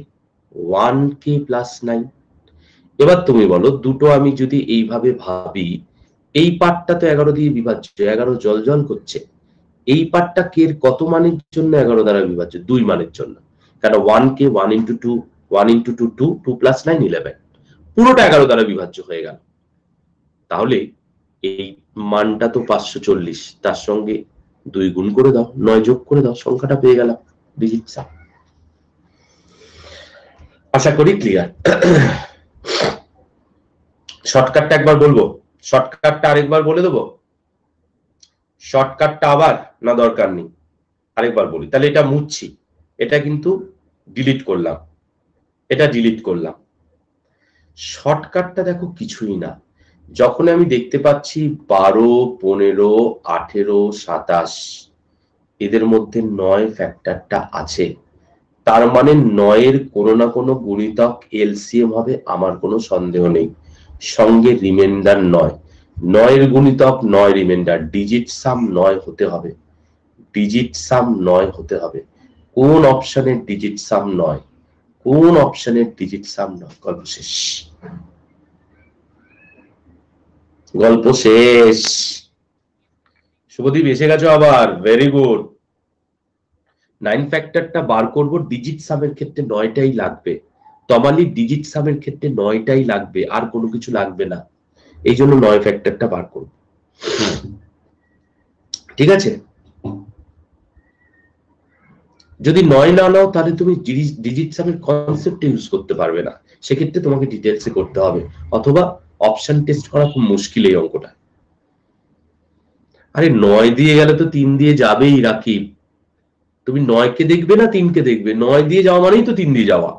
1k প্লাস 9। এবার তুমি বলো, দুটো আমি যদি এইভাবে ভাবি, এই পার্টটা তো 11 দিয়ে বিভাজ্য, 11 জল জল করছে। এই পার্টটা কে এর কত মানের জন্য 11 দ্বারা বিভাজ্য? 2 মানের জন্য। কেন? 1k 1 ইন্টু 2, 1 ইন্টু 2 2, 2 প্লাস 9 11, পুরোটা 11 দ্বারা বিভাজ্য হয়ে গেল। তাহলে এই মানটা তো 540, তার সঙ্গে 2 গুণ করে দাও, 9 যোগ করে দাও, সংখ্যাটা পেয়ে গেলাম, ডিজিট সাম। আশা করি ক্লিয়ার। শর্টকাটটা একবার বলবো, শর্টকাটটা আরেকবার বলে দেবো। শর্টকাটটা আবার না দরকার নেই, আরেকবার বলি। তাহলে এটা মুছছি, এটা কিন্তু ডিলিট করলাম, এটা ডিলিট করলাম। শর্টকাটটা দেখো কিছুই না। যখন আমি দেখতে পাচ্ছি 12, 15, 18, 27 এদের মধ্যে 9 ফ্যাক্টরটা আছে, তার মানে 9 এর কোনো না কোনো গুণিতক এলসিএম হবে, আমার কোনো সন্দেহ নেই। সঙ্গে রিমাইন্ডার 9, 9 এর গুণিতক 9 রিমাইন্ডার, ডিজিট সাম 9 হতে হবে, ডিজিট সাম 9 হতে হবে। কোন অপশনের ডিজিট সাম 9? কোন অপশনের ডিজিট সাম 9? গল্প শেষ, গল্প শেষ। শুভদীপ এসে গেছো আবার, ভেরি গুড। 9 ফ্যাক্টরটা বার করব, ডিজিট সামের ক্ষেত্রে 9টাই লাগবে। তমালি ডিজিট সামের ক্ষেত্রে 9টাই লাগবে, আর কোনো কিছু লাগবে না। এই জন্য 9 ফ্যাক্টরটা বার করব, ঠিক আছে? যদি 9 না নাও, তাহলে তুমি ডিজিট সামের কনসেপ্ট ইউজ করতে পারবে না, সেক্ষেত্রে তোমাকে ডিটেলসে করতে হবে, অথবা অপশন টেস্ট করা খুব মুশকিল এই অঙ্কটা। আরে 9 দিয়ে গেলে তো 3 দিয়ে যাবেই রাকিব। তুমি 9 কে দেখবে না 3 কে দেখবে? 9 দিয়ে যাওয়া মানেই তো 3 দিয়ে যাওয়া।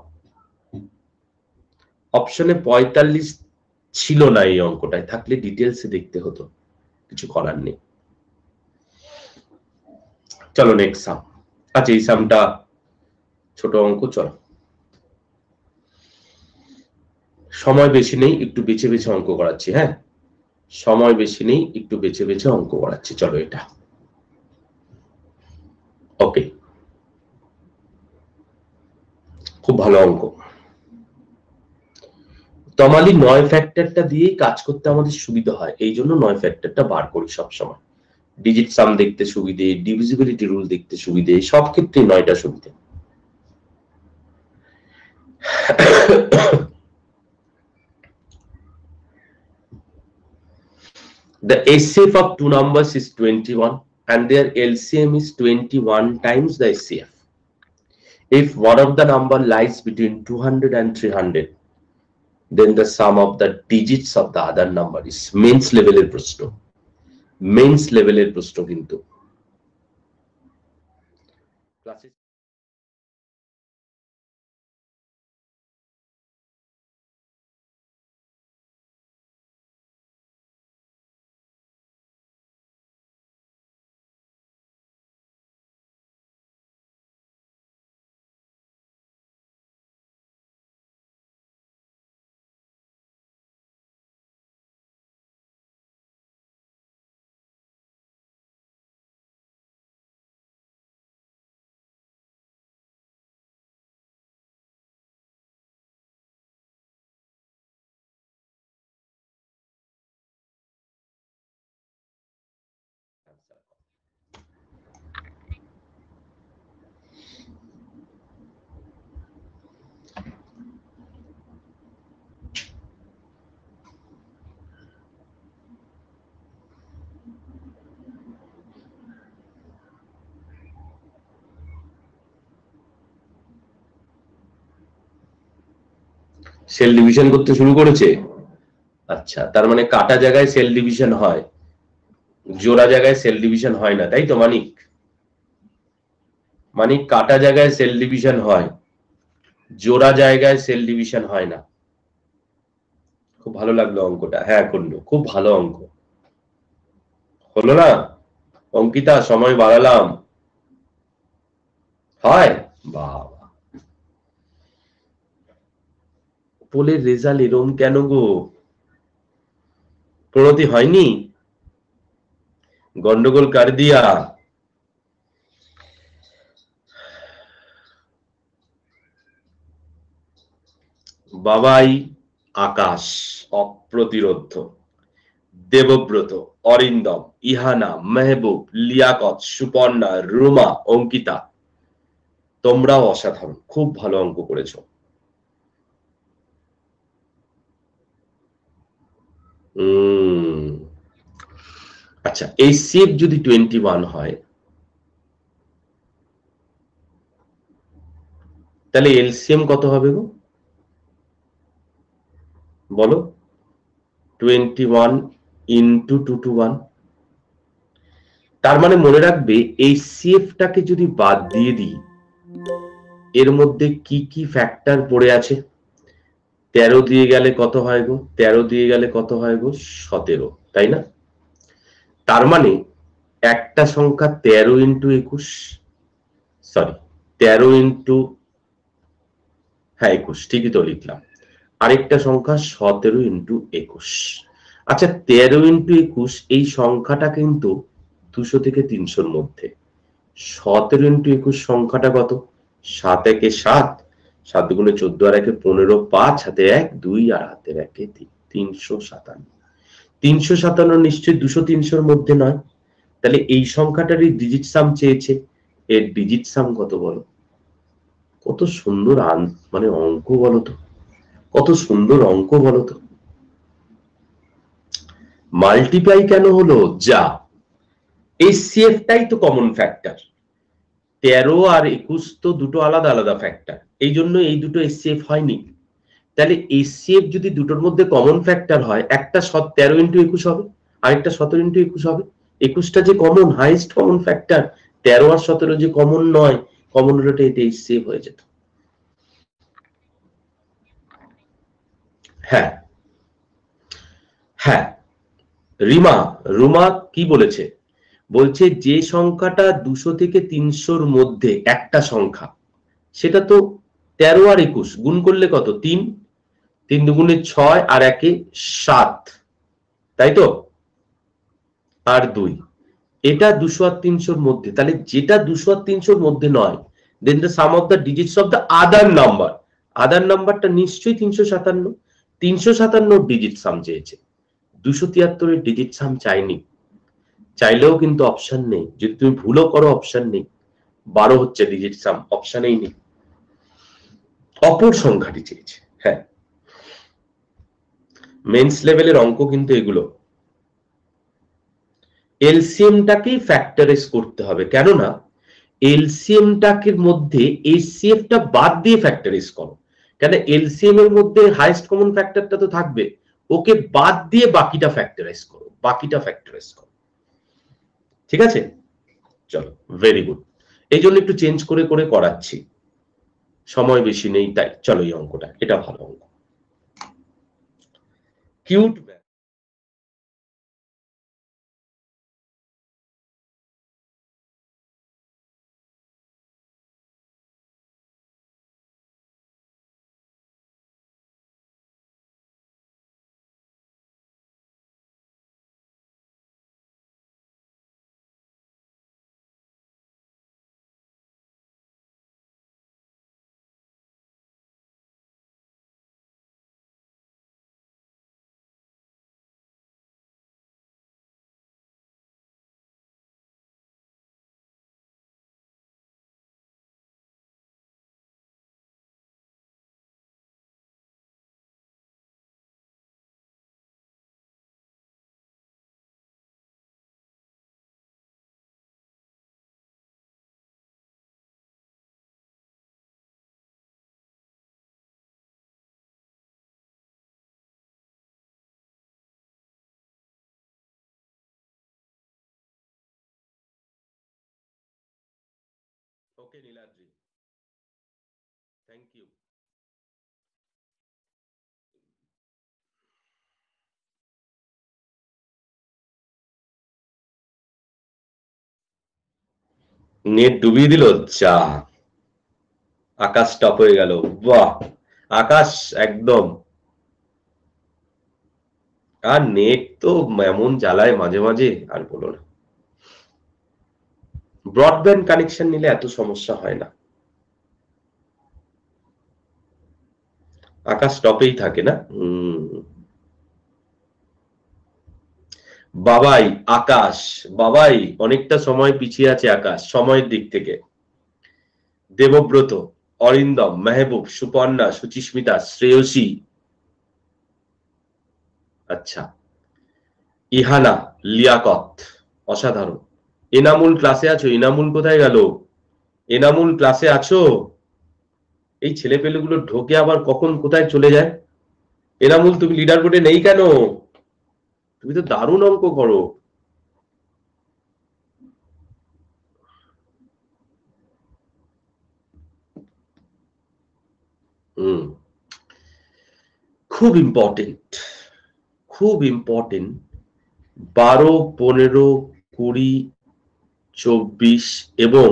অপশনে 45 ছিল না এই অঙ্কটায়, থাকলে ডিটেলসে দেখতে হতো, কিছু করার নেই। চলো নেক্সট সাম। আচ্ছা এই সামটা ছোট অঙ্ক, চলো সময় বেশি নেই, একটু বেছে বেছে অঙ্ক করাচ্ছি। হ্যাঁ সময় বেশি নেই, একটু বেছে বেছে অঙ্ক করাচ্ছি। চলো এটা ওকে, খুব ভালো অঙ্ক। তমালি 9 ফ্যাক্টরটা দিয়েই কাজ করতে আমাদের সুবিধা হয়, এই জন্য 9 ফ্যাক্টরটা বার করি সবসময়। ডিজিট সাম দেখতে সুবিধে, ডিভিজিবিলিটি রুল দেখতে সুবিধে, সব ক্ষেত্রে 9টা সুবিধে। The HCF of two numbers is 21 and their LCM is 21 times the HCF. If one of the number lies between 200 and 300, then the sum of the digits of the other number is mains level er proshno. Mains level er proshno kintu classes cell division করতে শুরু করেছে। আচ্ছা তার মানে কাটা জায়গায় সেল ডিভিশন হয়, জোড়া জায়গায় সেল ডিভিশন হয় না, তাই তো মানিক? মানিক কাটা জায়গায় সেল ডিভিশন হয়, জোড়া জায়গায় সেল ডিভিশন হয় না। খুব ভালো লাগলো অঙ্কটা। হ্যাঁ করলো, খুব ভালো অঙ্ক হলো না অঙ্কিতা? সময় বাড়ালাম, হয় বাবা। পোলের রেজাল্ট এরম কেন গো? প্রণতি হয়নি? গন্ডগোল কার দিয়া? বাবাই আকাশ, অপ্রতিরোধ্য, দেবব্রত, অরিন্দম, ইহানা, মেহবুব, লিয়াকত, সুপর্ণা, রুমা, অঙ্কিতা, তোমরাও অসাধারণ, খুব ভালো অঙ্ক করেছো। আচ্ছা এই HCF যদি 21 হয় তাহলে LCM কত হবে গো বলো? 21 into 2 to 1। তার মানে মনে রাখবে HCF টাকে যদি বাদ দিয়ে দিই, এর মধ্যে কি কি ফ্যাক্টর পড়ে আছে? 13 দিয়ে গেলে কত হয় গো? 13 দিয়ে গেলে কত হয় গো? 17, তাই না? তার মানে একটা সংখ্যা 13 into 21, সরি 13 into, হ্যাঁ 21, ঠিকই তো লিখলাম। আরেকটা সংখ্যা 17 into 21। আচ্ছা 13 into 21 এই সংখ্যাটা কিন্তু 200 থেকে 300 মধ্যে। 17 into 21 সংখ্যাটা কত? 7 একে 7, 7 দুগুণে 14 আর একে 15, 5 হাতে 1 2 আর হাতের 1 3, 357। 357 নিশ্চয়ই 200 300 মধ্যে নয়, তাহলে এই সংখ্যাটারই ডিজিট সাম চেয়েছে। এর ডিজিট সাম কত বলো? কত সুন্দর মানে অঙ্ক বলো তো, কত সুন্দর অঙ্ক বলো তো। মাল্টিপ্লাই কেন হলো? যা HCF টাই তো কমন ফ্যাক্টর। 13 আর 21 তো দুটো আলাদা আলাদা ফ্যাক্টর, এই জন্য এই দুটো HCF হয়নি। তাহলে HCF যদি দুটোর মধ্যে কমন ফ্যাক্টর হয়, একটা 13 into 21 হবে, আরেকটা 17 into 21 হবে, 21টা যে কমন, হাইয়েস্ট কমন ফ্যাক্টর, 13 আর 17 যে কমন নয়, কমন হলে এটা সেভ হয়ে যেত। হ্যাঁ হ্যাঁ, রুমা কি বলেছে, বলছে যে সংখ্যাটা 200 থেকে 300-র মধ্যে একটা সংখ্যা, সেটা তো 13 আর 21 গুণ করলে কত, 3, 3 দুগুণে 6 আর 1-এ 7, তাই তো, আর 2, এটা 200 আর 300-র মধ্যে। তাহলে যেটা 200 আর 300-র মধ্যে নয়, then the sum of the digits of the other number, other নাম্বারটা নিশ্চয়ই 357। 357 ডিজিট সাম চেয়েছে, 273-এর ডিজিট সাম চাইনি, চাইলেও কিন্তু অপশন নেই, যদি তুমি ভুলও করো অপশন নেই, 12 হচ্ছে ডিজিট সাম, অপশনেই নেই, অপর সংখ্যাটি চেয়েছে। হ্যাঁ, মেন্স লেভেলের অঙ্ক কিন্তু এগুলো, এলসিএমটাকেই ফ্যাক্টরাইজ করতে হবে, কেননা এলসিএমটাকে মধ্যে এসসিএফটা বাদ দিয়ে ফ্যাক্টরাইজ করো, কেন এলসিএম এর মধ্যে হাইয়েস্ট কমন ফ্যাক্টরটা তো থাকবে, ওকে বাদ দিয়ে বাকিটা ফ্যাক্টরাইজ করো, ঠিক আছে? চলো, ভেরি গুড। এই জন্য একটু চেঞ্জ করে করে করাচ্ছি, সময় বেশি নেই তাই। চলো এই অঙ্কটা, এটা ভালো অঙ্ক। Cute okay Niladri, thank you. Net ডুবিয়ে দিল, যা আকাশ স্টপ হয়ে গেল। বাহ, আকাশ একদম, আর নেট তো এমন জ্বালায় মাঝে মাঝে, আর বলো না। ব্রডব্যান্ড কানেকশন নিলে এত সমস্যা হয় না, আকাশ স্টপেই থাকে না। বাবাই আকাশ, বাবাই অনেকটা সময় পিছিয়ে আছে আকাশ সময়ের দিক থেকে। দেবব্রত, অরিন্দম, মেহবুব, সুপর্ণা, সুচিস্মিতা, শ্রেয়সী, আচ্ছা, ইহানা, লিয়াকত, অসাধারণ। এনামুল ক্লাসে আছো? এনামুল কোথায় গেল? এনামুল ক্লাসে আছো? এই ছেলে পেলেগুলো ঢোকে আবার কখন কোথায় চলে যায়। এনামুল তুমি লিডার বোর্ডে নেই কেন? তুমি তো দারুণ অঙ্ক করো। খুব ইম্পর্টেন্ট, খুব ইম্পর্টেন্ট। 12, 15, 20, 24 এবং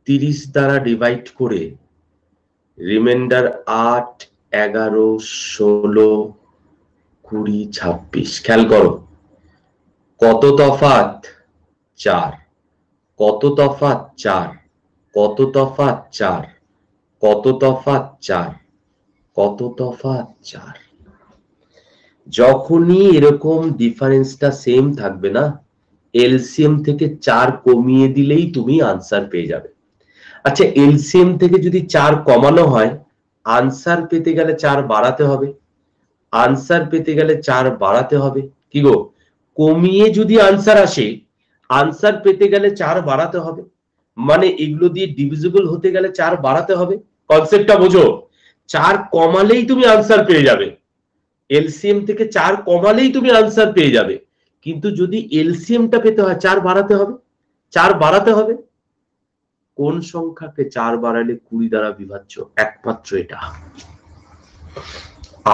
30 দ্বারা ডিভাইড করে রিমাইন্ডার 8, 11, 16, 20, 26। খেয়াল করো কত তফাৎ, 4। কত তফাৎ, 4। কত তফাৎ, 4। কত তফাৎ, 4। কত তফাৎ, 4। যখনই এরকম ডিফারেন্সটা সেম থাকবে না, এলসিএম থেকে 4 কমিয়ে দিলেই তুমি আনসার পেয়ে যাবে। আচ্ছা, এলসিএম থেকে যদি 4 কমানো হয়, আনসার পেতে গেলে 4 বাড়াতে হবে, আনসার পেতে গেলে 4 বাড়াতে হবে। কি গো, কমিয়ে যদি আনসার আসে, আনসার পেতে গেলে 4 বাড়াতে হবে, মানে এগুলো দিয়ে ডিভিজিবল হতে গেলে 4 বাড়াতে হবে। কনসেপ্টটা বোঝো, 4 কমালেই তুমি আনসার পেয়ে যাবে, এলসিএম থেকে 4 কমালেই তুমি আনসার পেয়ে যাবে, কিন্তু যদি এলসিএমটা পেতে হয় 4 বাড়াতে হবে, 4 বাড়াতে হবে। কোন সংখ্যাকে 4 বাড়ালে 20 দ্বারা বিভাজ্য? একমাত্র এটা,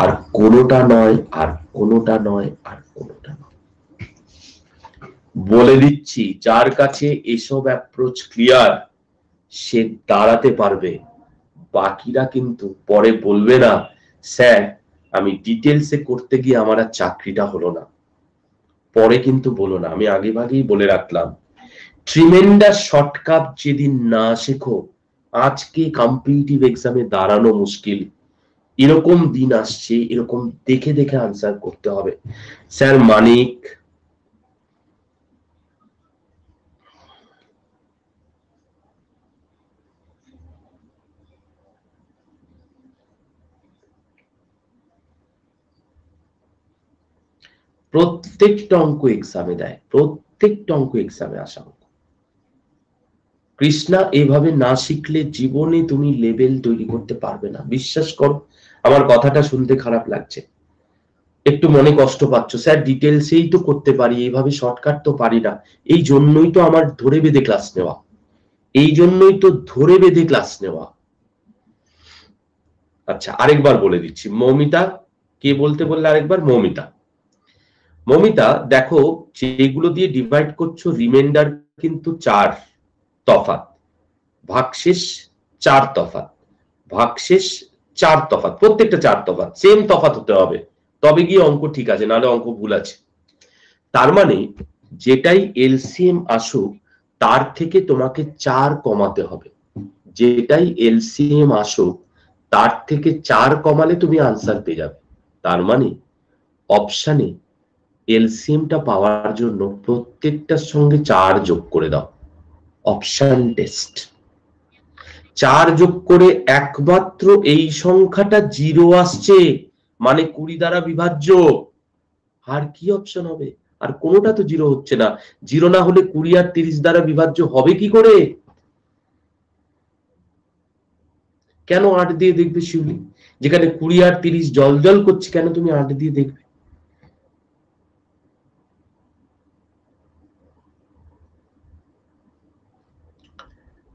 আর কোনোটা নয়, আর কোনোটা নয়, আর কোনোটা নয়। বলে দিচ্ছি, যার কাছে এসব অ্যাপ্রোচ ক্লিয়ার সে দাঁড়াতে পারবে। বাকিরা কিন্তু পরে বলবে না স্যার আমি ডিটেলসে করতে গিয়ে আমার আর চাকরিটা হলো না। পরে কিন্তু বলো না, আমি আগে ভাগেই বলে রাখলাম, ট্রিমেন্ডাস শর্টকাট যেদিন না শেখো আজকে কম্পিটিটিভ এক্সামে দাঁড়ানো মুশকিল। এরকম দিন আসছে, এরকম দেখে দেখে আনসার করতে হবে। স্যার মানিক, প্রত্যেকটা অঙ্ক এক্সামে দেয়, প্রত্যেকটা অঙ্ক এক্সামে আসা অঙ্ক। কৃষ্ণা এভাবে না শিখলে জীবনে তুমি লেভেল তৈরি করতে পারবে না, বিশ্বাস করো। আমার কথাটা শুনতে খারাপ লাগছে, একটু মনে কষ্ট পাচ্ছ, স্যার ডিটেলসেই তো করতে পারি, এইভাবে শর্টকাট তো পারি না। এই জন্যই তো আমার ধরে বেঁধে ক্লাস নেওয়া, এই জন্যই তো ধরে বেঁধে ক্লাস নেওয়া। আচ্ছা আরেকবার বলে দিচ্ছি, মৌমিতা কে বলতে বললে আরেকবার? মৌমিতা। মৌমিতা দেখো, যেগুলো দিয়ে ডিভাইড করছো রিমাইন্ডার কিন্তু 4 তফাৎ, ভাগশেষ 4 তফাৎ, ভাগশেষ 4 তফাৎ, প্রত্যেকটা 4 তফাৎ, সেম তফাৎ হতে হবে, তবে গিয়ে অঙ্ক ঠিক আছে, নাহলে অঙ্ক ভুল আছে। তার মানে যেটাই এলসিএম আসুক তার থেকে তোমাকে 4 কমাতে হবে, যেটাই এলসিএম আসুক তার থেকে 4 কমালে তুমি আনসার পেয়ে যাবে। তার মানে অপশানে এলসিএমটা পাওয়ার জন্য প্রত্যেকটার সঙ্গে 4 যোগ করে দাও। অপশন টেস্ট 4 যোগ করে একমাত্র এই সংখ্যাটা 0 আসছে, মানে 20 দ্বারা বিভাজ্য। আর কি অপশন হবে? আর কোনোটা তো 0 হচ্ছে না। 0 না হলে 20 আর 30 দ্বারা বিভাজ্য হবে কি করে? কেন 8 দিয়ে দেখবে শিউলি? যেখানে 20 আর 30 জল জল করছে, কেন তুমি 8 দিয়ে দেখবে?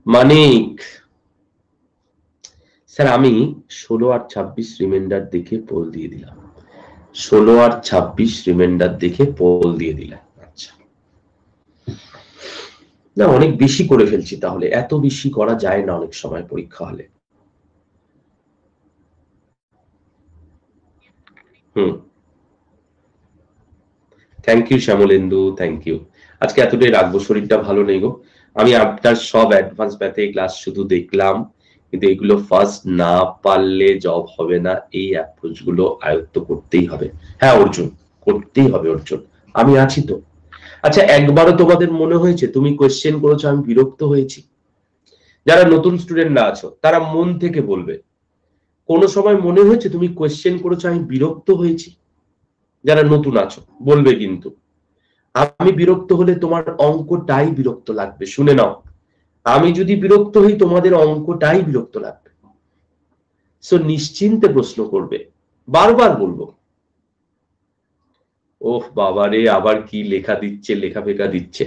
মানিক স্যার আমি 16 আর 26 রিমাইন্ডার দেখে পোল দিয়ে দিলাম, 16 আর 26 রিমাইন্ডার দেখে পোল দিয়ে দিলাম। আচ্ছা না, অনেক বেশি করে ফেলছি, তাহলে এত বেশি করা যায় না অনেক সময় পরীক্ষা হলে। Thank you Shyamalendu, thank you. আজকে এতটাই রাখবো, শরীরটা ভালো নেই গো। আমি আপনার সব অ্যাডভান্স ম্যাথে ক্লাস শুধু দেখলাম, কিন্তু এগুলো ফার্স্ট না পারলে জব হবে না, এই অ্যাপ্রোচ গুলো আয়ত্ত করতেই হবে। হ্যাঁ অর্জুন, করতেই হবে অর্জুন, আমি আছি তো। আচ্ছা একবারও তোমাদের মনে হয়েছে তুমি কোয়েশ্চেন করেছো আমি বিরক্ত হয়েছি? যারা নতুন স্টুডেন্টরা আছো তারা মন থেকে বলবে, কোনো সময় মনে হয়েছে তুমি কোয়েশ্চেন করেছো আমি বিরক্ত হয়েছি? যারা নতুন আছো বলবে কিন্তু। আমি বিরক্ত হলে তোমার অঙ্কটাই বিরক্ত লাগবে, শুনে নাও। আমি যদি বিরক্ত হই তোমাদের অঙ্কটাই বিরক্ত লাগবে। সো নিশ্চিন্তে প্রশ্ন করবে, বারবার বলবো। ওহ বাবারে, আবার কি লেখা দিচ্ছে, লেখা ফেকা দিচ্ছে।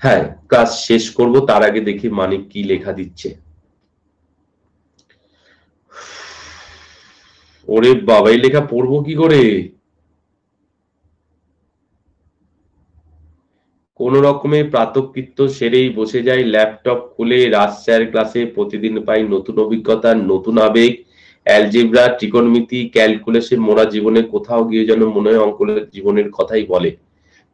হ্যাঁ ক্লাস শেষ করব, তার আগে দেখি মানিক কি লেখা দিচ্ছে। ওরে বাবা, এই লেখা পড়বো কি করে? কোন রকমে প্রাতঃকৃত্য সেরেই বসে যাই, ল্যাপটপ খুলে রাজ স্যার ক্লাসে, প্রতিদিন পাই নতুন অভিজ্ঞতা, নতুন আবেগ। অ্যালজেব্রা, ত্রিকোণমিতি, ক্যালকুলেশন মোরা জীবনে কোথাও গিয়ে যেন মনে হয় অঙ্কের জীবনের কথাই বলে।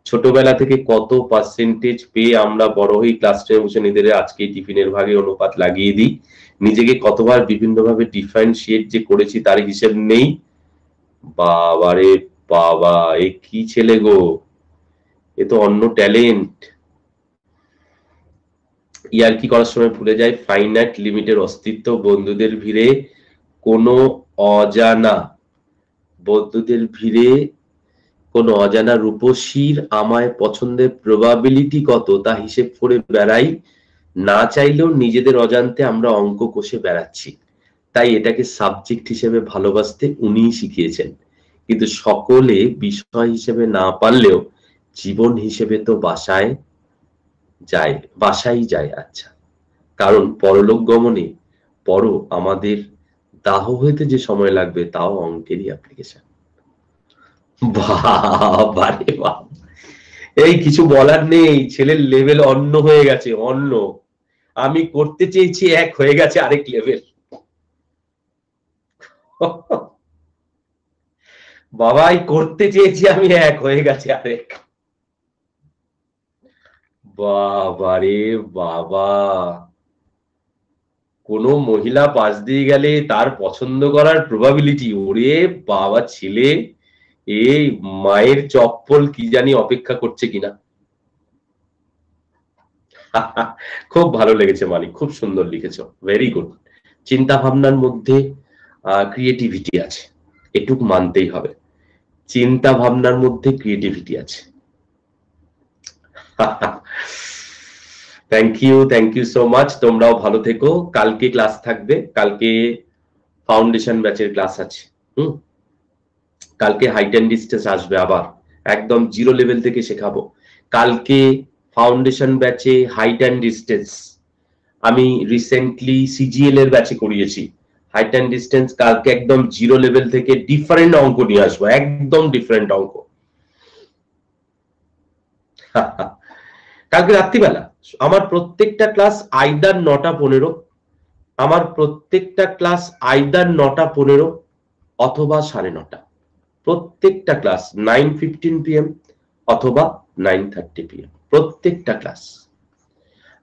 ছোটবেলা থেকে কত পার্সেন্টেজ পেয়ে আমরা বড় হই, ক্লাসরুমে বসে নিজেদের আজকে টিফিনের ভাগে অনুপাত লাগিয়ে দিই। নিজেকে কতবার বিভিন্ন ভাবে ডিফারেন্সিয়েট যে করেছি তার হিসেব নেই। বাবারে বাবা, এ কি ছেলে গো, এ তো অন্য ট্যালেন্ট। ইয়ার কি করার সময় ভুলে যায় ফাইনাইট লিমিটের অস্তিত্ব। বন্ধুদের ভিড়ে কোনো অজানা, বন্ধুদের ভিড়ে কোন অজানা রূপসীর আমায় পছন্দের প্রবাবিলিটি কত তা হিসেব করে বেড়াই। না চাইলেও নিজেদের অজান্তে আমরা অঙ্ক কষে বেড়াচ্ছি। তাই এটাকে সাবজেক্ট হিসেবে ভালোবাসতে উনিই শিখিয়েছেন, কিন্তু সকলে বিষয় হিসেবে না পারলেও জীবন হিসেবে তো বাসায় বাসাই যায়। আচ্ছা, কারণ পরলোক গমনে আমাদের দাহ হইতে যে সময় লাগবে তাও অঙ্কেরই অ্যাপ্লিকেশন। বাবারে বাবা, এই কিছু বলার নেই, ছেলের লেভেল অন্য হয়ে গেছে, অন্য। আমি করতে চেয়েছি এক, হয়ে গেছে আরেক লেভেল। বাবাই করতে চেয়েছি আমি এক, হয়ে গেছে আরেক। বাবারে বাবা, কোন মহিলা পাশ দিয়ে গেলে তার পছন্দ করার প্রবাবিলিটি, ওরে বাবা, ছেলে এই মায়ের চপ্পল কি জানি অপেক্ষা করছে কিনা। খুব ভালো লেগেছে মালিক, খুব সুন্দর লিখেছ, ভেরি গুড। চিন্তা ভাবনার মধ্যে ক্রিয়েটিভিটি আছে, এটুক মানতেই হবে। চিন্তা ভাবনার মধ্যে ক্রিয়েটিভিটি আছে। Thank you so much. তোমরাও ভালো থেকো। কালকে ক্লাস থাকবে, কালকে ফাউন্ডেশন ব্যাচের ক্লাস আছে। কালকে হাইট অ্যান্ড ডিস্টেন্স আসবে, আবার একদম জিরো লেভেল থেকে শেখাবো। কালকে ফাউন্ডেশন ব্যাচে হাইট অ্যান্ড ডিস্টেন্স আমি রিসেন্টলি সিজিএল এর ব্যাচে করিয়েছি। হাইট অ্যান্ড ডিস্টেন্স কালকে একদম জিরো লেভেল থেকে ডিফারেন্ট অঙ্ক নিয়ে আসবো, একদম ডিফারেন্ট অঙ্ক। কালকে রাত্রিবেলা আমার প্রত্যেকটা ক্লাস আইদার 9:15, আমার প্রত্যেকটা ক্লাস আইদার 9:15 অথবা 9:30। প্রত্যেকটা ক্লাস 9:15 PM অথবা 9:30 PM, প্রত্যেকটা ক্লাস।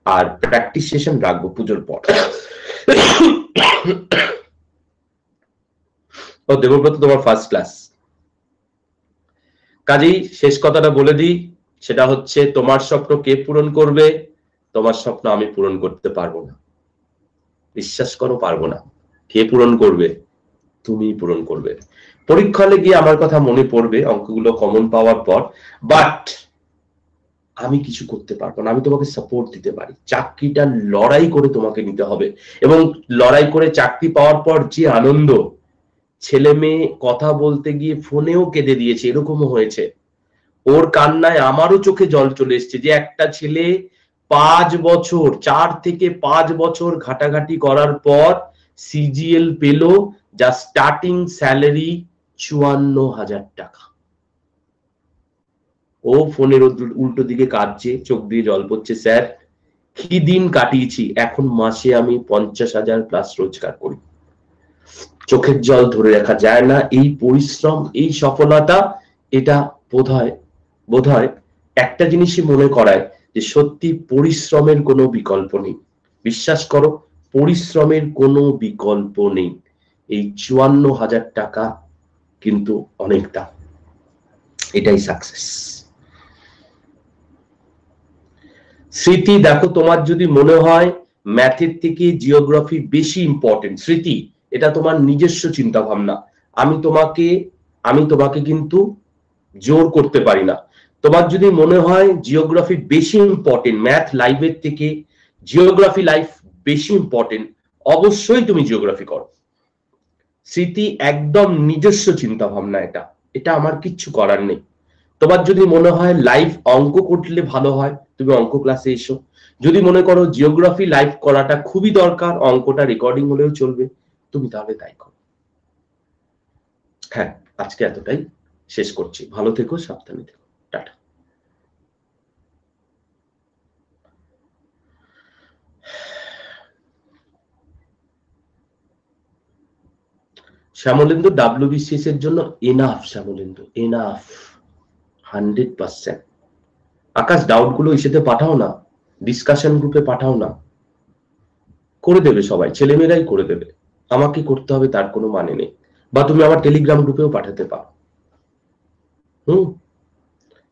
আর প্র্যাকটিস সেশন রাখবো পুজোর পর। ও দেবব্রত, তোমার ফার্স্ট ক্লাস। কাজেই শেষ কথাটা বলে দিই, সেটা হচ্ছে তোমার স্বপ্ন কে পূরণ করবে? তোমার স্বপ্ন আমি পূরণ করতে পারবো না, বিশ্বাস করো, পারবো না। কে পূরণ করবে? তুমি পূরণ করবে। পরীক্ষা হলে গিয়ে আমার কথা মনে পড়বে অঙ্কগুলো কমন পাওয়ার পর, বাট আমি কিছু করতে পারবো না। আমি তোমাকে সাপোর্ট দিতে পারি। চাকরিটা লড়াই করে তোমাকে নিতে হবে, এবং লড়াই করে চাকরি পাওয়ার পর যে আনন্দ, ছেলে মেয়ে কথা বলতে গিয়ে ফোনেও কেঁদে দিয়েছে, এরকমও হয়েছে। ওর কান্নায় আমারও চোখে জল চলে এসছে, যে একটা ছেলে 5 বছর, 4 থেকে 5 বছর ঘাটাঘাটি করার পর সিজিএল পেল, যা স্টার্টিং স্যালারি 54,000 টাকা। ও ফোনের উল্টো দিকে কাঁদছে, চোখ দিয়ে জল পড়ছে, স্যার কি দিন কাটিয়েছি, এখন মাসে আমি 50,000 প্লাস রোজগার করি। চোখের জল ধরে রাখা যায় না। এই পরিশ্রম, এই সফলতা, এটা বোধহয় একটা জিনিসই মনে করায় যে সত্যি পরিশ্রমের কোনো বিকল্প নেই। বিশ্বাস করো, পরিশ্রমের কোনো বিকল্প নেই। এই 54,000 টাকা কিন্তু অনেকটা, এটাই সাকসেস। স্মৃতি, দেখো তোমার যদি মনে হয় ম্যাথের থেকে জিওগ্রাফি বেশি ইম্পর্টেন্ট, স্মৃতি এটা তোমার নিজস্ব চিন্তা ভাবনা, আমি তোমাকে কিন্তু জোর করতে পারি না। তোমার যদি মনে হয় জিওগ্রাফি বেশি ইম্পর্টেন্ট, ম্যাথ লাইফের থেকে জিওগ্রাফি লাইফ বেশি ইম্পর্টেন্ট, অবশ্যই তুমি জিওগ্রাফি করো। স্মৃতি একদম নিজস্ব চিন্তা ভাবনা, এটা আমার কিচ্ছু করার নেই। তোমার যদি মনে হয় লাইভ অঙ্ক করলে ভালো হয়, তুমি অঙ্ক ক্লাসে এসো। যদি মনে করো জিওগ্রাফি লাইভ করাটা খুবই দরকার, অঙ্কটা রেকর্ডিং হলেও চলবে, তুমি তাহলে তাই করো। হ্যাঁ, আজকে এতটাই, শেষ করছি। ভালো থেকো, সাবধানে থেকো, টাটা। শ্যামলেন্দু, WBCS এর জন্য এনাফ, শ্যামলেন্দু এনাফ, 100%। আকাশ, ডাউট গুলো ইসেতে পাঠাও না, ডিসকাশন গ্রুপে পাঠাও না, করে দেবে সবাই, ছেলেমেয়েরাই করে দেবে, আমাকে করতে হবে তার কোনো মানে নেই। বা তুমি আমার টেলিগ্রাম গ্রুপেও পাঠাতে পারো।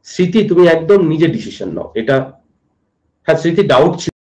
স্মৃতি, তুমি একদম নিজে ডিসিশন নাও এটা। হ্যাঁ স্মৃতি, ডাউট